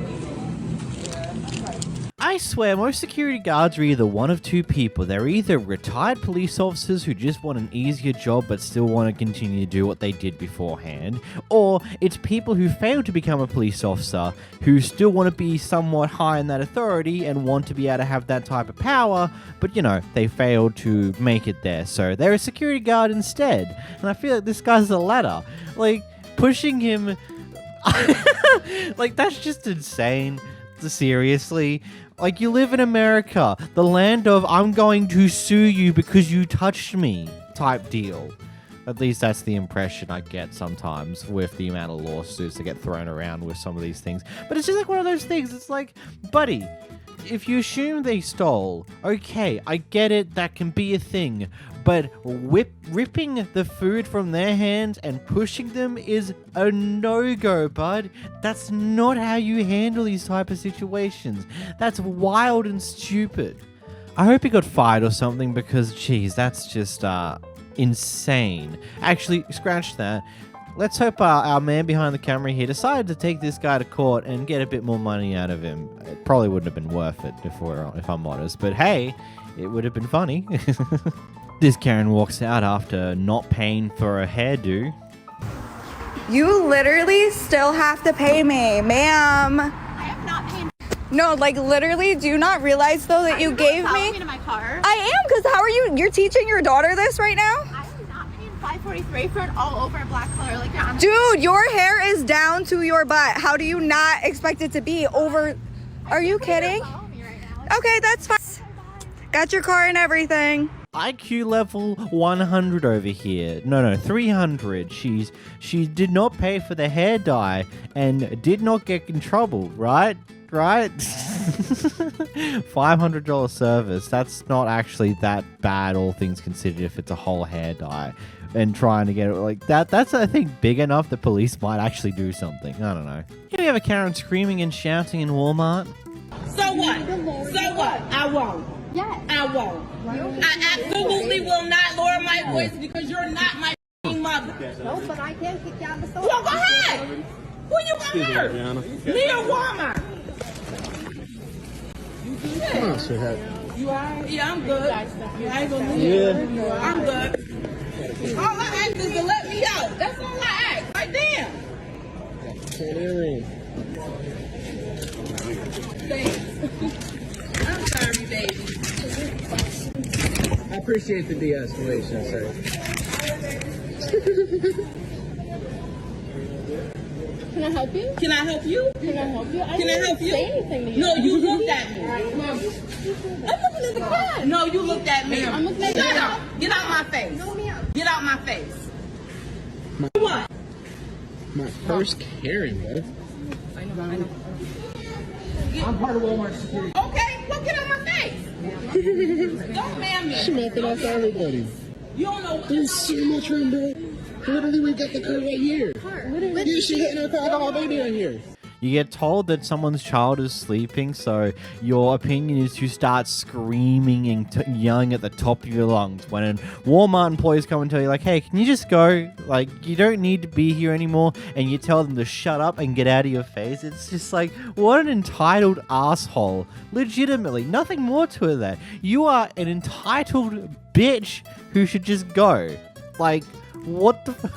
I I swear most security guards are either one of two people. They're either retired police officers who just want an easier job but still want to continue to do what they did beforehand, or it's people who failed to become a police officer who still want to be somewhat high in that authority and want to be able to have that type of power, but you know, they failed to make it there, so they're a security guard instead. And I feel like this guy's the latter. Like, pushing him... like, that's just insane. Seriously. Like, you live in America, the land of I'm going to sue you because you touched me type deal. At least that's the impression I get sometimes with the amount of lawsuits that get thrown around with some of these things. But it's just like one of those things. It's like, buddy, if you assume they stole, okay, I get it, that can be a thing. But ripping the food from their hands and pushing them is a no-go, bud. That's not how you handle these type of situations. That's wild and stupid. I hope he got fired or something because, geez, that's just insane. Actually, scratch that. Let's hope our man behind the camera here decided to take this guy to court and get a bit more money out of him. It probably wouldn't have been worth it if I'm honest. But hey, it would have been funny. This Karen walks out after not paying for a hairdo. You literally still have to pay me, ma'am. I have not paid. No, like literally, do you not realize though that you gave me? Me to my car. I am, because how are you? You're teaching your daughter this right now? I'm not paying $5.43 for it all over black color like that. Dude, your hair is down to your butt. How do you not expect it to be over? Are you kidding? Okay, that's fine. Got your car and everything. IQ level 100 over here. No, 300. She did not pay for the hair dye and did not get in trouble, right? $500 service. That's not actually that bad, all things considered, if it's a whole hair dye. And trying to get it like that, that's, I think, big enough the police might actually do something. I don't know. Here we have a Karen screaming and shouting in Walmart. So what? So what? I won't. Yes. I won't. I absolutely will not lower my voice because you're not my mother. No, but I can kick you out of the store. Well, go ahead. Who you gonna hurt? Me or Walmart? Come on, sweetheart. You alright? Yeah, I'm good. I ain't gonna leave you. I'm good. All I ask is to let me out. That's all I ask. Right there. Thanks. I'm sorry, baby. I appreciate the de-escalation, sir. Can I help you? Can I help you? Can I help you? Can I help you? Say anything to you. No, you looked at me. I'm looking at the cat. No, you looked at me. I'm looking at Shut you. up. Get out my face. No, ma'am. Get out my face. What? My first Karen, bro. I know. I'm part of Walmart security. Okay, well get out my face. Don't man me. She making up for everybody. You don't know what. There's so much room, bro. Literally, we got the car right here. Yeah, she hitting her car. I got my baby on here. You get told that someone's child is sleeping, so your opinion is to start screaming and yelling at the top of your lungs when Walmart employees come and tell you, like, hey, can you just go? Like, you don't need to be here anymore, and you tell them to shut up and get out of your face. It's just like, what an entitled asshole. Legitimately, nothing more to it than that. You are an entitled bitch who should just go. Like, what the fuck?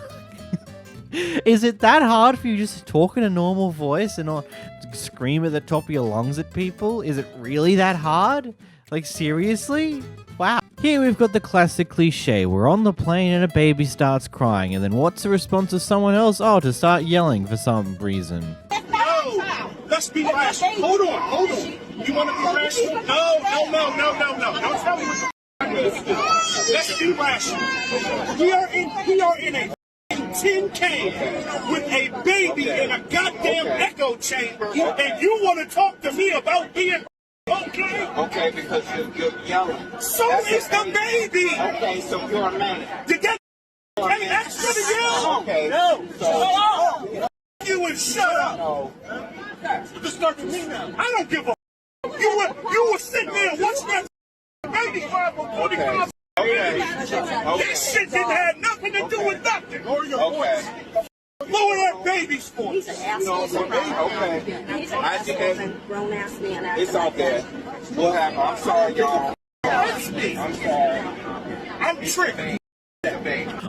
Is it that hard for you just to talk in a normal voice and not scream at the top of your lungs at people? Is it really that hard? Like, seriously? Wow. Here we've got the classic cliche. We're on the plane and a baby starts crying, and then what's the response of someone else? Oh, to start yelling for some reason. No! Let's be rational. Hold on. You want to be rational? No. Don't tell me what the Let's be rational. We are in a tin can with a baby in a goddamn echo chamber, and you want to talk to me about being okay? Okay, because you're yelling. So is the baby. Okay, so you're a man. Did that extra to yell? Okay. No. You and shut up. No. Just start with me now. I don't give a. You were sitting there watching that baby cry for 45. Okay. This shit didn't have nothing to do with nothing. Lower your voice. Lower that baby's He's an asshole. Okay. He's an asshole and grown-ass man. It's all good. What happened? I'm sorry, y'all. I'm sorry. I'm tripping.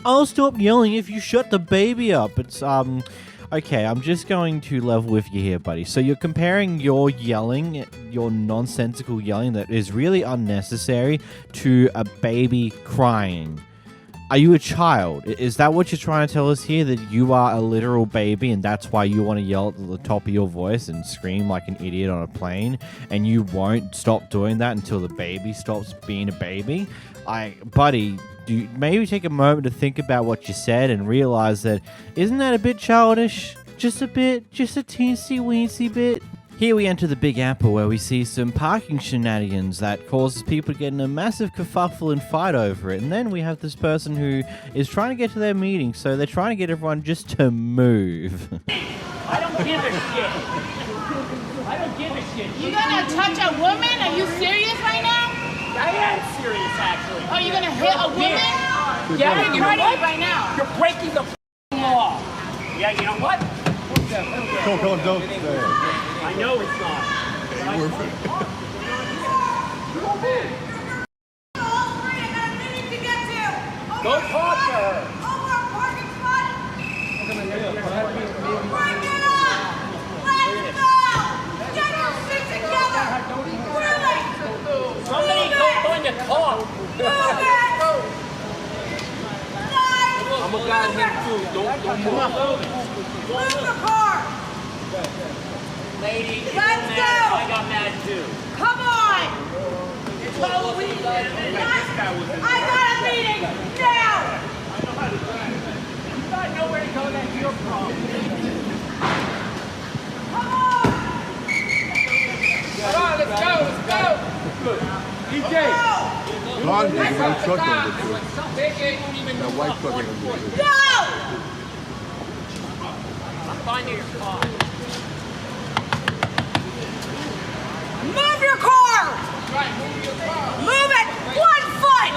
I'll stop yelling if you shut the baby up. It's, okay, I'm just going to level with you here, buddy. So you're comparing your yelling, your nonsensical yelling that is really unnecessary, to a baby crying. Are you a child? Is that what you're trying to tell us here? That you are a literal baby and that's why you want to yell at the top of your voice and scream like an idiot on a plane, and you won't stop doing that until the baby stops being a baby? Buddy, maybe take a moment to think about what you said and realize that, isn't that a bit childish? Just a bit, just a teensy-weensy bit. Here we enter the Big Apple, where we see some parking shenanigans that causes people to get in a massive kerfuffle and fight over it. And then we have this person who is trying to get to their meeting, so they're trying to get everyone just to move. I don't give a shit. I don't give a shit. You gonna touch a woman? Are you serious right now? I am serious, actually. Oh, you're gonna hit a woman? Yeah, you're ready right now. You're breaking the law. Yeah, you know what? Don't. I know it's not. Go talk to her. Somebody go on your talk. I'm a guy here too. Don't move. Move the car. Lady, let's go. I got mad too. Come on. It's Halloween. I got a meeting now. I know how to drive. You got nowhere to go. That's your problem. Come on. All right, let's go. Let's go. DJ. Ron, I'm trucking. That white trucking. Go. I'm finding your car. Move your car! Move it! 1 foot!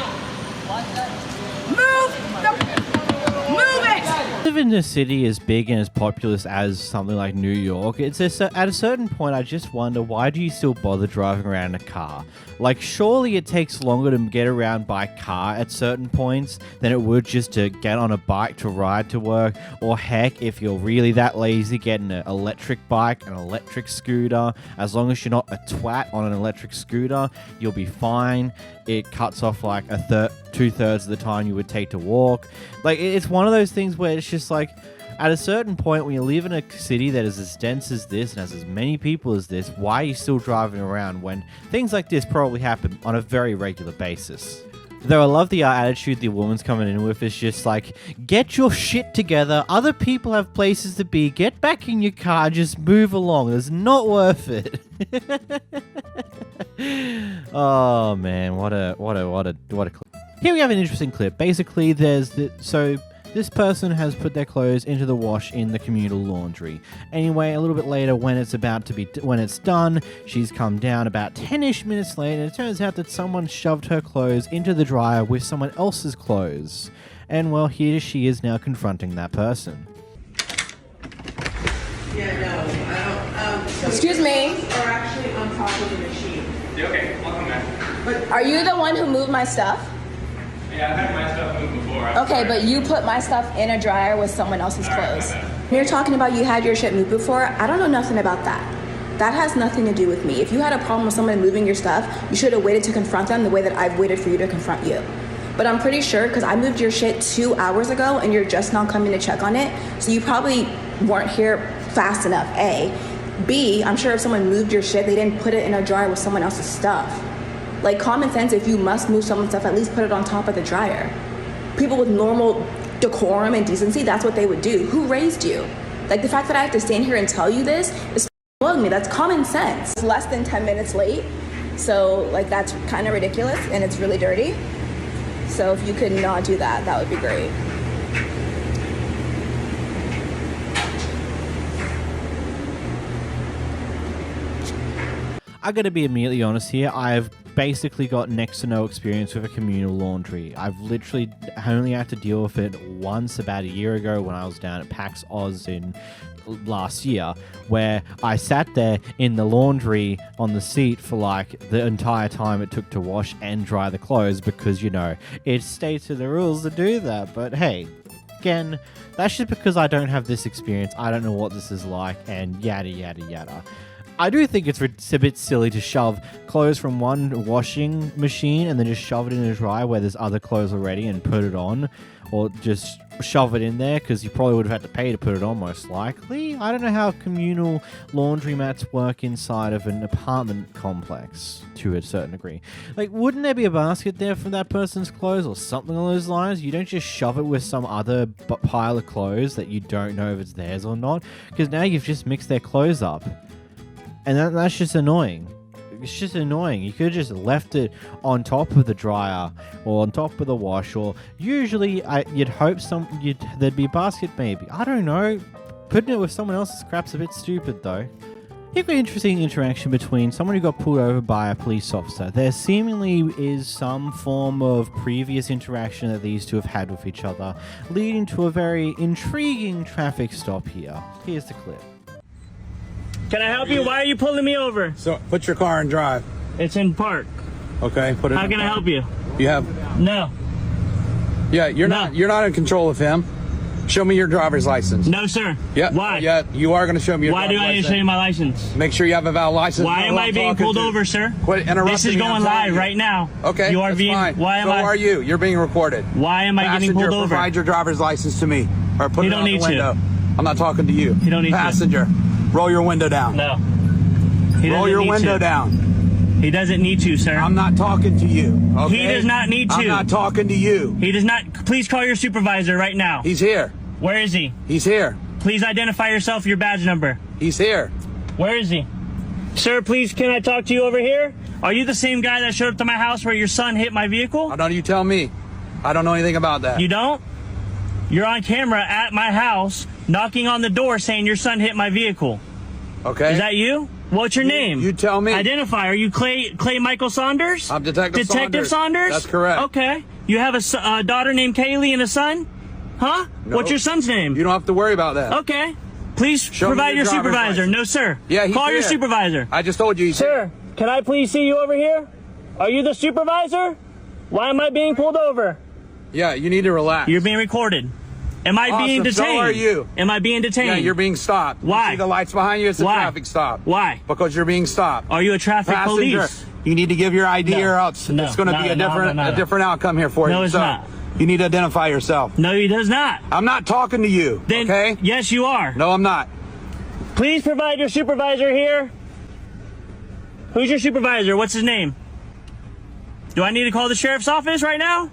Move it! Live in a city as big and as populous as something like New York, it's just, at a certain point I just wonder, why do you still bother driving around in a car? Like, surely it takes longer to get around by car at certain points than it would just to get on a bike to ride to work, or heck, if you're really that lazy, get an electric bike, an electric scooter. As long as you're not a twat on an electric scooter, you'll be fine. It cuts off like 2/3 of the time you would take to walk. Like, it's one of those things where it's just like, at a certain point when you live in a city that is as dense as this and has as many people as this, why are you still driving around when things like this probably happen on a very regular basis? Though I love the attitude the woman's coming in with. It's just like, get your shit together, other people have places to be, get back in your car, just move along, it's not worth it. Oh man, what a clip. Here we have an interesting clip. Basically, this person has put their clothes into the wash in the communal laundry. Anyway, a little bit later, when it's done, she's come down about 10-ish minutes later, and it turns out that someone shoved her clothes into the dryer with someone else's clothes. And well, here she is now confronting that person. Yeah, no, I don't. So Excuse me. Are actually on top of the machine. Okay, I'll come back. But Are you the one who moved my stuff? Yeah, I've had my stuff moved before. Okay, but you put my stuff in a dryer with someone else's clothes. You're talking about you had your shit moved before. I don't know nothing about that. That has nothing to do with me. If you had a problem with someone moving your stuff, you should have waited to confront them the way that I've waited for you to confront you. But I'm pretty sure, because I moved your shit 2 hours ago and you're just now coming to check on it, so you probably weren't here fast enough, A. B, I'm sure if someone moved your shit, they didn't put it in a dryer with someone else's stuff. Like, common sense, if you must move someone's stuff, at least put it on top of the dryer. People with normal decorum and decency, that's what they would do. Who raised you? Like, the fact that I have to stand here and tell you this is blowing me. That's common sense. It's less than 10 minutes late, so, like, that's kind of ridiculous, and it's really dirty. So if you could not do that, that would be great. I got to be immediately honest here. I've basically got next to no experience with a communal laundry. I've literally only had to deal with it once about a year ago when I was down at PAX Oz in last year, where I sat there in the laundry on the seat for like the entire time it took to wash and dry the clothes because, you know, it states in the rules to do that. But hey, again, that's just because I don't have this experience. I don't know what this is like and yada yada yada. I do think it's a bit silly to shove clothes from one washing machine and then just shove it in a dryer where there's other clothes already and put it on, or just shove it in there because you probably would have had to pay to put it on most likely. I don't know how communal laundromats work inside of an apartment complex to a certain degree. Like, wouldn't there be a basket there for that person's clothes or something along those lines? You don't just shove it with some other pile of clothes that you don't know if it's theirs or not, because now you've just mixed their clothes up. And that's just annoying. It's just annoying. You could have just left it on top of the dryer or on top of the wash, or usually you'd hope there'd be a basket maybe. I don't know. Putting it with someone else's crap's a bit stupid though. You've got an interesting interaction between someone who got pulled over by a police officer. There seemingly is some form of previous interaction that these two have had with each other, leading to a very intriguing traffic stop here. Here's the clip. Can I help you? Why are you pulling me over? So put your car in drive. It's in park. Okay, put it. How can I help you? You have no. Yeah, you're not in control of him. Show me your driver's license. No, sir. Yeah. Why? Yeah, you are going to show me your Why driver's do I need to show you my license? Make sure you have a valid license. Why am I being pulled over, sir? Quit interrupting This is me, going live right now. Okay, you are that's being. fine. Why am so I? are you? You're being recorded. Why am I getting pulled over? Provide your driver's license to me, or put You it don't on the need to. window. I'm not talking to you. You don't need Passenger, roll your window down. No. Roll your window down. He doesn't need to, sir. I'm not talking to you. Okay? He does not need to. I'm not talking to you. He does not. Please call your supervisor right now. He's here. Where is he? He's here. Please identify yourself, your badge number. He's here. Where is he? Sir, please, can I talk to you over here? Are you the same guy that showed up to my house where your son hit my vehicle? Why don't you tell me? I don't know anything about that. You don't? You're on camera at my house, knocking on the door saying your son hit my vehicle. Okay. Is that you? What's your name? You tell me. Identify. Are you Clay Michael Saunders? I'm Detective Saunders. That's correct. Okay. You have a daughter named Kaylee and a son? Huh? No. What's your son's name? You don't have to worry about that. Okay. Please provide your supervisor. No, sir. Yeah, he's Call your here. supervisor. I just told you he's Sir, can I please see you over here? Are you the supervisor? Why am I being pulled over? Yeah, you need to relax. You're being recorded. Am I being detained? So are you. Am I being detained? Yeah, you're being stopped. Why? You see the lights behind you? It's a traffic stop. Why? Because you're being stopped. Are you a traffic Passenger, police? you need to give your ID or else it's going to be a different outcome here for you. No, it's not. You need to identify yourself. No, he does not. I'm not talking to you. Then, okay? Yes, you are. No, I'm not. Please provide your supervisor here. Who's your supervisor? What's his name? Do I need to call the sheriff's office right now?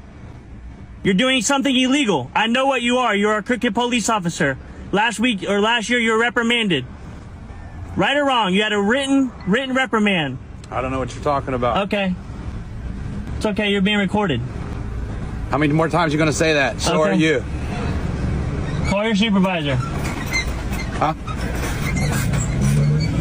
You're doing something illegal. I know what you are. You're a crooked police officer. Last year, you were reprimanded. Right or wrong? You had a written reprimand. I don't know what you're talking about. Okay. It's okay. You're being recorded. How many more times are you going to say that? So are you. Call your supervisor. Huh?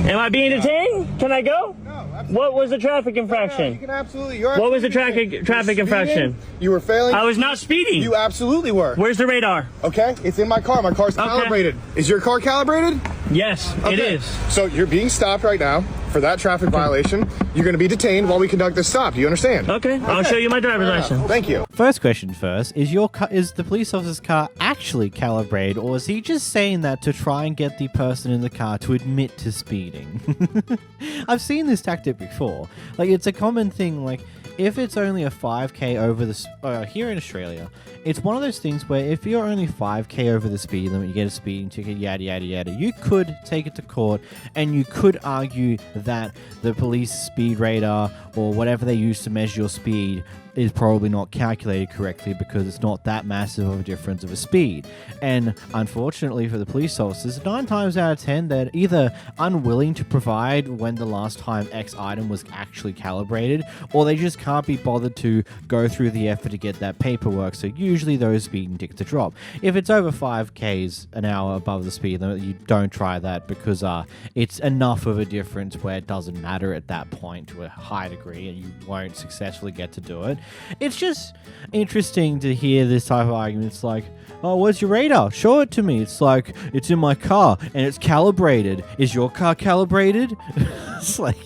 Am I being detained? Can I go? No, absolutely. What was the traffic infraction? No, you can absolutely. What was the traffic infraction? You were failing. I was not speeding. You absolutely were. Where's the radar? Okay, it's in my car. My car's calibrated. Is your car calibrated? Yes, it is. So you're being stopped right now for that traffic violation. You're going to be detained while we conduct this stop. Do you understand? Okay, I'll show you my driver's license. Thank you. First question first, is the police officer's car actually calibrated, or is he just saying that to try and get the person in the car to admit to speeding? I've seen this tactic before. Like, it's a common thing, like, if it's only a 5k over the... here in Australia, it's one of those things where if you're only 5k over the speed limit, you get a speeding ticket, yada, yada, yada, you could take it to court and you could argue that the police speed radar or whatever they use to measure your speed is probably not calculated correctly because it's not that massive of a difference of a speed. And unfortunately for the police officers, 9 times out of 10, they're either unwilling to provide when the last time X item was actually calibrated, or they just can't be bothered to go through the effort to get that paperwork, so usually those speeding tickets are dropped. If it's over 5 k's an hour above the speed limit, you don't try that because it's enough of a difference where it doesn't matter at that point to a high degree and you won't successfully get to do it. It's just interesting to hear this type of argument. It's like, oh, where's your radar? Show it to me. It's like, it's in my car and it's calibrated. Is your car calibrated? It's like,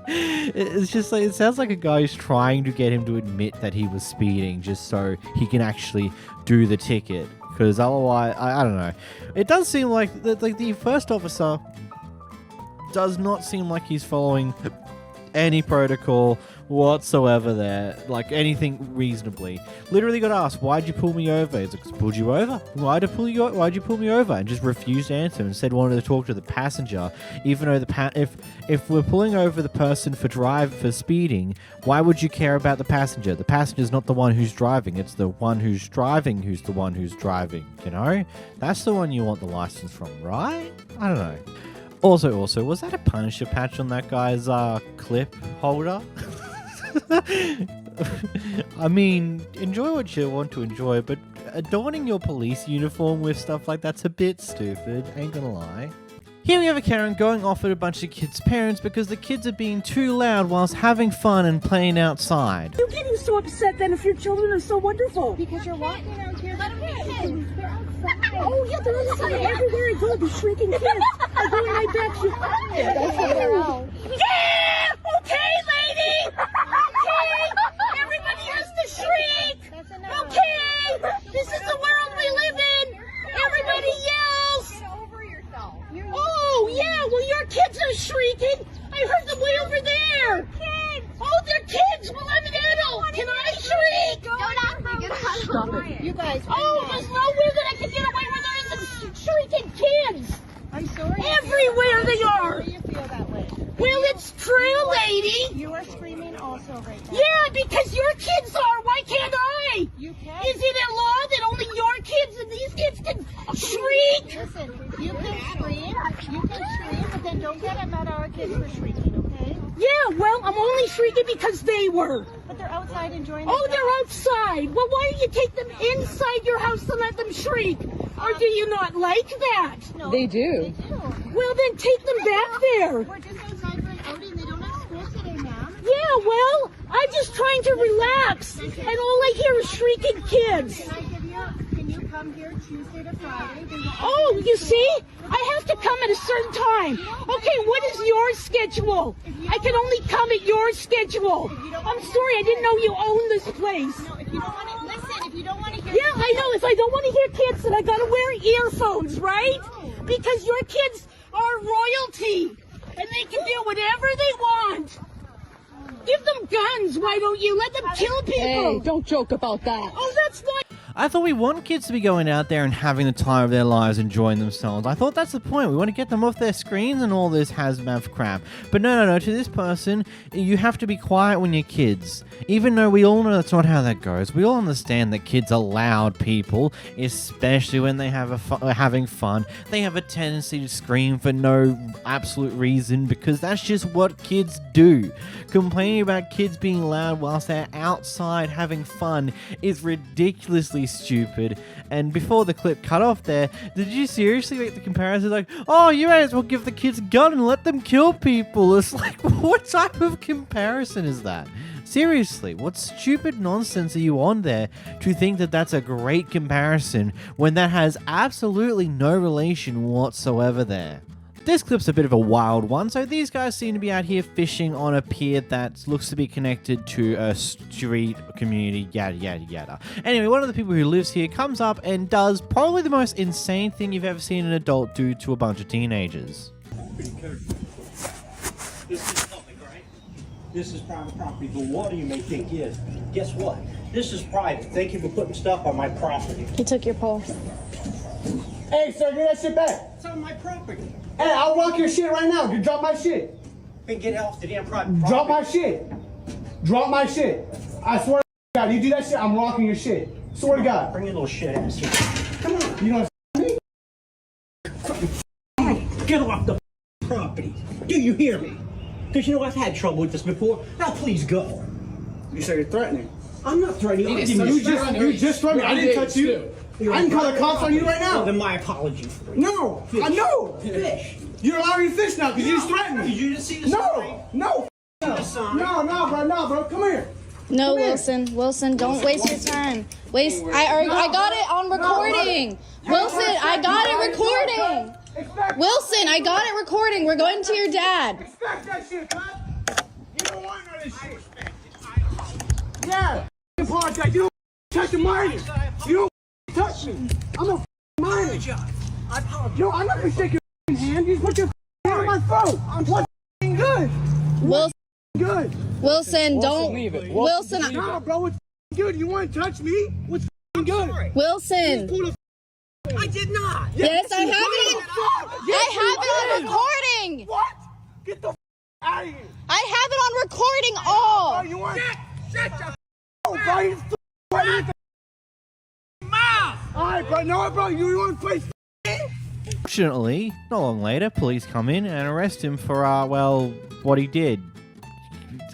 it's just like, it sounds like a guy who's trying to get him to admit that he was speeding just so he can actually do the ticket. Because otherwise, I don't know. It does seem like the first officer does not seem like he's following any protocol whatsoever there, like anything reasonably. Literally got asked, why'd you pull me over? He's like, 'cause I pulled you over. Why'd you pull me over? And just refused to answer and said wanted to talk to the passenger, even though if we're pulling over the person for speeding, why would you care about the passenger? The passenger's not the one who's driving, it's the one who's driving who's the one who's driving, you know? That's the one you want the license from, right? I don't know. Also, was that a Punisher patch on that guy's clip holder? I mean, enjoy what you want to enjoy, but adorning your police uniform with stuff like that's a bit stupid, ain't gonna lie. Here we have a Karen going off at a bunch of kids' parents because the kids are being too loud whilst having fun and playing outside. You're getting so upset then if your children are so wonderful. Because you're walking out here. Let them get in. They're outside. Oh yeah, they're outside everywhere I go. They're shrieking kids. They're going right back to Yeah! Okay, lady! Okay! Everybody has to shriek! Okay! This is the world we live in! Everybody yells! Oh, yeah, well, your kids are shrieking. I heard them way over there. Kids. Oh, they're kids. Well, I'm an adult. Can I shriek? Don't ask me. Stop it. You guys. Oh, there's nowhere that I can get away where there isn't shrieking kids. I'm sorry. Everywhere they are. You feel that way. Well, it's true, lady. You are screaming also right now. Yeah, because your kids are. Why can't I? You can. Is it a law that only your kids and these kids can shriek? Listen, you can scream, but then don't get mad at our kids for shrieking, okay? Yeah, well, I'm only shrieking because they were. But they're outside enjoying Oh, they're outside. Well, why don't you take them inside your house and let them shriek? Or do you not like that? No, they do. Well, then take them back there. We're just outside for an outing. They don't have school today, ma'am. Yeah, well, I'm just trying to relax, and all I hear is shrieking kids. Can you come here Tuesday to Friday? Oh, you see? I have to come at a certain time. Okay, what is your schedule? I can only come at your schedule. I'm sorry, I didn't know you own this place. No, if you don't want to listen, if you don't want to hear. Yeah, I know. If I don't want to hear kids, then I gotta wear earphones, right? Because your kids are royalty, and they can do whatever they want. Give them guns, why don't you? Let them kill people. Hey, don't joke about that. Oh, that's not. I thought we want kids to be going out there and having the time of their lives, enjoying themselves. I thought that's the point. We want to get them off their screens and all this hazmat crap. But no. To this person, you have to be quiet when you're kids. Even though we all know that's not how that goes. We all understand that kids are loud people, especially when they having fun. They have a tendency to scream for no absolute reason because that's just what kids do. Complaining about kids being loud whilst they're outside having fun is ridiculously stupid. And before the clip cut off there, did you seriously make the comparison like, oh, you may as well give the kids a gun and let them kill people? It's like, what type of comparison is that? Seriously, what stupid nonsense are you on there to think that that's a great comparison when that has absolutely no relation whatsoever there? This clip's a bit of a wild one. So these guys seem to be out here fishing on a pier that looks to be connected to a street community, yada, yada, yada. Anyway, one of the people who lives here comes up and does probably the most insane thing you've ever seen an adult do to a bunch of teenagers. This is public, right? This is private property. The water you may think is. Guess what? This is private. Thank you for putting stuff on my property. He took your pulse. Hey, sir, give that shit back. It's on my property. Hey, I'll rock your shit right now. You drop my shit. Then get off the damn private property. Drop my shit. Drop my shit. I swear to God, you do that shit, I'm rocking your shit. Swear to God. Bring your little shit ass here. Come on. You know me? Get off the property. Do you hear me? Because you know I've had trouble with this before. Now please go. You say you're threatening. I'm not threatening. You just threatened me. I didn't touch you. I can call the cops on you right now. Then my apologies for you. No, I know. Fish. You're allowing me to fish now because you just threatened me. Did you just see the sign? No, no, bro, come here. No, Wilson, don't waste your time. I got it on recording. Wilson, I got it recording. Wilson, I got it recording. We're going to your dad. Respect that shit, man. You don't want none of this shit. Yeah, apologize. You don't touch a minor. You don't touch me. I'm a minor. I apologize. Yo, I'm not gonna shake your hand. You put your hand on my throat. What's good? Wilson, good. Wilson, don't. Leave it. Wilson, Nah, bro, what's good? You want to touch me? What's good? Wilson. I did not. Yes, I have it. I have it on recording. What? Get the out of here. I have it on recording all. Bro, you want? Shut your bro. You mouth. All right, bro. No, bro. You want to play? Fortunately, not long later, police come in and arrest him for, well, what he did.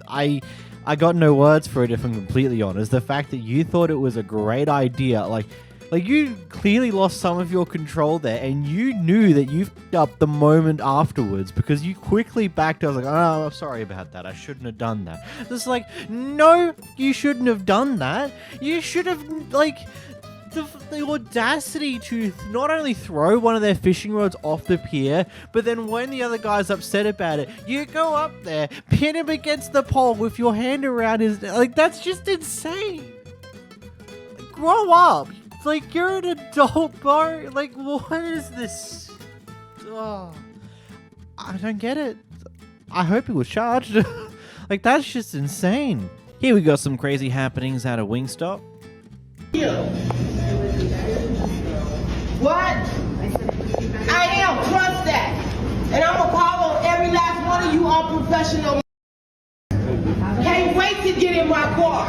I got no words for it, if I'm completely honest. The fact that you thought it was a great idea, like you clearly lost some of your control there, and you knew that you f***ed up the moment afterwards because you quickly backed. I was like, oh, I'm sorry about that. I shouldn't have done that. It's like, no, you shouldn't have done that. You should have, like, the audacity to not only throw one of their fishing rods off the pier, but then when the other guy's upset about it, you go up there, pin him against the pole with your hand around his... Like, that's just insane. Grow up. Like, you're an adult, bro. Like, what is this? Oh, I don't get it. I hope he was charged. Like, that's just insane. Here we got some crazy happenings out of Wingstop. What? I am, trust that. And I'm gonna call on every last one of you unprofessional. Can't wait to get in my car.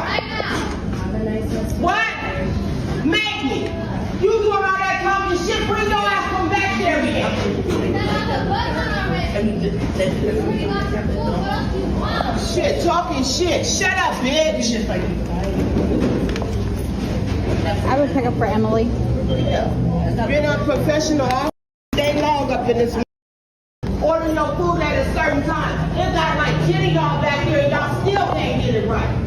What? Make me. You doing all that talking shit, bring your ass from back there again. Shit, talking shit. Shut up, bitch. I would pick up for Emily. Been unprofessional all day long up in this. Ordering your food at a certain time. It got like 10 of y'all back here and y'all still can't get it right.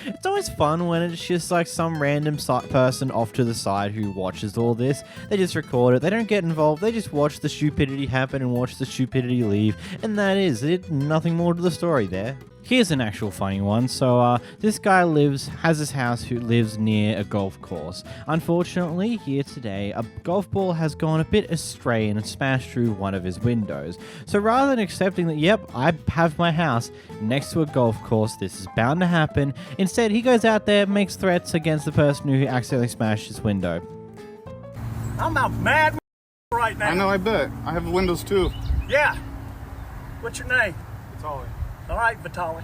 It's always fun when it's just like some random person off to the side who watches all this. They just record it. They don't get involved. They just watch the stupidity happen and watch the stupidity leave. And that is it. Nothing more to the story there. Here's an actual funny one. So, this guy has this house who lives near a golf course. Unfortunately, here today, a golf ball has gone a bit astray and smashed through one of his windows. So rather than accepting that, yep, I have my house next to a golf course, this is bound to happen, instead he goes out there and makes threats against the person who accidentally smashed his window. I'm out mad right now. I know, I bet. I have windows too. Yeah. What's your name? Vitaly. All right, Vitaly.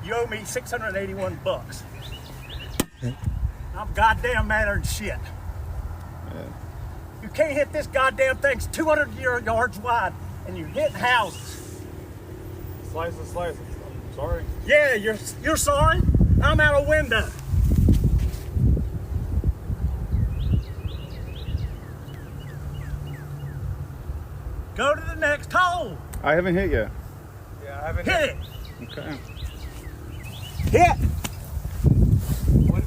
You owe me $681. I'm goddamn madder than shit. Yeah. You can't hit this goddamn thing. It's 200 yards wide, and you're hitting houses. Slice it. I'm sorry. Yeah, you're sorry? I'm out a window. Go to the next hole. I haven't hit yet. Yeah, I haven't hit it. Okay. Hit.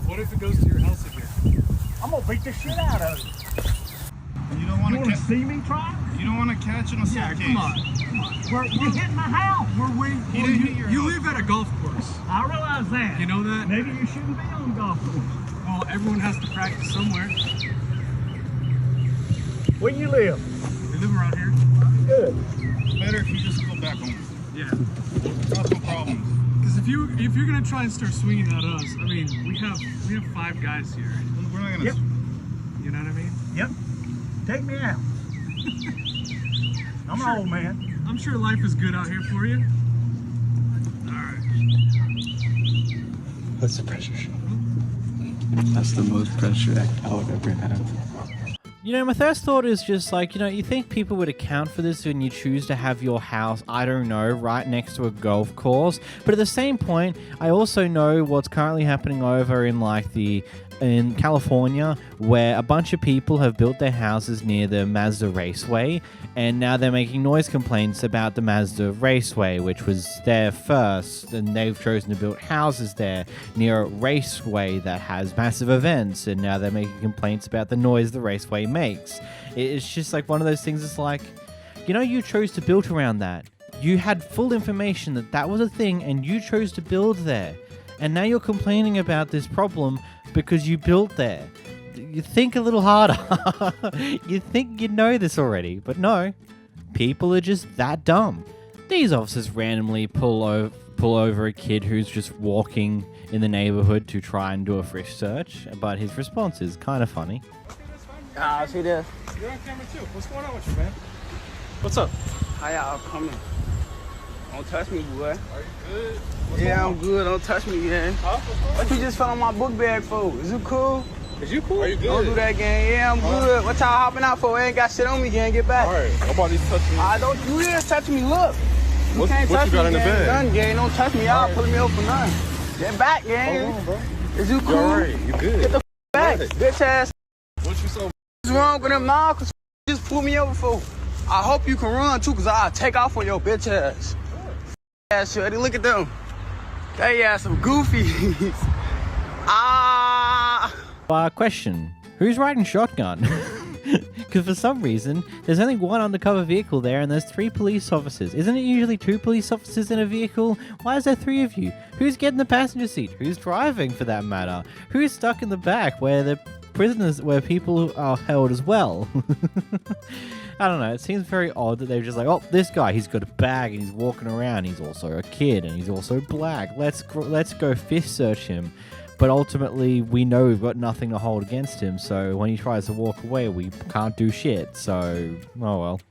What if it goes to your house again? I'm gonna beat the shit out of you. You don't want to see me try? You don't want to catch an assault case. Come on. You're hitting my house. You live at a golf course. I realize that. You know that? Maybe you shouldn't be on the golf course. Well, everyone has to practice somewhere. Where you live? We live around here. Good. Better if you just go back home. Yeah. No problems. Because if you're gonna try and start swinging at us, I mean, we have 5 guys here. We're not gonna. Yep. You know what I mean? Yep. Take me out. I'm an old man. I'm sure life is good out here for you. Alright. What's the pressure shot? That's the most pressure I would ever have. You know, my first thought is just like, you know, you think people would account for this when you choose to have your house, I don't know, right next to a golf course. But at the same point, I also know what's currently happening over in in California, where a bunch of people have built their houses near the Mazda Raceway, and now they're making noise complaints about the Mazda Raceway, which was there first, and they've chosen to build houses there near a raceway that has massive events, and now they're making complaints about the noise the raceway makes. It's just like one of those things. It's like, you know, you chose to build around that. You had full information that that was a thing, and you chose to build there. And now you're complaining about this problem because you built there. You think a little harder. You think you know this already, but no. People are just that dumb. These officers randomly pull over a kid who's just walking in the neighborhood to try and do a frisk search, but his response is kind of funny. I see this. You're on camera too. What's going on with you, man? What's up? How y'all coming? Don't touch me, boy. Are you good? Yeah, I'm good. Don't touch me, man. Huh? What you just fell on my book bag for? Is you cool? Is you cool? Are you good? Don't do that, gang. Yeah, I'm good. What y'all hopping out for? Ain't got shit on me, gang. Get back. All right. Nobody's touching me. Don't do this. Touch me. Look. You What can't you touch got me, in the gang. bag? None, gang. Don't touch me. Y'all pulling me over for nothing. Get back, gang. Hold on, bro. Is you cool? You all right? You good? Get the back, Right. bitch ass. What you so? What's wrong with them now? Cause just pull me over for. I hope you can run too, cause I'll take off on your bitch ass. Ass shorty, look at them. They ass some goofies. Question. Who's riding shotgun? Because for some reason, there's only one undercover vehicle there and there's 3 police officers. Isn't it usually 2 police officers in a vehicle? Why is there 3 of you? Who's getting the passenger seat? Who's driving, for that matter? Who's stuck in the back where the prisoners, where people are held as well? I don't know. It seems very odd that they're just like, oh, this guy, he's got a bag and he's walking around. He's also a kid and he's also black. Let's go fist search him. But ultimately, we know we've got nothing to hold against him. So when he tries to walk away, we can't do shit. So, oh well.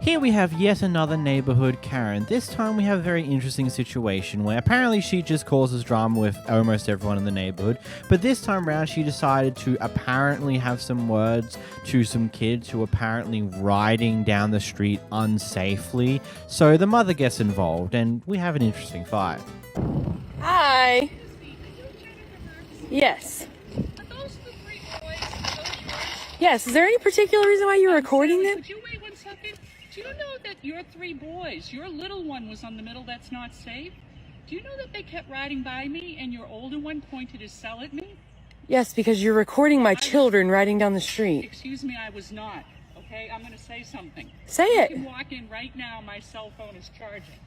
Here we have yet another neighborhood Karen. This time we have a very interesting situation where apparently she just causes drama with almost everyone in the neighborhood. But this time around she decided to apparently have some words to some kids who were apparently riding down the street unsafely. So the mother gets involved and we have an interesting fight. Hi. Yes. Yes, is there any particular reason why you're recording them? Could you wait 1 second? Do you know that your 3 boys, your little one was on the middle that's not safe? Do you know that they kept riding by me and your older one pointed his cell at me? Yes, because you're recording my children riding down the street. Excuse me, I was not. Okay, I'm going to say something. Say it. You can walk in right now, my cell phone is charging.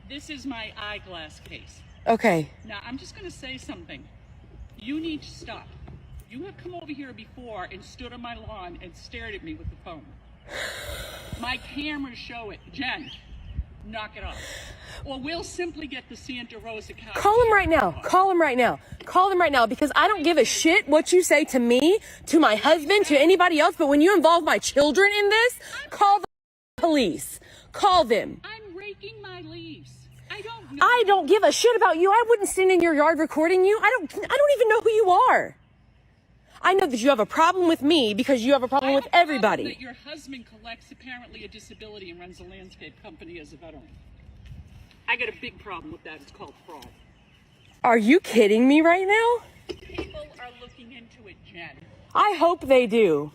This is my eyeglass case. Okay. Now, I'm just going to say something. You need to stop. You have come over here before and stood on my lawn and stared at me with the phone. My cameras show it. Jen, knock it off. Or we'll simply get the Santa Rosa cow. Call him right now. Call him right now. Call him right now because I don't give a shit what you say to me, to my husband, to anybody else. But when you involve my children in this, call the police. Call them. I'm raking my leaves. I don't give a shit about you. I wouldn't stand in your yard recording you. I don't even know who you are. I know that you have a problem with me because you have a problem with everybody. That your husband collects apparently a disability and runs a landscape company as a veteran. I got a big problem with that. It's called fraud. Are you kidding me right now? People are looking into it, Jen. I hope they do.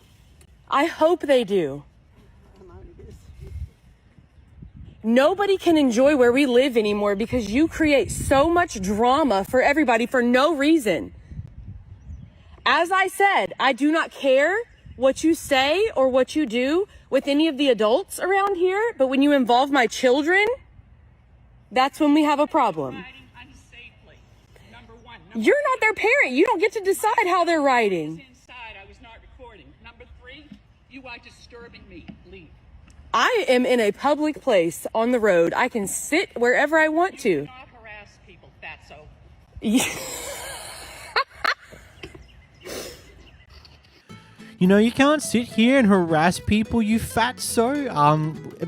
I hope they do. Nobody can enjoy where we live anymore because you create so much drama for everybody for no reason. As I said, I do not care what you say or what you do with any of the adults around here, but when you involve my children, that's when we have a problem. You're not their parent. You don't get to decide how they're riding. I was not recording. Number 3, you are disturbing me. Leave. I am in a public place on the road. I can sit wherever I want to. You do not harass people, fatso. You know, you can't sit here and harass people, you fatso.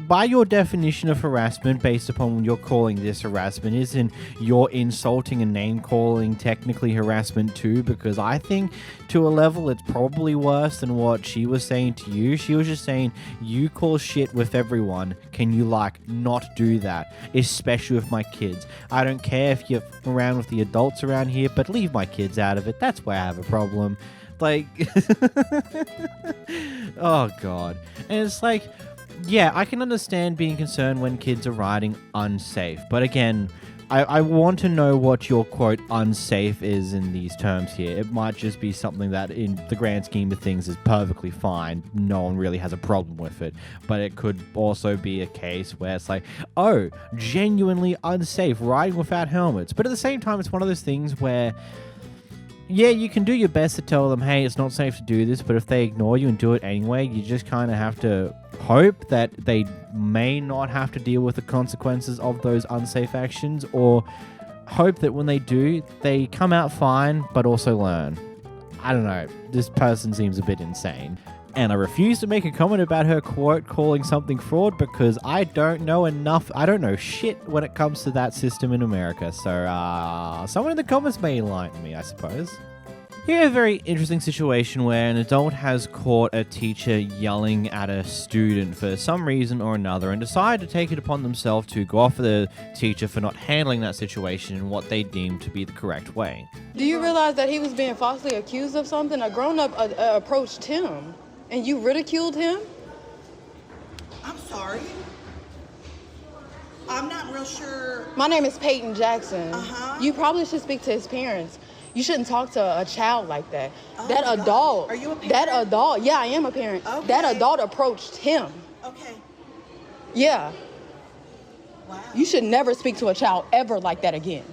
By your definition of harassment, based upon you're calling this harassment, isn't you're insulting and name-calling technically harassment too? Because I think to a level it's probably worse than what she was saying to you. She was just saying, you call shit with everyone. Can you, like, not do that? Especially with my kids. I don't care if you're around with the adults around here, but leave my kids out of it. That's where I have a problem. Like, oh god. And it's like, yeah, I can understand being concerned when kids are riding unsafe, but again, I want to know what your quote unsafe is in these terms here. It might just be something that in the grand scheme of things is perfectly fine. No one really has a problem with it. But it could also be a case where it's like, oh, genuinely unsafe, riding without helmets. But at the same time, it's one of those things where, yeah, you can do your best to tell them, hey, it's not safe to do this, but if they ignore you and do it anyway, you just kind of have to hope that they may not have to deal with the consequences of those unsafe actions, or hope that when they do, they come out fine, but also learn. I don't know. This person seems a bit insane. And I refuse to make a comment about her quote calling something fraud because I don't know enough. I don't know shit when it comes to that system in America. So, someone in the comments may enlighten me, I suppose. Here's a very interesting situation where an adult has caught a teacher yelling at a student for some reason or another and decided to take it upon themselves to go after the teacher for not handling that situation in what they deemed to be the correct way. Do you realize that he was being falsely accused of something? A grown-up approached him. And you ridiculed him? I'm sorry. I'm not real sure. My name is Peyton Jackson. Uh-huh. You probably should speak to his parents. You shouldn't talk to a child like that. Oh that adult. Are you a parent? That adult. Yeah, I am a parent. Okay. That adult approached him. Okay. Yeah. Wow. You should never speak to a child ever like that again.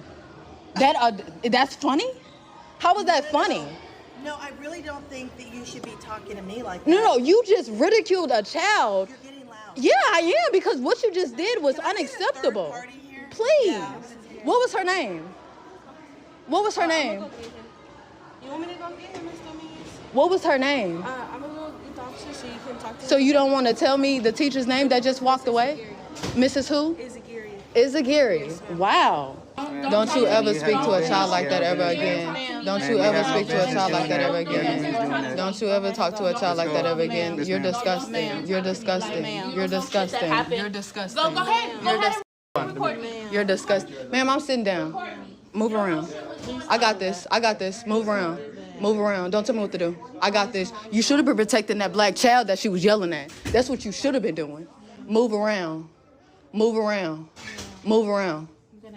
That's funny? How is that funny? No, I really don't think that you should be talking to me like that. No, you just ridiculed a child. You're getting loud. Yeah, I am, because what you just did was unacceptable. Please. Yeah. What was her name? What was her name? You want me to go get him, Mr. Means? What was her name? I'm gonna go get the officer so you can talk to him. So you don't want to tell me the teacher's name that just walked away? Mrs. who? Izagiri. Wow. Don't you ever speak to a child like that ever again. Don't you ever speak to a child like that ever again. Don't you ever talk to a child like that ever again. You're disgusting. You're disgusting. You're disgusting. You're disgusting. Go ahead. You're disgusting. Ma'am, I'm sitting down. Move around. I got this. I got this. Move around. Move around. Don't tell me what to do. I got this. You should have been protecting that black child that she was yelling at. That's what you should have been doing. Move around. Move around. Move around.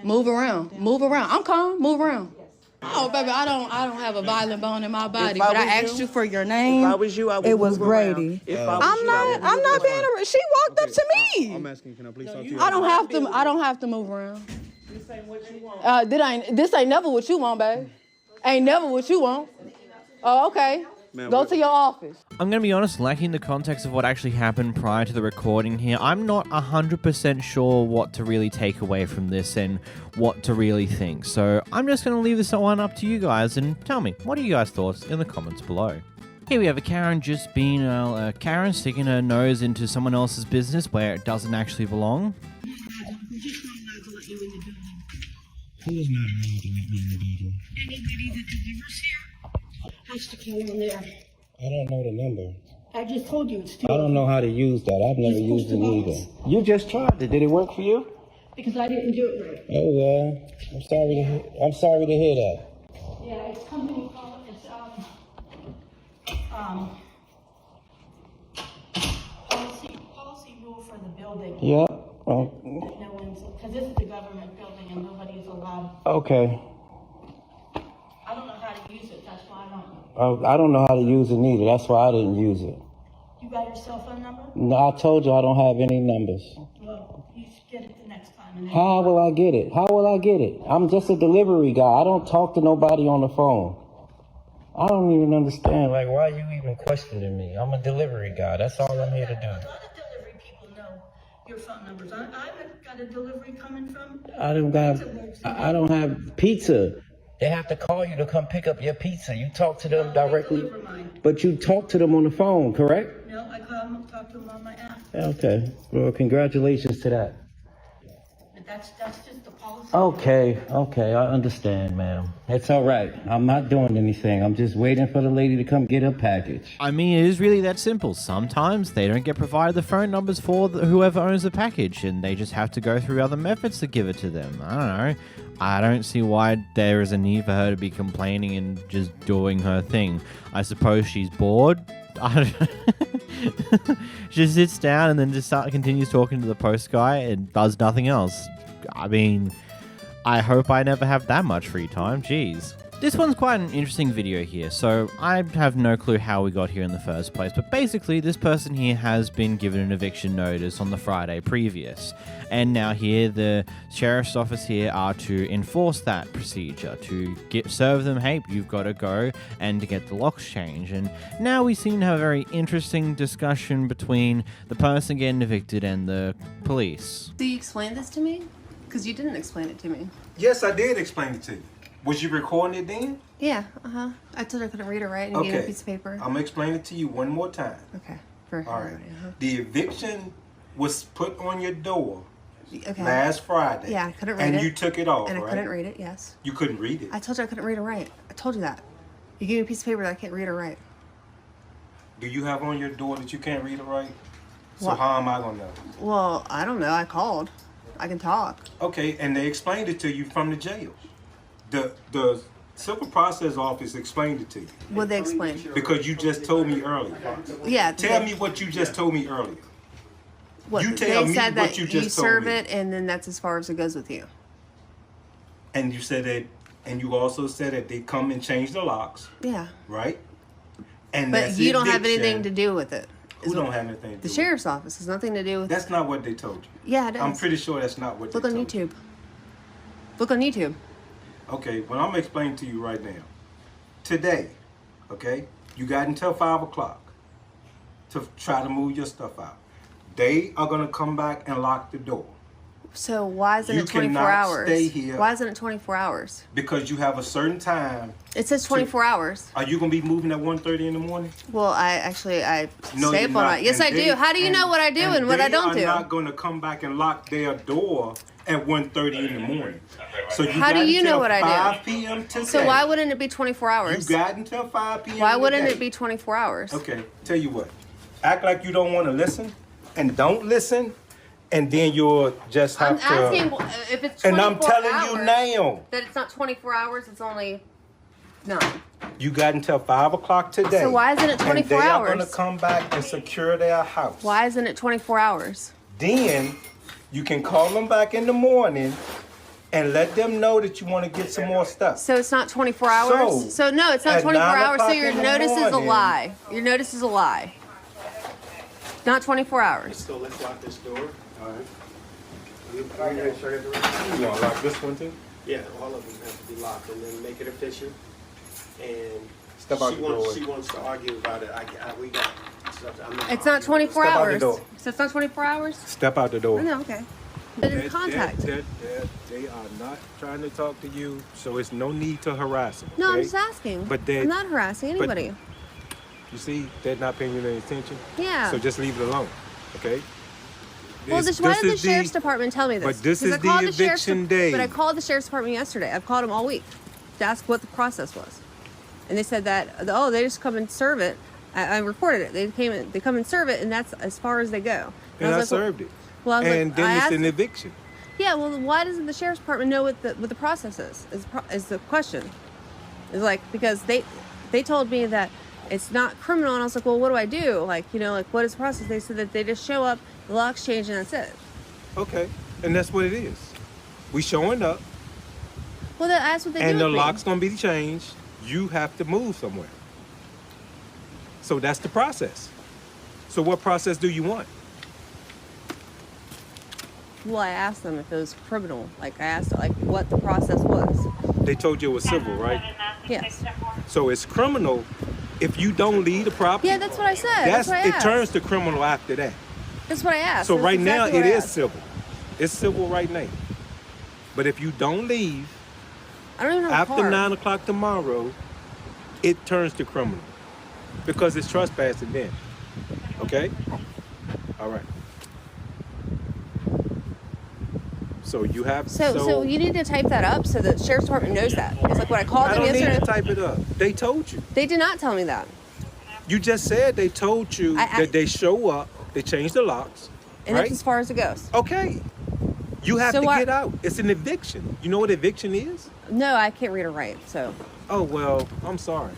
Move around. Move around. I'm calm. Move around. Oh, baby, I don't have a violent bone in my body. But I asked you for your name. If I was you, I would. It was Grady. I'm not being. She walked up to me. I'm asking, can I please talk to you? I don't have to move around. This ain't what you want. This ain't never what you want, babe. Ain't never what you want. Oh, okay. Go to your office. I'm going to be honest, lacking the context of what actually happened prior to the recording here, I'm not 100% sure what to really take away from this and what to really think. So I'm just going to leave this one up to you guys and tell me, what are you guys' thoughts in the comments below? Here we have a Karen just being a Karen sticking her nose into someone else's business where it doesn't actually belong. Who is not allowed to let me in the building? Anybody that delivers here has to call on there. I don't know the number. I just told you it's too. I don't know how to use that. I've never used it either. You just tried it. Did it work for you? Because I didn't do it right. Oh well. I'm sorry to hear that. Yeah, it's company called. It's policy rule for the building. Yeah. No one's, because this is the government building and nobody's allowed. Okay. I don't know how to use it. That's why I don't. I don't know how to use it neither. That's why I didn't use it. You got your cell phone number? No, I told you I don't have any numbers. Well, you should get it the next time. How will I get it? How will I get it? I'm just a delivery guy. I don't talk to nobody on the phone. I don't even understand. Like, why are you even questioning me? I'm a delivery guy. That's all I'm here to do. A lot of delivery people know your phone numbers. I got a delivery coming from. I don't have pizza. They have to call you to come pick up your pizza. You talk to them directly, but you talk to them on the phone, correct? No, I talk to them on my app. Okay. Well, congratulations to that. But that's just the policy. Okay, I understand, ma'am. It's all right. I'm not doing anything. I'm just waiting for the lady to come get her package. I mean, it is really that simple. Sometimes they don't get provided the phone numbers for whoever owns the package, and they just have to go through other methods to give it to them. I don't know. I don't see why there is a need for her to be complaining and just doing her thing. I suppose she's bored. I don't know. She just sits down and then just continues talking to the post guy and does nothing else. I mean, I hope I never have that much free time. Jeez. This one's quite an interesting video here, so I have no clue how we got here in the first place, but basically this person here has been given an eviction notice on the Friday previous, and now here the sheriff's office here are to enforce that procedure, to serve them, hey, you've got to go and to get the locks changed. And now we seem to have a very interesting discussion between the person getting evicted and the police. So you explained this to me? Because you didn't explain it to me. Yes, I did explain it to you. Was you recording it then? Yeah, I told her I couldn't read or write and gave her a piece of paper. I'm gonna explain it to you one more time. Okay. All right. The eviction was put on your door last Friday. Yeah, I couldn't read it. And you took it off, and right? I couldn't read it, yes. You couldn't read it? I told you I couldn't read or write. I told you that. You gave me a piece of paper that I can't read or write. Do you have on your door that you can't read or write? So What? how am I gonna know? Well, I don't know. I called. I can talk. Okay, and they explained it to you from the jail. The civil process office explained it to you. What'd they explain? Because you just told me earlier. Yeah. Tell me what you just told me earlier. What, You tell they me said what that you just told serve me. it, and then that's as far as it goes with you. And you said that, and you also said that they come and change the locks, Yeah. right? And But that's you don't have eviction. anything to do with it. Who don't have anything to do The with sheriff's office has nothing to do with it? That's not what they told you. Yeah, it does. I'm pretty sure that's not what Look they on told you. YouTube. Look on YouTube. Okay, well, I'm explaining to you right now. Today, okay, you got until 5 o'clock to try to move your stuff out. They are going to come back and lock the door So why isn't You it 24 cannot hours? stay here. Why isn't it 24 hours? because you have a certain time. It says 24 hours. Are you going to be moving at 1:30 in the morning? Well, I No, stay you're up all not. night. Yes, And I do. they- How do you know what I do and what I don't do? They are not going to come back and lock their door at 1:30 in the morning. So you How got do you know until what I 5 do? p.m. today. So why wouldn't it be 24 hours? You got until 5 p.m. Why wouldn't today. it be 24 hours? Okay, tell you what. Act like you don't want to listen and don't listen, and then you'll just have I'm to. asking if it's 24 And I'm telling hours, you now. that it's not 24 hours, it's only 9. You got until 5 o'clock today. So why isn't it 24 and they are hours? going to come back and secure their house. Why isn't it 24 hours? Then you can call them back in the morning and let them know that you want to get some more stuff. So it's not 24 hours? So no, it's not at 24 9 hours, so o'clock your in the notice is a morning- lie. Your notice is a lie. Not 24 hours. So let's lock this door. All right. You want to lock this one too? Yeah, all of them have to be locked and then make it official. And Step out the doorway. she wants to argue about it. We got stuff. I'm not It's not 24 Step out the hours. door. So it's not 24 hours? Step out the door. No, okay. But it's contact. They are not trying to talk to you, so it's no need to harass them. No, I'm okay? just asking. But they- I'm not harassing but- anybody. You see, they're not paying you any attention. Yeah. So just leave it alone, okay? Well, why did the sheriff's department tell me this? But this 'Cause is I called the sheriff's eviction day. But I called the sheriff's department yesterday. I've called them all week to ask what the process was. And they said that, oh, they just come and serve it. I recorded it. They come and serve it, and that's as far as they go. And I was like, served it. Well, I was and like, then I it's asked, an eviction. yeah, well, why doesn't the sheriff's department know what the process is the question. It's like, because they told me that it's not criminal, and I was like, well, what do I do? Like, what is the process? They said that they just show up, the locks change, and that's it. Okay, and that's what it is. We showing up, Well, that's what they do and the with me. lock's gonna be changed. You have to move somewhere. So that's the process. So what process do you want? Well, I asked them if it was criminal. Like, I asked what the process was. They told you it was civil, right? Yes. So it's criminal if you don't leave the property. Yeah, that's what I said. That's what I it asked. turns to criminal after that. That's what I asked. So That's right now exactly it what I is asked. civil. It's civil right now. But if you don't leave, I don't even have a After car. 9 o'clock tomorrow, it turns to criminal because it's trespassing then. Okay? All right. So you have So you need to type that up so the sheriff's department knows that. It's like when I called them yesterday. I don't need to type it up. They told you. They did not tell me that. You just said they told you that they show up, they change the locks. And right? that's as far as it goes. Okay. You have to get out. It's an eviction. You know what eviction is? No, I can't read or write, so. Oh, well, I'm sorry.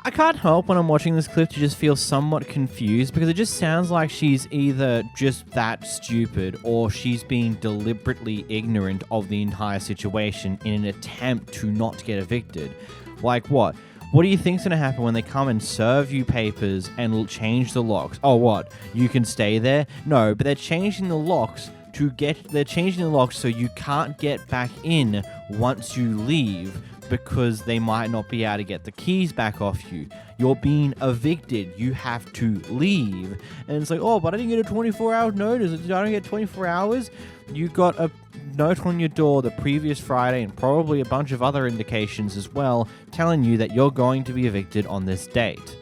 I can't help when I'm watching this clip to just feel somewhat confused because it just sounds like she's either just that stupid or she's being deliberately ignorant of the entire situation in an attempt to not get evicted. Like what? What do you think's going to happen when they come and serve you papers and change the locks? Oh, what? You can stay there? No, but they're changing the locks so you can't get back in once you leave because they might not be able to get the keys back off you. You're being evicted. You have to leave. And it's like, oh, but I didn't get a 24-hour notice. I don't get 24 hours. You got a note on your door the previous Friday and probably a bunch of other indications as well telling you that you're going to be evicted on this date.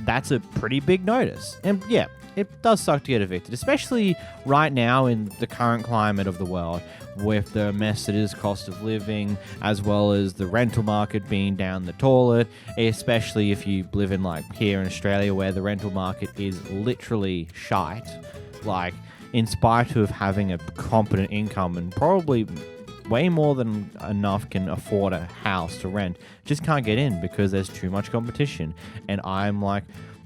That's a pretty big notice. And yeah, it does suck to get evicted, especially right now in the current climate of the world with the mess that is cost of living, as well as the rental market being down the toilet, especially if you live in like here in Australia where the rental market is literally shite. Like, in spite of having a competent income and probably way more than enough can afford a house to rent, just can't get in because there's too much competition. And I'm a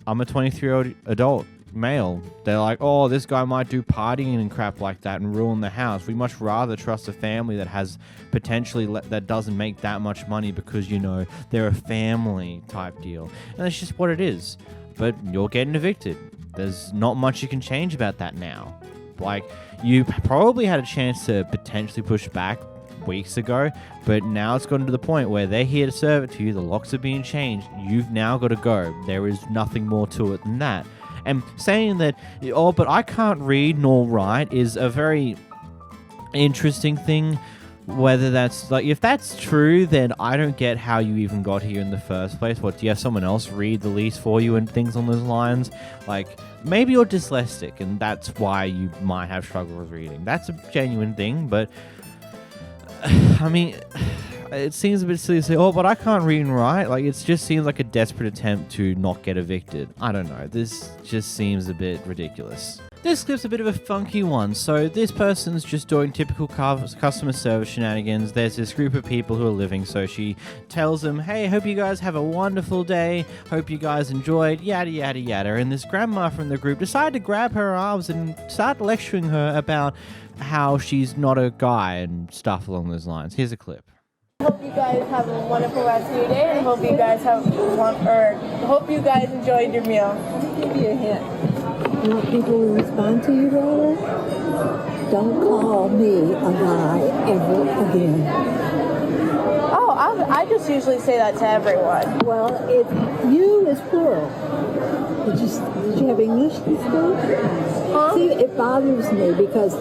23-year-old adult male. They're like, oh, this guy might do partying and crap like that and ruin the house. We much rather trust a family that has potentially that doesn't make that much money because, you know, they're a family type deal. And that's just what it is. But you're getting evicted. There's not much you can change about that now. Like, you probably had a chance to potentially push back weeks ago, but now it's gotten to the point where they're here to serve it to you. The locks are being changed. You've now got to go. There is nothing more to it than that. And saying that, oh, but I can't read nor write is a very interesting thing. Whether that's, like, if that's true, then I don't get how you even got here in the first place. What, do you have someone else read the lease for you and things on those lines? Like, maybe you're dyslexic and that's why you might have trouble with reading. That's a genuine thing, but I mean, it seems a bit silly to say, oh, but I can't read and write. Like, it just seems like a desperate attempt to not get evicted. I don't know. This just seems a bit ridiculous. This clip's a bit of a funky one. So this person's just doing typical customer service shenanigans. There's this group of people who are living, so she tells them, hey, hope you guys have a wonderful day. Hope you guys enjoyed, yada, yada, yada. And this grandma from the group decided to grab her arms and start lecturing her about how she's not a guy and stuff along those lines. Here's a clip. Hope you guys have a wonderful rest of your day, and hope you guys hope you guys enjoyed your meal. I'll give you a hint. You want people to respond to you better? Don't call me a guy ever again. Oh, I just usually say that to everyone. Well, you is plural. Did you have English in school? Huh? See, it bothers me because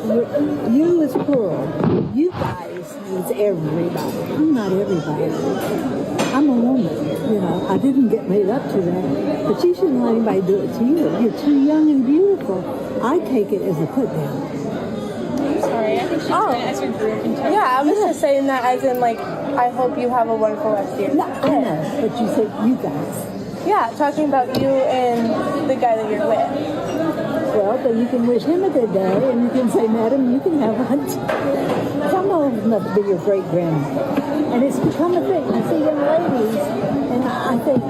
you is plural. You guys means everybody. I'm not everybody. I'm a woman, you know. I didn't get made up to that. But you shouldn't let anybody do it to you. You're too young and beautiful. I take it as a put down. I'm sorry, I think she's trying to answer group. Yeah, I was just saying that as in, like, I hope you have a wonderful rest of your day. No, I know, but you said you guys. Yeah, talking about you and the guy that you're with. Well, but you can wish him a good day, and you can say, madam, you can have one too. I'm old enough to be your great-grandmother. And it's become a thing. I see young ladies, and I think,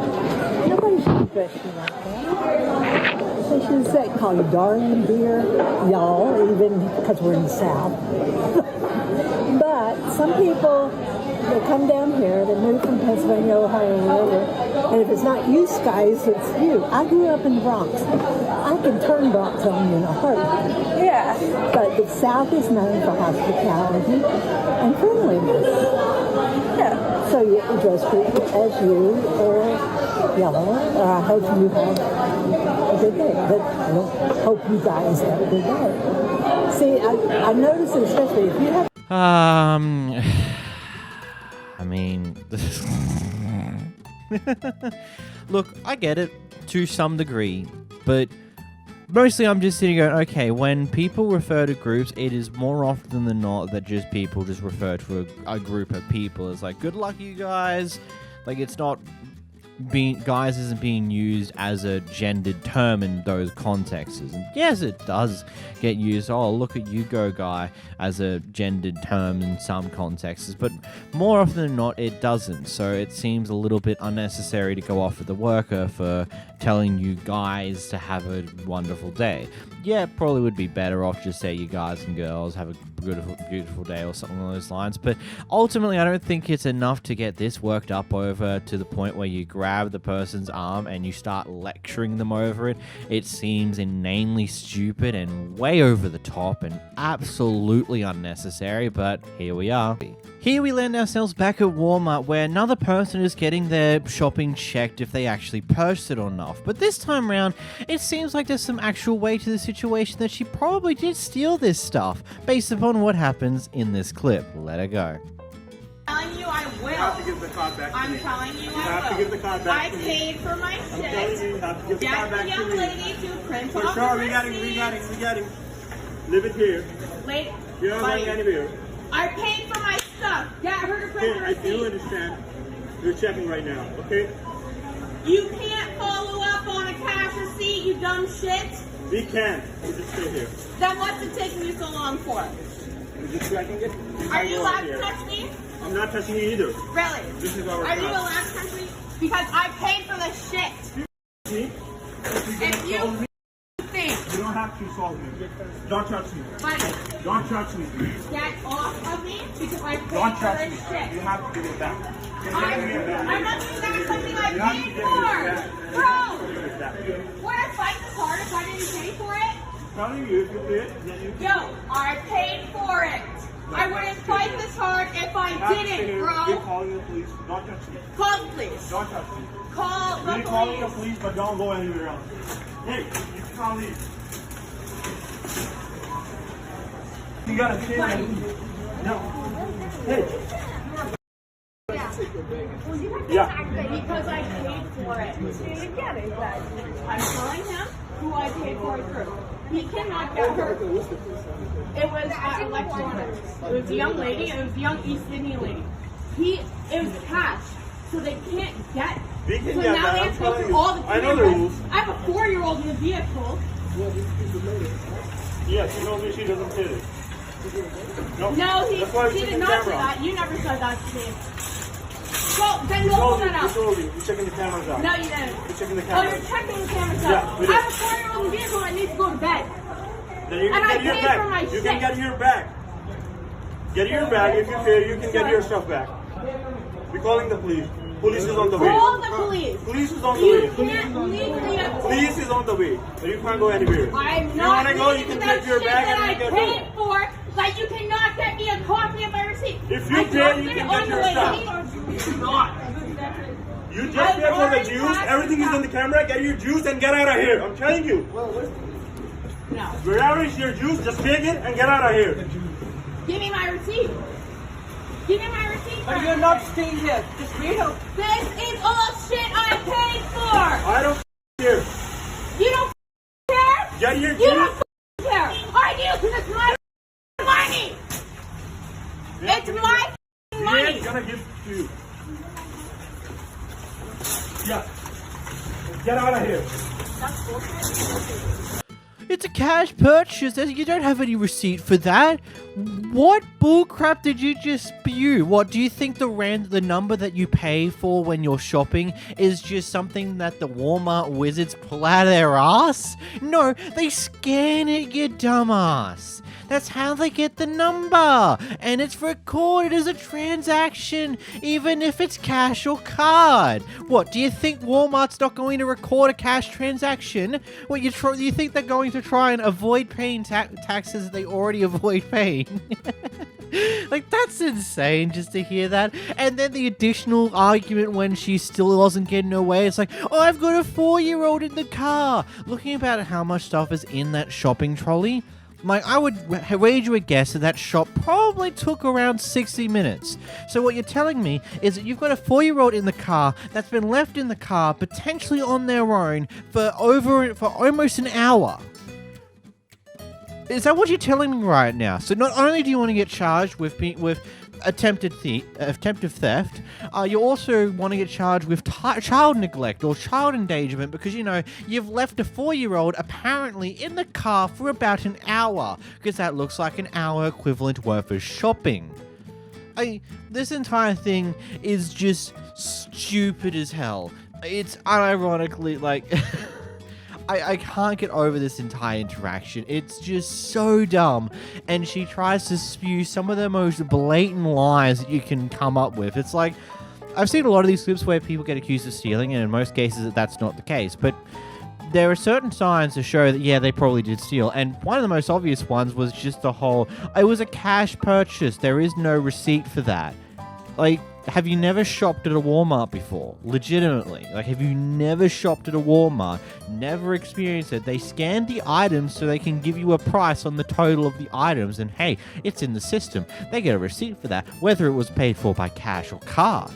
nobody should address you like that. They should say, call you darling, dear, y'all, even because we're in the South. But some people, they come down here, they move from Pennsylvania, Ohio, wherever, and if it's not you guys, it's you. I grew up in the Bronx. I can turn Bronx on you in a heartbeat. Yeah. But the South is known for hospitality and friendliness. Yeah. So you address people as you or y'all, or I hope you have a good day. But I don't hope you guys have a good day. See, I noticed, especially if you have... I mean, look, I get it to some degree, but mostly I'm just sitting going, okay, when people refer to groups, it is more often than not that just people just refer to a group of people. It's like, good luck, you guys. Like, it's not guys isn't being used as a gendered term in those contexts. And yes, it does get used, oh, look at you go, guy, as a gendered term in some contexts, but more often than not, it doesn't. So it seems a little bit unnecessary to go off with the worker for telling you guys to have a wonderful day. Yeah, probably would be better off just say you guys and girls have a beautiful day or something along those lines. But ultimately, I don't think it's enough to get this worked up over to the point where you grab the person's arm and you start lecturing them over it. It seems inanely stupid and way over the top and absolutely unnecessary, but here we are. Here we land ourselves back at Walmart, where another person is getting their shopping checked if they actually purchased it or not. But this time around, it seems like there's some actual way to the situation that she probably did steal this stuff, based upon what happens in this clip. Let her go. I'm telling you I will. You have to give the card back to me. I'm telling you You I have will. to give the card back I to me. paid for my I'm shit. telling you, you have to give the card Get back the to young me. lady to print For off sure, the we got him. Leave it here. Lady, You're not going anywhere. I paid for my stuff. Get her to print the I do receipt. understand. You're checking right now, okay? You can't follow up on a cash receipt, you dumb shit. We can. We'll just stay here. Then what's it taking you so long for? We're just checking it. Are you allowed to touch me? I'm not touching you either. Really? This is our Are you car. allowed to touch me? Because I paid for the shit. If you think You don't have to solve me. Don't touch me. Buddy, Don't touch me. get off of me because I paid Don't for touch this me. shit. You have to give it back. I'm not doing that. Something I You have to paid give it back. for. Bro, would I fight this hard if I didn't pay for it? I'm telling you, if you did, then you Yo, I paid for it. I wouldn't fight this hard if I didn't, You're bro. calling the police. Don't touch me. Call the police. Don't touch me. Call the You're calling the police. police, but don't go anywhere else. Hey, you can't leave. You gotta say that. No. Hey. Yeah. Because I paid for it. I'm telling him who I paid for it through. He cannot get her. It was electronics. It was a young lady. It was a young East Indian lady. It was cash, so they can't get. We can So get now that. they I'm have to go telling through you. all the I know the cameras. rules. I have a 4-year-old in the vehicle. Yeah, she knows me. She doesn't fit it. No, No, That's why we he check did the not say camera. that. You never said that to me. Well, then We go pull told you. that We out. told you. We're checking the cameras out. No, you didn't. We're checking the Oh, cameras. you're checking the cameras Yeah, out. we I did. have a 4-year-old in the vehicle that needs to go to bed. Then you And can I get your paid bag. for my You shit. can get your bag. Get your bag. If you fail, you can get your stuff back. We're calling the police. Police is on the way. Call the police. Police is on the You way. can't legally Police is on the way. So you can't go anywhere. I'm If you not want to go, you leaving can that take your shit bag that and I you can paid go. for. Like, you cannot get me a copy of my receipt. If you I pay, don't you get can it get on your the way stuff. You just I've pay for the already juice. passed Everything is on the camera. Get your juice and get out of here. I'm telling you. No. Wherever is your juice, just take it and get out of here. Give me my receipt. Give me my receipt. But you're not staying here. Just wait up. This is all shit I paid for. I don't care. You don't care? Get your You juice. don't care. I do, because it's my money. It's my He money. ain't gonna give it to you. Yeah. Get out of here. It's a cash purchase. You don't have any receipt for that. What bullcrap did you just spew? What, do you think the number that you pay for when you're shopping is just something that the Walmart wizards pull out of their ass? No, they scan it, you dumbass. That's how they get the number. And it's recorded as a transaction, even if it's cash or card. What, do you think Walmart's not going to record a cash transaction? What, you think they're going to try and avoid paying taxes they already avoid paying? Like, that's insane just to hear that. And then the additional argument when she still wasn't getting away, it's like, oh, I've got a 4-year-old in the car. Looking about how much stuff is in that shopping trolley, Like, I would wager a guess that that shop probably took around 60 minutes. So what you're telling me is that you've got a 4-year-old in the car that's been left in the car, potentially on their own, for almost an hour. Is that what you're telling me right now? So not only do you want to get charged with attempted theft, you also want to get charged with child neglect or child endangerment because, you know, you've left a 4-year-old apparently in the car for about an hour, because that looks like an hour equivalent worth of shopping. This entire thing is just stupid as hell. It's unironically, like... I can't get over this entire interaction. It's just so dumb. And she tries to spew some of the most blatant lies that you can come up with. It's like, I've seen a lot of these clips where people get accused of stealing, and in most cases that's not the case. But there are certain signs to show that, yeah, they probably did steal. And one of the most obvious ones was just the whole, it was a cash purchase. There is no receipt for that. Like, have you never shopped at a Walmart before? Legitimately. Like, have you never shopped at a Walmart? Never experienced it? They scan the items so they can give you a price on the total of the items, and hey, it's in the system. They get a receipt for that, whether it was paid for by cash or card.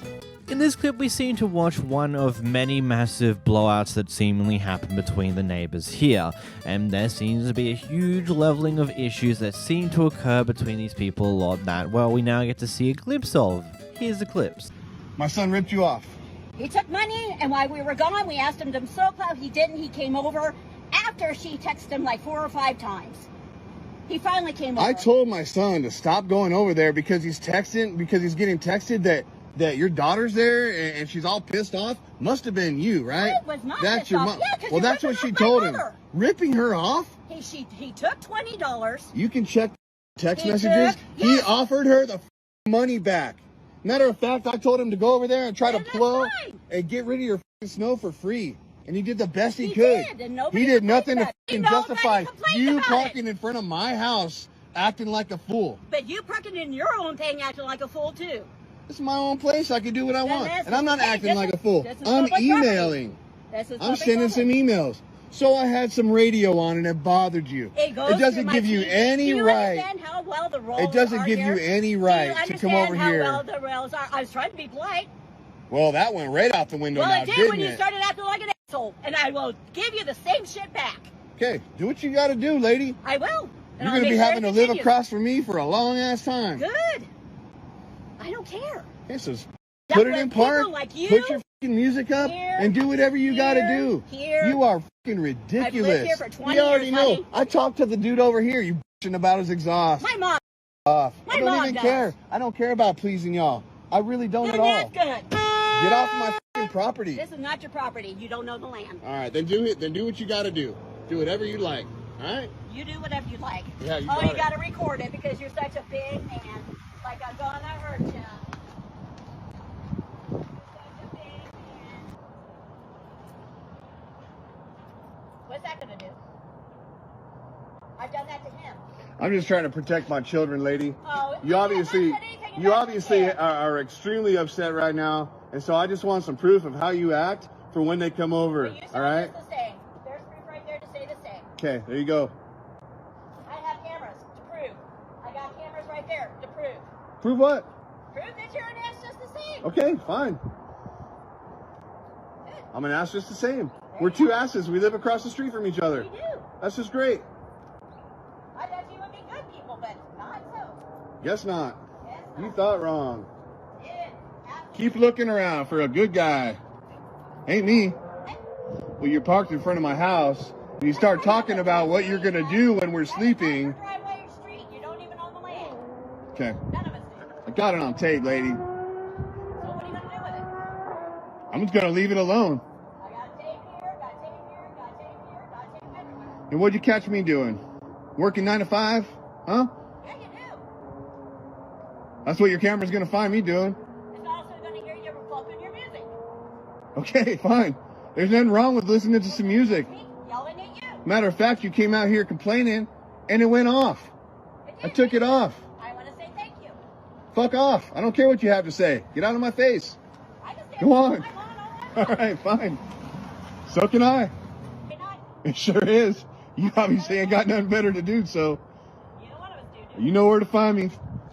In this clip, we seem to watch one of many massive blowouts that seemingly happen between the neighbors here, and there seems to be a huge leveling of issues that seem to occur between these people a lot that, well, we now get to see a glimpse of. Here's the clips. My son ripped you off. He took money, and while we were gone, we asked him to snowplow. He didn't. He came over after she texted him like 4 or 5 times. He finally came over. I told my son to stop going over there because he's getting texted that your daughter's there and she's all pissed off. Must have been you, right? I was not That's pissed your off. mom. Yeah, 'cause well, you're that's what ripping she off my told him. mother. Ripping her off? He took $20. You can check text He messages. took- He yes. offered her the money back. Matter of fact, I told him to go over there and try to plow and get rid of your snow for free. And he did the best he could. Did, and nobody He did complained nothing to about it. f***ing justify complained you about parking in front of my house acting like a fool. But you parking in your own thing acting like a fool, too. This is my own place. I can do what I want. that's And I'm not okay. acting This like is- a fool. this is I'm public emailing. This is I'm public sending some property. emails. So I had some radio on and it bothered you. It goes It doesn't through my give you TV. any Do you right. understand how well the rolls It doesn't are give here? you any Do you right to come over understand here. how well the rails are? I was trying to be polite. Well, that went right out the window Well, now, it did didn't when you it? started acting like an asshole, and I will give you the same shit back. Okay, do what you got to do, lady. I will. And You're I'll going to make be sure having it to live continues. across from me for a long ass time. Good. I don't care. Okay, so That put it way in people park, like you, put your fucking music up, here, and do whatever you got to do. here. You are fucking ridiculous. I've lived here for 20 you already years, know. honey. I talked to the dude over here. You bitching about his exhaust. My mom. Off. My I don't mom even does. care. I don't care about pleasing y'all. I really don't Then at all. that's good. Get off my fucking property. This is not your property. You don't know the land. All right, then do it. Then do what you got to do. Do whatever you like. All right. You do whatever you like. Yeah, you oh, got you it. got to record it because you're such a big man. Like I'm gonna hurt you. What's that gonna do? I've done that to him. I'm just trying to protect my children, lady. Oh, You obviously are extremely upset right now, and so I just want some proof of how you act for when they come over. All right? It's the same. There's proof right there to say the same. Okay, there you go. I have cameras to prove. I got cameras right there to prove. Prove what? Prove that you're an ass just the same. Okay, fine. I'm an ass just the same. We're two asses. We live across the street from each other. We do. That's just great. I thought you would be good people, but not so. Guess not. You thought wrong. Keep looking around for a good guy. Ain't me. Well, you're parked in front of my house, and you start talking about what you're going to do when we're sleeping. Driveway or street. You don't even own the land. Okay. None of us do. I got it on tape, lady. So what are you gonna do with it? I'm just going to leave it alone. I got tape here, got tape here, got tape here, got tape everywhere. And what'd you catch me doing? Working 9 to 5? Huh? Yeah, you do. That's what your camera's going to find me doing. It's also gonna hear you bumping your music. Okay, fine. There's nothing wrong with listening to some music. Yelling at you. Matter of fact, you came out here complaining, and it went off. I took it off. I want to say thank you. Fuck off. I don't care what you have to say. Get out of my face. Go on. All right, fine. So can I. It sure is. You obviously ain't got nothing better to do, so You know where to find me.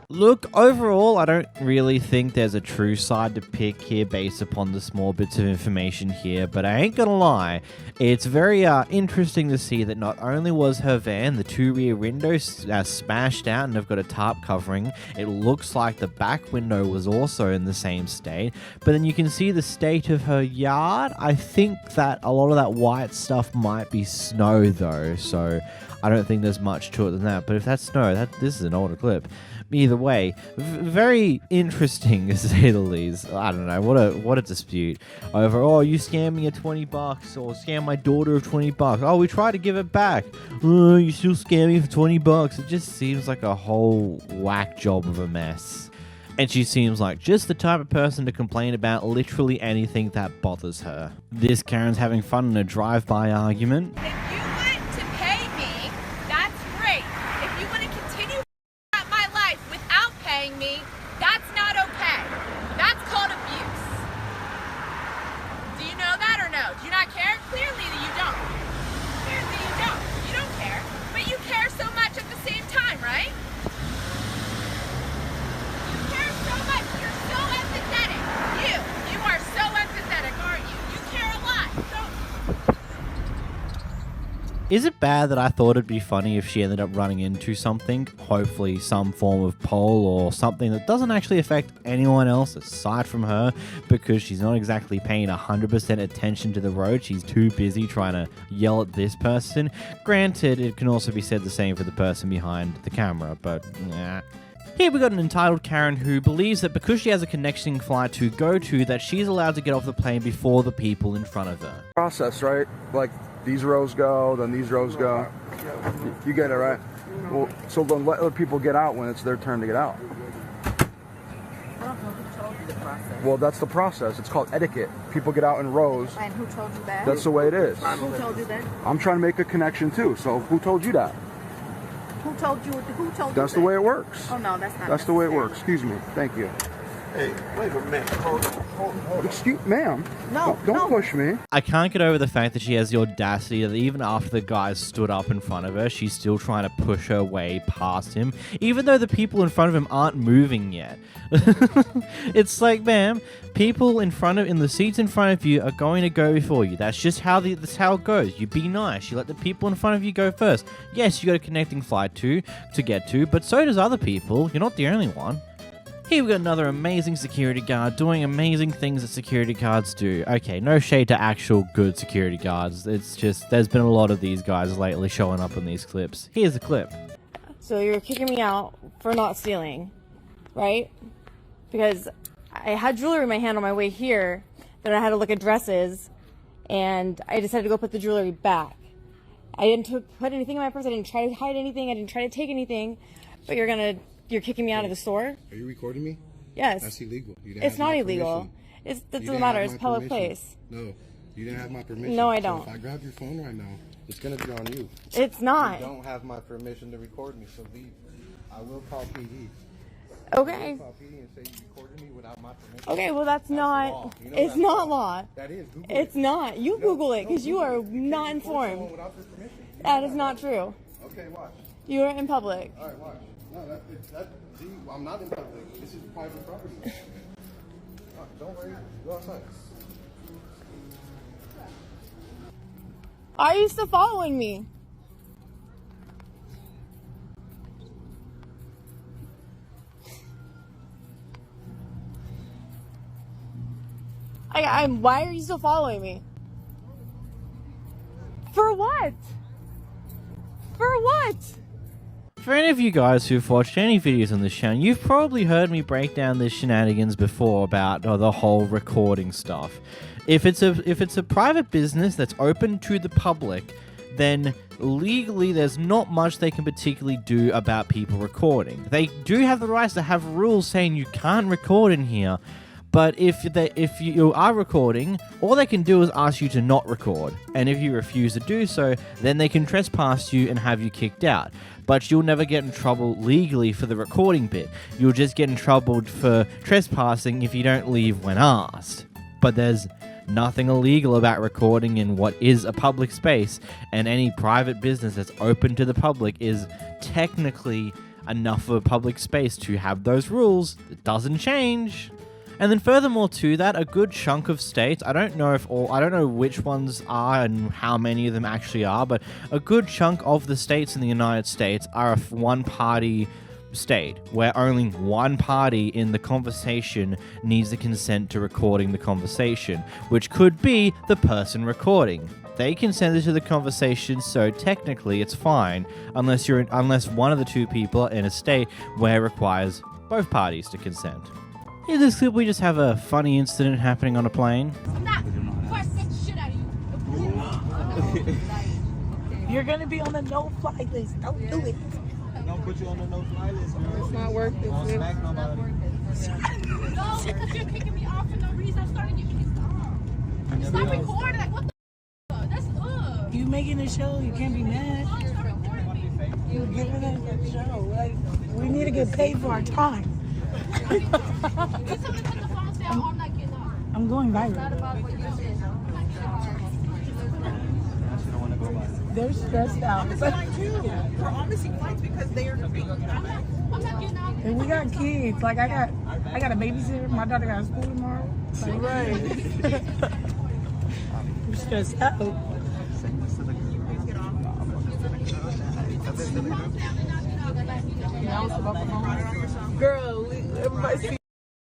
Look, overall, I don't really think there's a true side to pick here based upon the small bits of information here, but I ain't gonna lie, it's very interesting to see that not only was her van, the 2 rear windows smashed out and have got a tarp covering, it looks like the back window was also in the same state, but then you can see the state of her yard. I think that a lot of that white stuff might be snow though, so I don't think there's much to it than that, but if that's snow, this is an older clip. Either way, very interesting to say the least. I don't know, what a dispute over, oh, you scammed me of $20 or scammed my daughter of $20. Oh, we tried to give it back. Oh, you still scammed me for $20. It just seems like a whole whack job of a mess. And she seems like just the type of person to complain about literally anything that bothers her. This Karen's having fun in a drive-by argument. Is it bad that I thought it'd be funny if she ended up running into something, hopefully some form of pole or something that doesn't actually affect anyone else aside from her, because she's not exactly paying 100% attention to the road. She's too busy trying to yell at this person. Granted, it can also be said the same for the person behind the camera, but nah. Here we got an entitled Karen who believes that because she has a connecting flight to go to, that she's allowed to get off the plane before the people in front of her. Process, right? Like, these rows go, then these rows go. You get it, right? Well, so then let other people get out when it's their turn to get out. Well, that's the process. It's called etiquette. People get out in rows. And who told you that? That's the way it is. Who told you that? I'm trying to make a connection too. So who told you that? Who told you? Who told you? That's the way it works. Oh no, that's not. That's the way it works. Excuse me. Thank you. Hey, wait a minute. Hold. Excuse, ma'am. No, don't push me. I can't get over the fact that she has the audacity that even after the guys stood up in front of her, she's still trying to push her way past him, even though the people in front of him aren't moving yet. It's like, ma'am, people in the seats in front of you are going to go before you. That's just that's how it goes. You be nice. You let the people in front of you go first. Yes, you got a connecting flight to get to, but so does other people. You're not the only one. Here we got another amazing security guard doing amazing things that security guards do. Okay, no shade to actual good security guards. It's just, there's been a lot of these guys lately showing up in these clips. Here's a clip. So you're kicking me out for not stealing, right? Because I had jewelry in my hand on my way here, then I had to look at dresses, and I decided to go put the jewelry back. I didn't put anything in my purse, I didn't try to hide anything, I didn't try to take anything, but you're kicking me out of the store? Are you recording me? Yes. That's illegal. It's not illegal. It doesn't matter. It's a public place. No, you didn't have my permission. No, I don't. So if I grab your phone right now, it's going to be on you. It's not. You don't have my permission to record me, so leave. I will call PD. Okay. I will call PD and say you recorded me without my permission. Okay, well that's not. You know it's not law. That is. Google it's it. not. You Google it because you are not informed. That is not true. Okay, watch. You are in public. All right, watch. No, see, I'm not in public. This is private property. Don't worry. Go outside. Are you still following me? Why are you still following me? For what? For what? For any of you guys who've watched any videos on this channel, you've probably heard me break down the shenanigans before about the whole recording stuff. If it's a private business that's open to the public, then legally there's not much they can particularly do about people recording. They do have the rights to have rules saying you can't record in here, but if you are recording, all they can do is ask you to not record. And if you refuse to do so, then they can trespass you and have you kicked out. But you'll never get in trouble legally for the recording bit. You'll just get in trouble for trespassing if you don't leave when asked. But there's nothing illegal about recording in what is a public space, and any private business that's open to the public is technically enough of a public space to have those rules. It doesn't change. And then furthermore to that, a good chunk of states, I don't know which ones are and how many of them actually are, but a good chunk of the states in the United States are a one-party state, where only one party in the conversation needs the consent to recording the conversation, which could be the person recording. They consented to the conversation, so technically it's fine, unless one of the two people are in a state where it requires both parties to consent. In this clip, we just have a funny incident happening on a plane. You're gonna be on the no-fly list. Don't do it. Don't put you on the no-fly list, girl. It's not worth it. Don't smack nobody. No, because you're kicking me off for no reason. I'm starting to get pissed off. Stop recording. Like, what the f? That's You making a show. You can't be mad. You're giving us a show. Like, we need to get paid for our time. I'm going viral. They're stressed out. We're all missing flights because they're and we got kids. Like I got a babysitter. My daughter got school tomorrow. Like, right. We're stressed out. Girl, everybody see.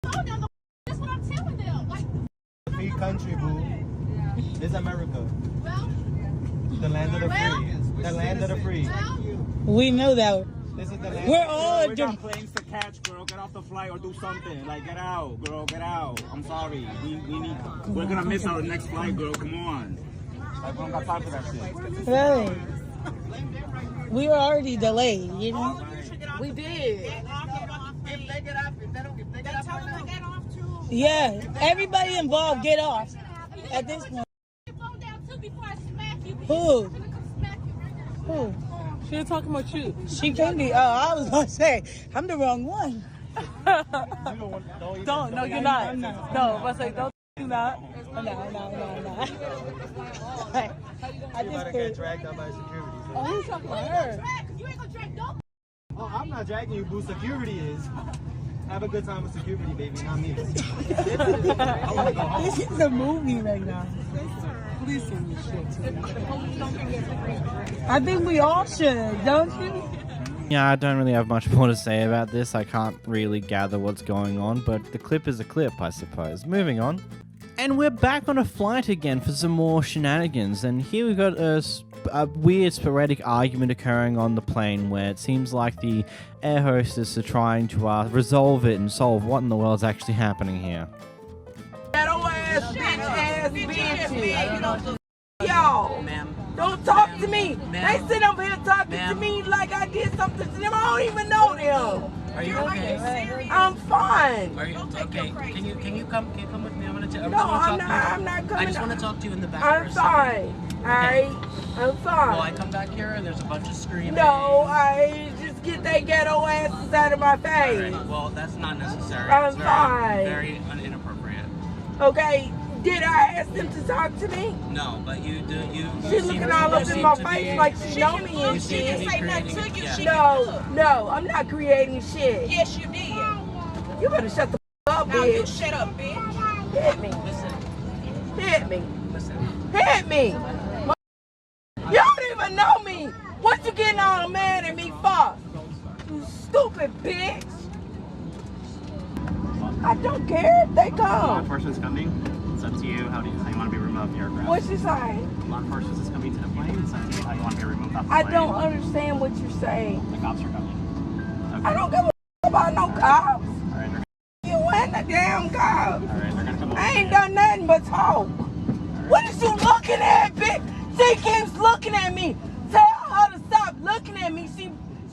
That's what I'm telling them. Like, Free country, boo. This is America. The land of the free. The land of the free. We know that. This is the land. We're all we got planes to catch, girl. Get off the flight or do something. Like, get out, girl. Get out. I'm sorry. We're gonna miss our next flight, girl. Come on. Like, we don't got time for that shit. Really? We were already delayed, you know? We did. If they get off, if they tell them to get off too. Yeah, everybody involved get off at this point. Who? Who? She ain't talking about you. She can be. Oh, I was gonna say, I'm the wrong one. Don't. No, you're not. No, but say don't. Do not. No. I just get dragged out by security. Oh, who's talking about her? You ain't gonna drag no. Oh, I'm not dragging you, boo. Security is. Have a good time with security, baby, not me. I want to go home. This is a movie right now. Please send me shit. I think we all should, don't you? Yeah, I don't really have much more to say about this. I can't really gather what's going on, but the clip is a clip, I suppose. Moving on. And we're back on a flight again for some more shenanigans. And here we've got a weird sporadic argument occurring on the plane where it seems like the air hostess are trying to resolve it and solve what in the world is actually happening here. Ghetto ass, bitches. Y'all, don't talk to me. They sit up here talking to me like I did something to them. I don't even know them. Are you okay? I'm fine. Are you okay? Can you come with me? I'm not coming. I just want to talk to you in the back. I'm fine. Alright? I'm fine. Well, I come back here and there's a bunch of screaming. No, I just get that ghetto asses out of my face. Right. Well, that's not necessary. I'm fine. Very inappropriate. Okay, did I ask them to talk to me? No, but you do. She's looking all up in my face like she know me and shit. No, I'm not creating shit. Yes, you did. You better shut the up, Now bitch. you shut up, bitch. Hit me. Listen. Hit me. Listen. Hit me. You don't even know me. What you getting all mad at me for? You stupid bitch. I don't care if they Law come. enforcement's coming. It's up to you. How you want to be removed off the aircraft? What you saying? Law enforcement is coming to the plane. It's up to you how you want to be removed off the I plane. don't understand what you're saying. The cops are coming. Okay. I don't give a about no cops. All right, You and the damn cops. all right, they're gonna come over. I ain't done nothing but talk. What is you looking at, bitch? She keeps looking at me. Tell her to stop looking at me.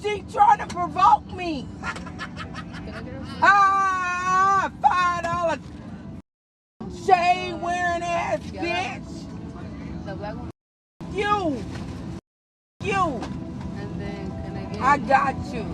She trying to provoke me. $5 shade wearing ass bitch. You. I got you.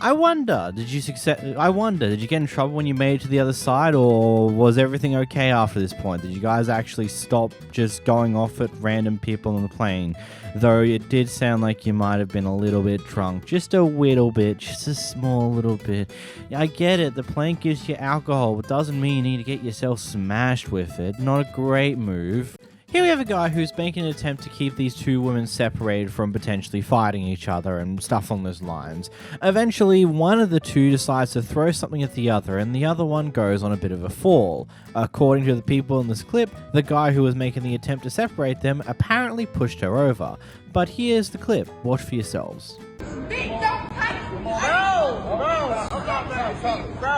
I wonder, did you get in trouble when you made it to the other side, or was everything okay after this point? Did you guys actually stop just going off at random people on the plane? Though it did sound like you might have been a little bit drunk. Just a little bit, just a small little bit. I get it, the plane gives you alcohol, but doesn't mean you need to get yourself smashed with it. Not a great move. Here we have a guy who's making an attempt to keep these two women separated from potentially fighting each other and stuff on those lines. Eventually, one of the two decides to throw something at the other, and the other one goes on a bit of a fall. According to the people in this clip, the guy who was making the attempt to separate them apparently pushed her over. But here's the clip. Watch for yourselves.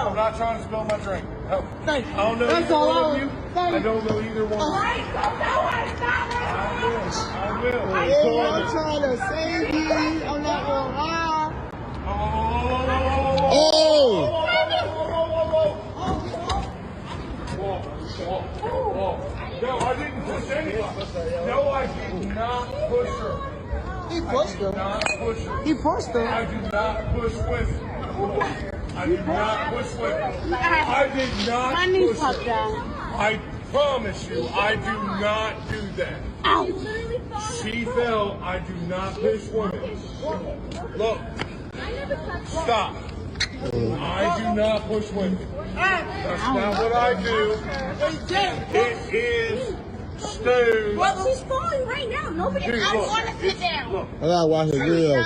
I'm not trying to spill my drink. No. Thank you. I don't know That's either all one I of you. I don't know either one. I will. I'm trying to save you. I'm not gonna lie. No, I didn't push anybody. No, I did not push her. He pushed her. He pushed her. I do not push women. I did not push women. I did not My knees push popped her. down. I promise you, I do not do that. Ow. She fell. I do not push women. Look. Stop. I do not push women. That's not what I do. It is Stu. Well, she's falling right now. Nobody. I want to sit down. I gotta watch the video.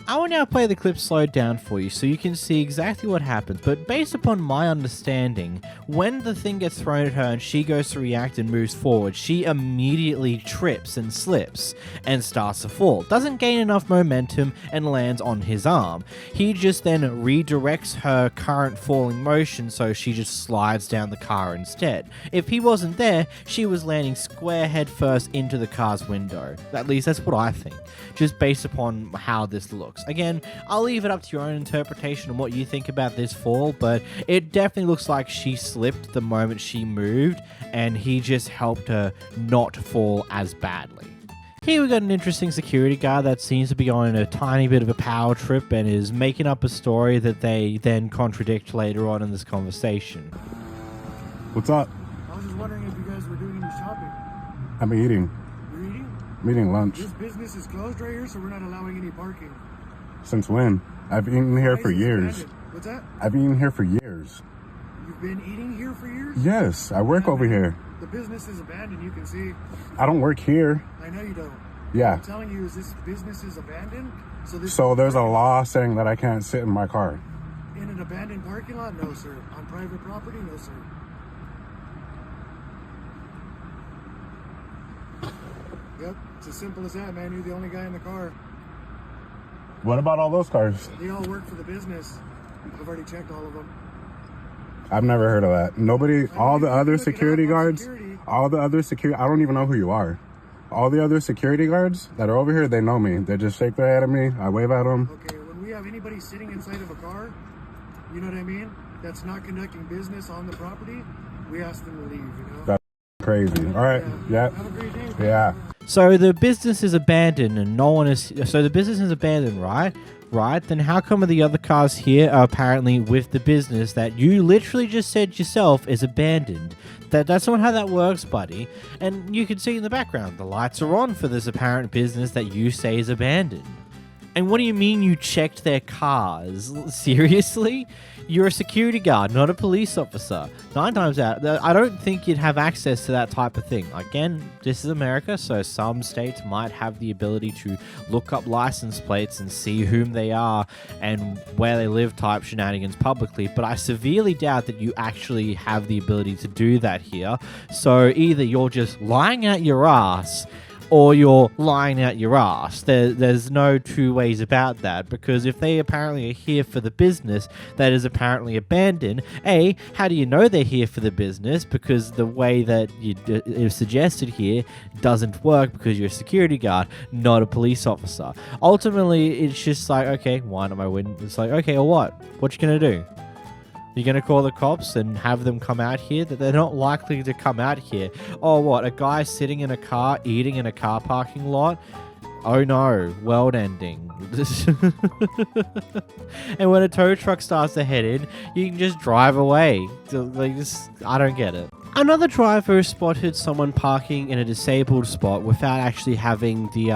I will now play the clip slowed down for you so you can see exactly what happens, but based upon my understanding, when the thing gets thrown at her and she goes to react and moves forward, she immediately trips and slips and starts to fall. Doesn't gain enough momentum and lands on his arm. He just then redirects her current falling motion so she just slides down the car instead. If he wasn't there, she was landing square head first into the car's window. At least that's what I think, just based upon how this looks. Again, I'll leave it up to your own interpretation on what you think about this fall, but it definitely looks like she slipped the moment she moved, and he just helped her not fall as badly. Here we got an interesting security guard that seems to be on a tiny bit of a power trip and is making up a story that they then contradict later on in this conversation. What's up? I was just wondering if you guys were doing any shopping. I'm eating. You're eating? I'm eating lunch. This business is closed right here, so we're not allowing any parking. Since when? I've eaten here for years. What's that? I've eaten here for years. You've been eating here for years? Yes, I work over here. The business is abandoned, you can see. I don't work here. I know you don't. Yeah. I'm telling you, is this business is abandoned? So there's a law saying that I can't sit in my car. In an abandoned parking lot? No, sir. On private property? No, sir. Yep, it's as simple as that, man. You're the only guy in the car. What about all those cars? They all work for the business. I've already checked all of them. I've never heard of that. Nobody, all the other security guards, I don't even know who you are. All the other security guards that are over here, they know me. They just shake their head at me. I wave at them. Okay, when we have anybody sitting inside of a car, you know what I mean? That's not conducting business on the property, we ask them to leave, you know? That's crazy. All right. Yeah. Have a great day. Yeah. So the business is abandoned and no one is... So the business is abandoned, right? Right? Then how come the other cars here are apparently with the business that you literally just said yourself is abandoned? That's not how that works, buddy. And you can see in the background, the lights are on for this apparent business that you say is abandoned. And what do you mean you checked their cars? Seriously? You're a security guard, not a police officer. 9 times out, I don't think you'd have access to that type of thing. Again, this is America, so some states might have the ability to look up license plates and see whom they are and where they live type shenanigans publicly, but I severely doubt that you actually have the ability to do that here. So either you're just lying out your ass or you're lying out your ass. There's no two ways about that, because if they apparently are here for the business that is apparently abandoned, A, how do you know they're here for the business? Because the way that you suggested here doesn't work, because you're a security guard, not a police officer. Ultimately, it's just like, okay, why not my win? It's like, okay, or what? What you gonna do? You're going to call the cops and have them come out here? That they're not likely to come out here. Oh, what? A guy sitting in a car, eating in a car parking lot? Oh no, world ending. And when a tow truck starts to head in, you can just drive away. Like, I don't get it. Another driver spotted someone parking in a disabled spot without actually having the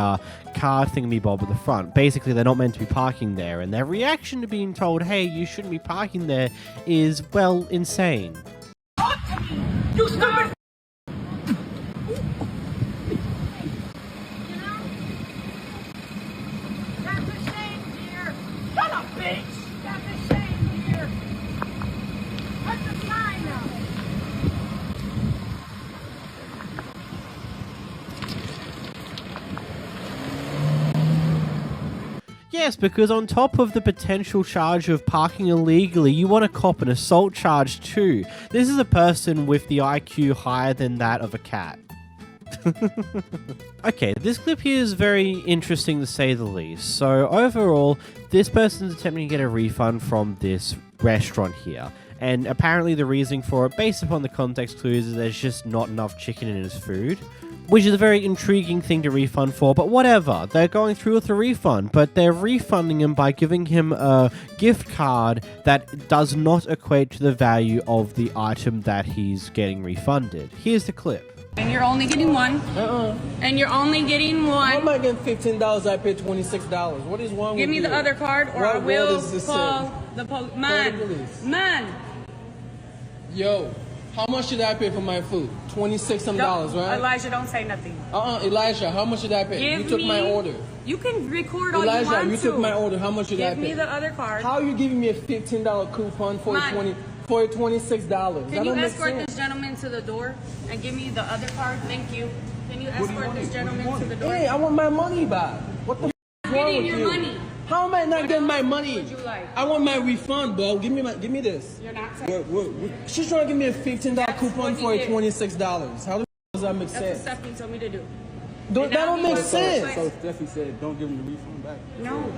car thingamabob at the front. Basically, they're not meant to be parking there, and their reaction to being told, hey, you shouldn't be parking there, is, well, insane. You stupid! That's a shame, Pier! Shut up, bitch! That's a shame, Pier! That's a sign now! Yes, because on top of the potential charge of parking illegally, you want to cop an assault charge too. This is a person with the IQ higher than that of a cat. Okay, this clip here is very interesting to say the least. So overall, this person's attempting to get a refund from this restaurant here. And apparently the reasoning for it, based upon the context clues, is there's just not enough chicken in his food. Which is a very intriguing thing to refund for, but whatever. They're going through with the refund, but they're refunding him by giving him a gift card that does not equate to the value of the item that he's getting refunded. Here's the clip. And you're only getting one. And you're only getting one. How am I getting $15? I paid $26. What is wrong with you? Give me the other card, or I will call the police. Man. Yo, how much did I pay for my food? $26 right? Elijah, don't say nothing. Elijah, how much did I pay? You took my order. You can record all you want to. Elijah, you took my order. How much did I pay? Give me the other card. How are you giving me a $15 coupon for $26? Can you escort this gentleman to the door and give me the other card? Thank you. Can you escort this gentleman to the door? Hey, I want my money back. What the f is wrong with you? Money. How am I not getting my money? What would you like? I want my refund, bro. Give me this. You're not saying. She's trying to give me a $15 coupon for $26. How the f does that make sense? That's what Stephanie told me to do. That don't make sense. So Stephanie said, don't give him the refund back. No,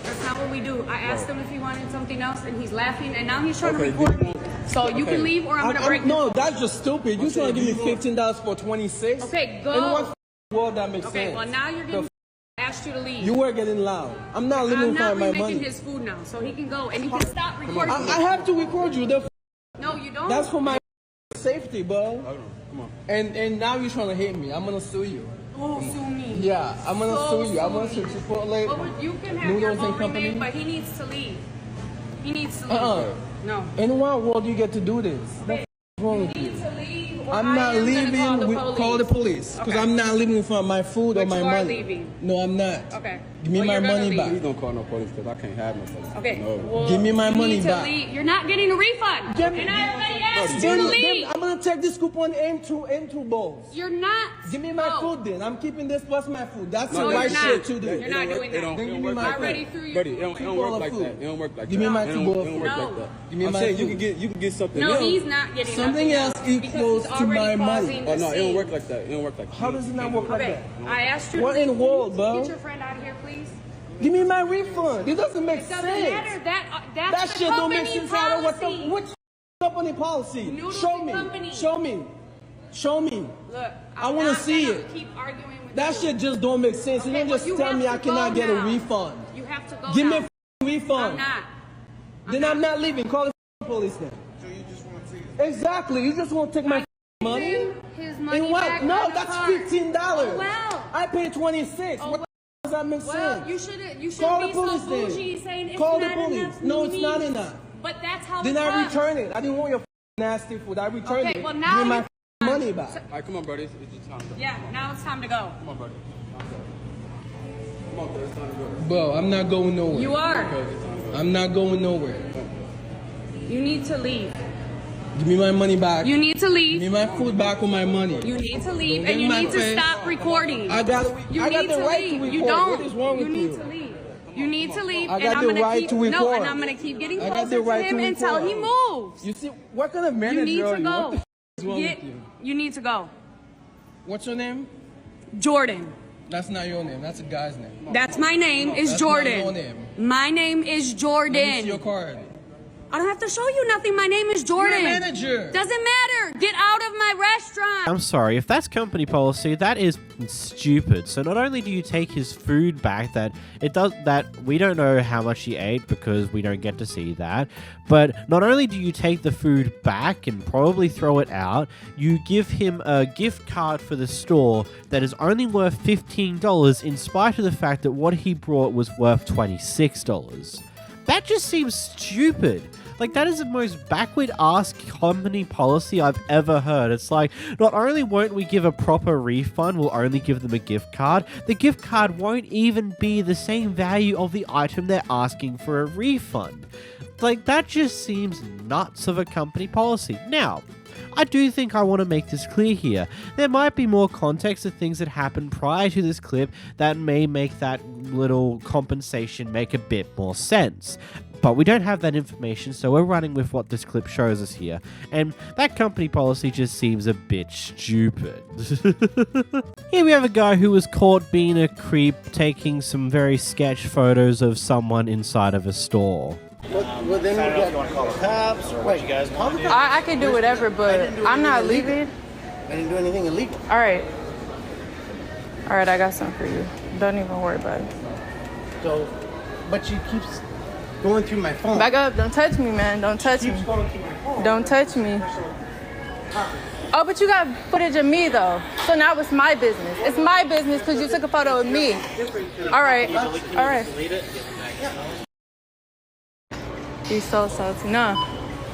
that's not what we do. I asked him if he wanted something else, and he's laughing, and now he's trying to record me. So you can leave, or I'm gonna break. No, that's just stupid. You trying to give me $15 for $26? Okay, go. In what world that makes sense? Okay, well now you're getting. Asked you to leave. You were getting loud. I'm not living for my money. I'm not remaking his food now, so he can go and he can stop recording. I have to record you. No, you don't. That's for my safety, bro. Come on. And now you're trying to hit me. I'm gonna sue you. Oh, sue me. Yeah, I'm gonna sue you. I'm gonna sue Chipotle. Well, you can have your phone remade, but he needs to leave. He needs to leave. No. In what world do you get to do this? What's wrong with you? I'm not leaving. Call the police. Because I'm not leaving for my food or my money. Leaving. No, I'm not. Okay. Give me my money back. Please don't call no police because I can't have no police. Okay. No. Well, give me my money back. You're not getting a refund. And I already asked you to leave. I'm going to take this coupon into bowls. You're not. Give me my food then. I'm keeping this plus my food. That's the you're right not. shit to do. You're not doing that. Then give me my food. already threw you. Buddy, it don't work like that. It don't work like that. Give me my two bowls. It don't work like that. Give me I'm my saying food. you can get something else. No, he's not getting something else equals to my money. Oh no, it don't work like that. It don't work like that. How does it not work like that? I asked you what in the world, bro? Get your friend out of here, please. Give me my refund. It doesn't make sense. It doesn't matter. That's that the shit don't make sense. policy. Which company policy? Show me. Company. Show me. Show me. Look, I want to see it. Keep arguing with that shit just don't make sense. Okay, You don't just tell me I cannot get a refund. You have to go. Give me now. a refund. I'm not. Then I'm not leaving. Call the police then. So you just want to see it? Exactly. You just want to take my money? His money In what? back No, on the that's card. $15. Oh, well. I paid $26. Oh, what does that make sense? You shouldn't Call the be police so then. bougie saying it's Call the not police. enough No, it's meat. not enough. But that's how Then it I works. return it. I didn't want your nasty food. I returned it. Well, now give me my money back. All right, come on, buddy. It's just time to go. Yeah, now it's time to go. Come on, buddy. Come on, buddy. It's time to go. Bro, I'm not going nowhere. You are. I'm not going nowhere. You need to leave. Give me my money back. You need to leave. Give me my food back with my money. You need to leave, Don't and you get in need my to face. stop recording. I got the right to record. You don't. What is wrong with you? You need to leave. You need to leave, I and got I'm the gonna right keep to record. no, and I'm gonna keep getting I got closer the right to him to until he record. moves. You see, what kind of manager You need are to you? What go. the f is wrong with you? You need to go. What's your name? Jordan. That's not your name. That's a guy's name. That's my name. Is That's Jordan. not your name. My name is Jordan. Let me see your card. I don't have to show you nothing. My name is Jordan. You're a manager. Doesn't matter. Get out of my restaurant! I'm sorry, if that's company policy, that is stupid. So not only do you take his food back, that we don't know how much he ate because we don't get to see that, but not only do you take the food back and probably throw it out, you give him a gift card for the store that is only worth $15 in spite of the fact that what he brought was worth $26. That just seems stupid. Like, that is the most backward-ass company policy I've ever heard. It's like, not only won't we give a proper refund, we'll only give them a gift card. The gift card won't even be the same value of the item they're asking for a refund. Like, that just seems nuts of a company policy. Now, I do think I want to make this clear here. There might be more context of things that happened prior to this clip that may make that little compensation make a bit more sense. But we don't have that information, so we're running with what this clip shows us here. And that company policy just seems a bit stupid. Here we have a guy who was caught being a creep, taking some very sketch photos of someone inside of a store. Well, then I don't know if you want to call the cops or what you guys want to do. I can do whatever, but I'm not leaving. I didn't do anything illegal. All right, I got something for you. Don't even worry about it. So, but she keeps going through my phone. Back up. Don't touch me, man. Don't touch me. Going through my phone. Don't touch me. Oh, but you got footage of me, though. So now it's my business. It's my business because you took a photo of me. All right. He's so salty. No.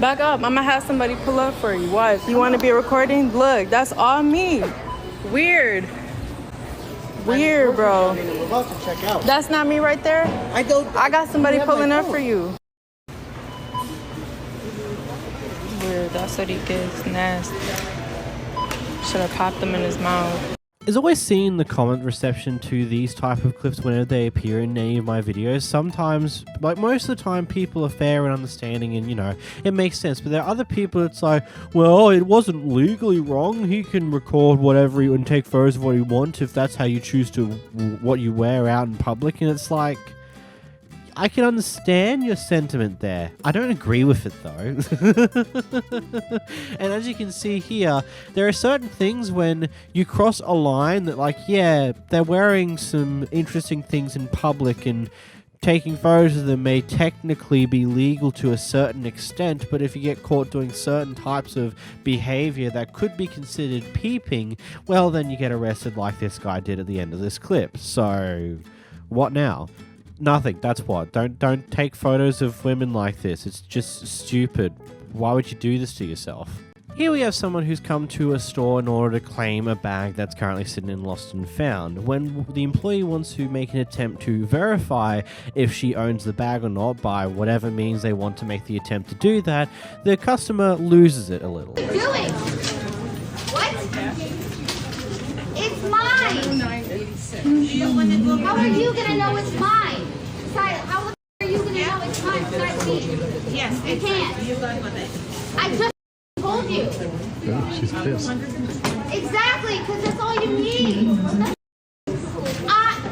Back up. I'm going to have somebody pull up for you. What? You want to be recording? Look, that's all me. Weird, bro. We're about to check out. That's not me right there? I got somebody pulling up for you. Weird. That's what he gets. Nasty. Should have popped him in his mouth. Is always seeing the comment reception to these type of clips whenever they appear in any of my videos. Sometimes, like most of the time, people are fair and understanding and, you know, it makes sense. But there are other people that's like, well, it wasn't legally wrong. He can record whatever and take photos of what he wants if that's how you choose to, what you wear out in public. And it's like, I can understand your sentiment there. I don't agree with it though. And as you can see here, there are certain things when you cross a line that, like, yeah, they're wearing some interesting things in public and taking photos of them may technically be legal to a certain extent, but if you get caught doing certain types of behavior that could be considered peeping, well, then you get arrested like this guy did at the end of this clip. So, what now? Nothing. That's what. Don't take photos of women like this. It's just stupid. Why would you do this to yourself? Here we have someone who's come to a store in order to claim a bag that's currently sitting in lost and found. When the employee wants to make an attempt to verify if she owns the bag or not by whatever means they want to make the attempt to do that, the customer loses it a little. What are you doing? What? It's mine. How are you gonna know it's mine? How are you gonna know it's mine besides me? Yes, you can't. I just told you. She's pissed. Exactly, because that's all you need.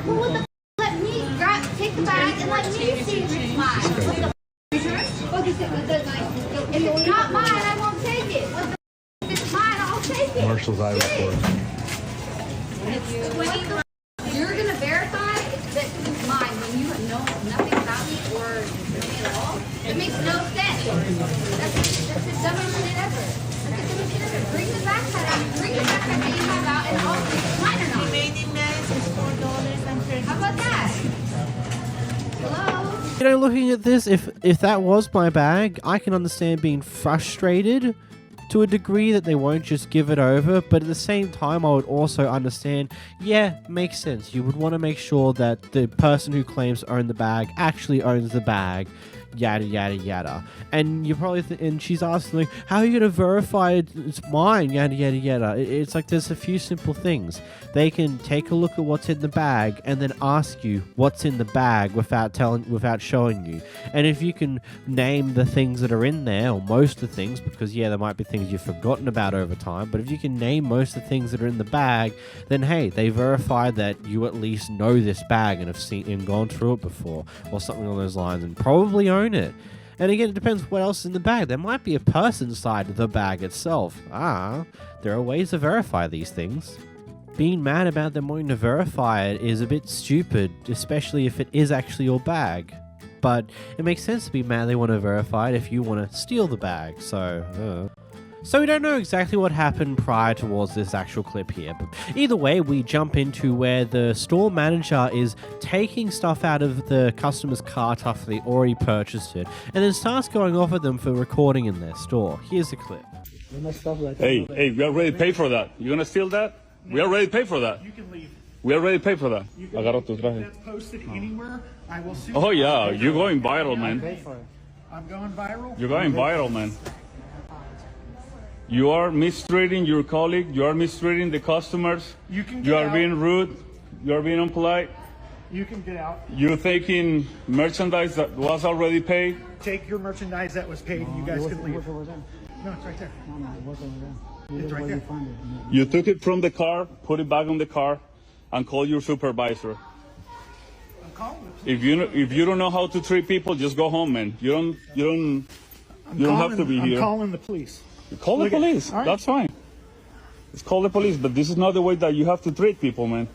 Who would the let me take the bag and let me see if it's mine? If it's not mine, I won't take it. If it's mine, I'll take it. Marshall's eye report. You're going to verify that it's mine when you know nothing about me or me at all? It makes no sense. That's the dumbest shit ever. That's the dumbest shit ever. Bring the backpack out. Bring the backpack that you have out and I'll see if it's mine or not. How about that? Hello? You know, looking at this, if that was my bag, I can understand being frustrated to a degree that they won't just give it over, but at the same time I would also understand, yeah, makes sense. You would want to make sure that the person who claims to own the bag actually owns the bag, yada yada yada. And you probably and she's asking, like, how are you gonna verify it's mine, yada yada yada. It's like there's a few simple things. They can take a look at what's in the bag and then ask you what's in the bag without showing you. And if you can name the things that are in there, or most of the things, because yeah, there might be things you've forgotten about over time, but if you can name most of the things that are in the bag, then hey, they verify that you at least know this bag and have seen and gone through it before, or something along those lines, and probably own it. And again, it depends what else is in the bag. There might be a person inside the bag itself. There are ways to verify these things. Being mad about them wanting to verify it is a bit stupid, especially if it is actually your bag. But it makes sense to be mad they want to verify it if you want to steal the bag, so we don't know exactly what happened prior towards this actual clip here, but either way, we jump into where the store manager is taking stuff out of the customer's cart after they already purchased it, and then starts going off at them for recording in their store. Here's the clip. Hey, we already paid for that. You gonna steal that? We already paid for that. You can leave. We already paid for that. Agarra tu traje. That's posted anywhere. I will sue. Oh yeah, you're going viral, man. I'm going viral. You're going viral, man. You are mistreating your colleague. You are mistreating the customers. You can get You are out. being rude. You are being impolite. You can get out. You're taking merchandise that was already paid. Take your merchandise that was paid. You guys can leave. No, it's right there. It's right there. You took it from the car, put it back on the car, and call your supervisor. If you don't know how to treat people, just go home, man. You don't have to be here. I'm calling the police. Call the police. Right. That's fine. Just call the police. But this is not the way that you have to treat people, man.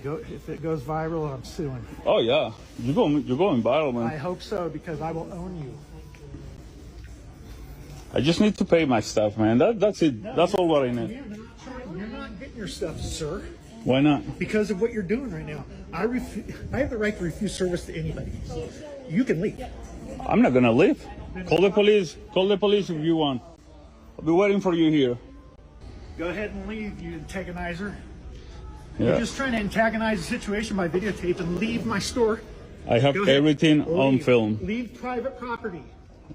If it goes viral, I'm suing. Oh yeah, you're going viral, man. I hope so, because I will own you. I just need to pay my stuff, man. That's it. No, that's all what I need. You're not getting your stuff, sir. Why not? Because of what you're doing right now. I have the right to refuse service to anybody. You can leave. I'm not gonna leave. Call the police. Call the police if you want. I'll be waiting for you here. Go ahead and leave, you antagonizer. Yeah. You're just trying to antagonize the situation by videotape and leave my store. I have everything on film. Leave private property.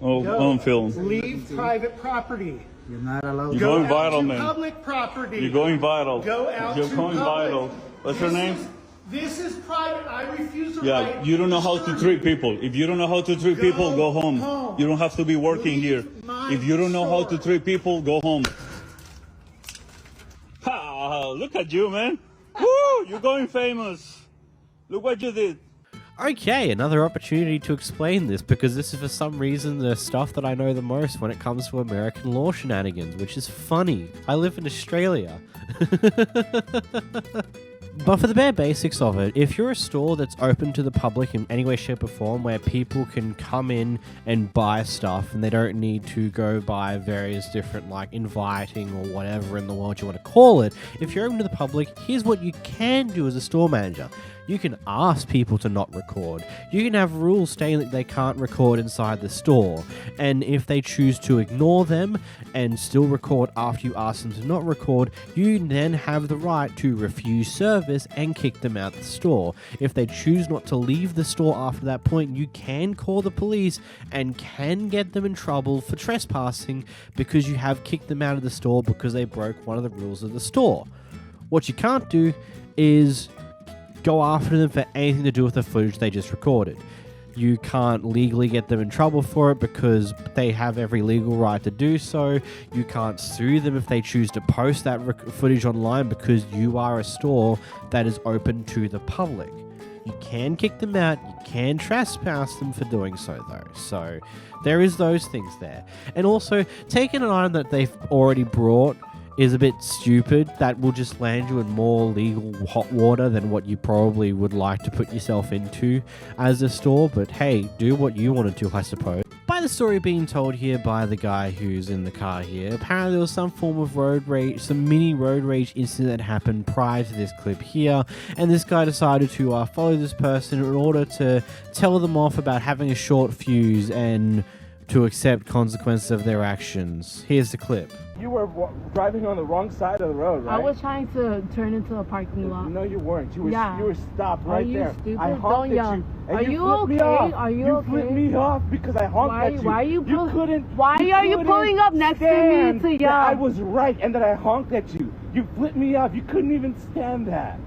On film. Leave private property. You're not allowed. You're going viral, man. Public property. You're going viral. Go out You're to going public. viral. What's your name? This is private. I refuse to. Yeah, you don't know how to treat people. If you don't know how to treat people, go home. You don't have to be working here. If you don't know how to treat people, go home. Ha! Look at you, man. Woo! You're going famous. Look what you did. Okay, another opportunity to explain this, because this is for some reason the stuff that I know the most when it comes to American law shenanigans, which is funny. I live in Australia. But for the bare basics of it, if you're a store that's open to the public in any way, shape or form, where people can come in and buy stuff and they don't need to go by various different like inviting or whatever in the world you want to call it, if you're open to the public, here's what you can do as a store manager. You can ask people to not record. You can have rules stating that they can't record inside the store. And if they choose to ignore them and still record after you ask them to not record, you then have the right to refuse service and kick them out the store. If they choose not to leave the store after that point, you can call the police and can get them in trouble for trespassing because you have kicked them out of the store because they broke one of the rules of the store. What you can't do is go after them for anything to do with the footage they just recorded. You can't legally get them in trouble for it because they have every legal right to do so. You can't sue them if they choose to post that footage online because you are a store that is open to the public. You can kick them out, you can trespass them for doing so though. So there is those things there. And also, taking an item that they've already brought is a bit stupid. That will just land you in more legal hot water than what you probably would like to put yourself into as a store. But hey, do what you want to do, I suppose. By the story being told here by the guy who's in the car here, apparently there was some form of road rage, some mini road rage incident that happened prior to this clip here, and this guy decided to follow this person in order to tell them off about having a short fuse and to accept consequences of their actions. Here's the clip. You were driving on the wrong side of the road, right? I was trying to turn into a parking lot. No, you weren't. You were stopped Are right you there. Stupid? I honked at you. And Are you flipped me okay? off. Are you okay? You flipped me off because I honked at you. Why are you Why are you pulling up next to me to yell? I was right and that I honked at you. You flipped me off. You couldn't even stand that.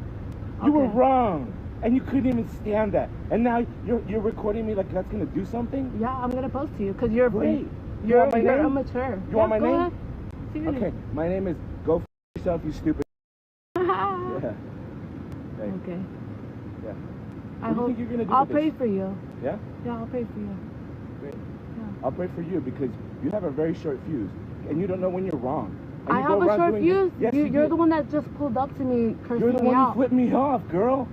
You were wrong. And you couldn't even stand that. And now you're recording me like that's gonna do something? Yeah, I'm gonna post to you because you're Great. You're want my name? immature. You want my go name? ahead. Okay, my name is Go F Yourself, you stupid. Yeah. Hey. Okay. Yeah. I What do you hope think you're gonna do I'll with pay this? for you. Yeah? Yeah, I'll pay for you. Great. Yeah. I'll pray for you because you have a very short fuse and you don't know when you're wrong. And I you have go a around short doing fuse. Yes, You're do. the one that just pulled up to me, cursing You're the me one out. who flipped me off, girl.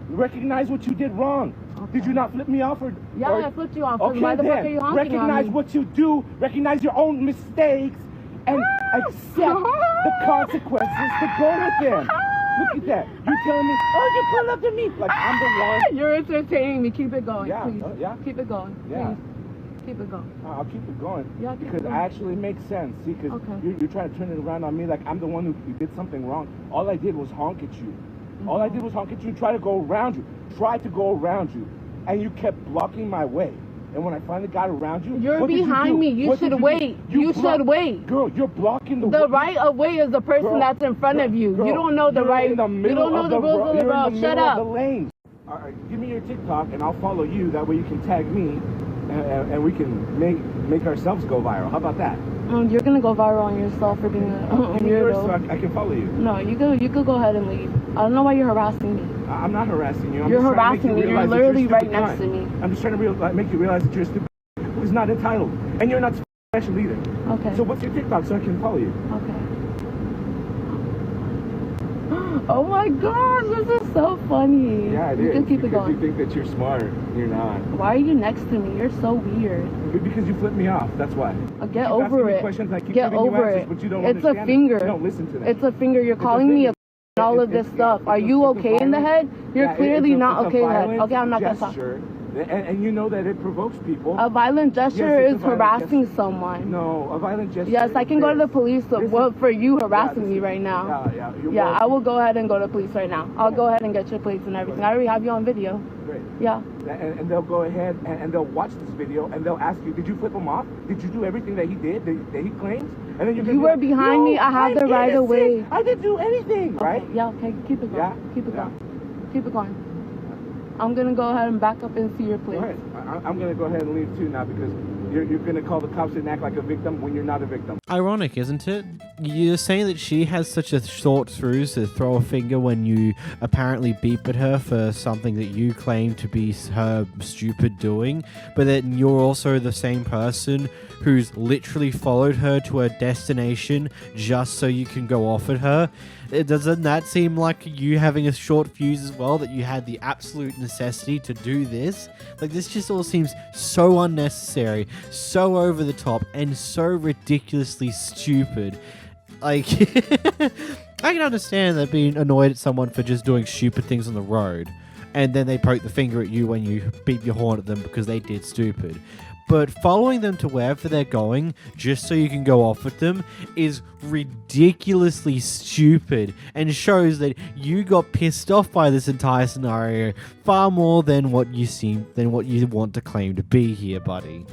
Recognize what you did wrong. Okay. Did you not flip me off? Yeah, I flipped you off. Okay, Why the fuck then, are you honking recognize on me? what you do. Recognize your own mistakes and accept the consequences to go with them. Look at that. You're telling me, oh, you pull up to me. Like, I'm the one. You're entertaining me. Keep it going, Yeah, please. yeah. Keep it going, Yeah. please. Keep it going. I'll keep it going. Yeah, keep because it it going. actually makes sense. See, because you're trying to turn it around on me like I'm the one who did something wrong. All I did was honk at you. All I did was honk at you, try to go around you. Tried to go around you. And you kept blocking my way. And when I finally got around you, You're what did behind you do? me. You What did should do? wait. You should wait. Girl, you're blocking the The way. right of way is the person Girl, that's in front of you. girl, You don't know the you're right. in the You middle don't know of the rules of the you're in road. the Shut middle up. of the lane. All right, give me your TikTok and I'll follow you. That way you can tag me and we can make ourselves go viral. How about that? You're gonna go viral on yourself for being a Give me yours so weirdo. I can follow you. No, you could go ahead and leave. I don't know why you're harassing me. I'm not harassing you. I'm You're just trying to harassing me. make you You're realize that literally a right stupid next to guy. me. I'm just trying to make you realize that you're a stupid who's not entitled. And you're not special either. Okay. So what's your TikTok so I can follow you? Okay. Oh my gosh, this is so funny. Yeah, it You is. can keep it Because going. you think that you're smart. You're not. Why are you next to me? You're so weird. Because you flipped me off. That's why. Get Keep over asking me it. questions, I keep Get giving you over answers, it. but you don't It's a understand finger. You don't listen to that. It's a finger. You're calling me a all of this stuff. Are you okay in the head? You're clearly not okay in the head. Okay, I'm not gonna talk. And you know that it provokes people. A violent gesture Yes, is it's a violent harassing gesture. someone. No, a violent gesture. Yes, I can go to the police for you harassing this me is- right now. Yeah. I will go ahead and go to the police right now. I'll go ahead and get your plates and everything. I already have you on video. Great. Yeah. And they'll go ahead and they'll watch this video and they'll ask you, did you flip him off? Did you do everything that he did, that he claims? And then You were behind me. I have the right of way. I didn't do anything, right? Yeah, okay. Keep it going. Yeah? Keep it going. Keep it going. I'm going to go ahead and back up into your place. All right. I'm going to go ahead and leave too now because you're going to call the cops and act like a victim when you're not a victim. Ironic, isn't it? You're saying that she has such a short fuse to throw a finger when you apparently beep at her for something that you claim to be her stupid doing, but then you're also the same person who's literally followed her to her destination just so you can go off at her. Doesn't that seem like you having a short fuse as well, that you had the absolute necessity to do this? Like, this just all seems so unnecessary, so over the top, and so ridiculously stupid. Like, I can understand that being annoyed at someone for just doing stupid things on the road, and then they poke the finger at you when you beep your horn at them because they did stupid. But following them to wherever they're going just so you can go off with them is ridiculously stupid and shows that you got pissed off by this entire scenario far more than what you want to claim to be here, buddy.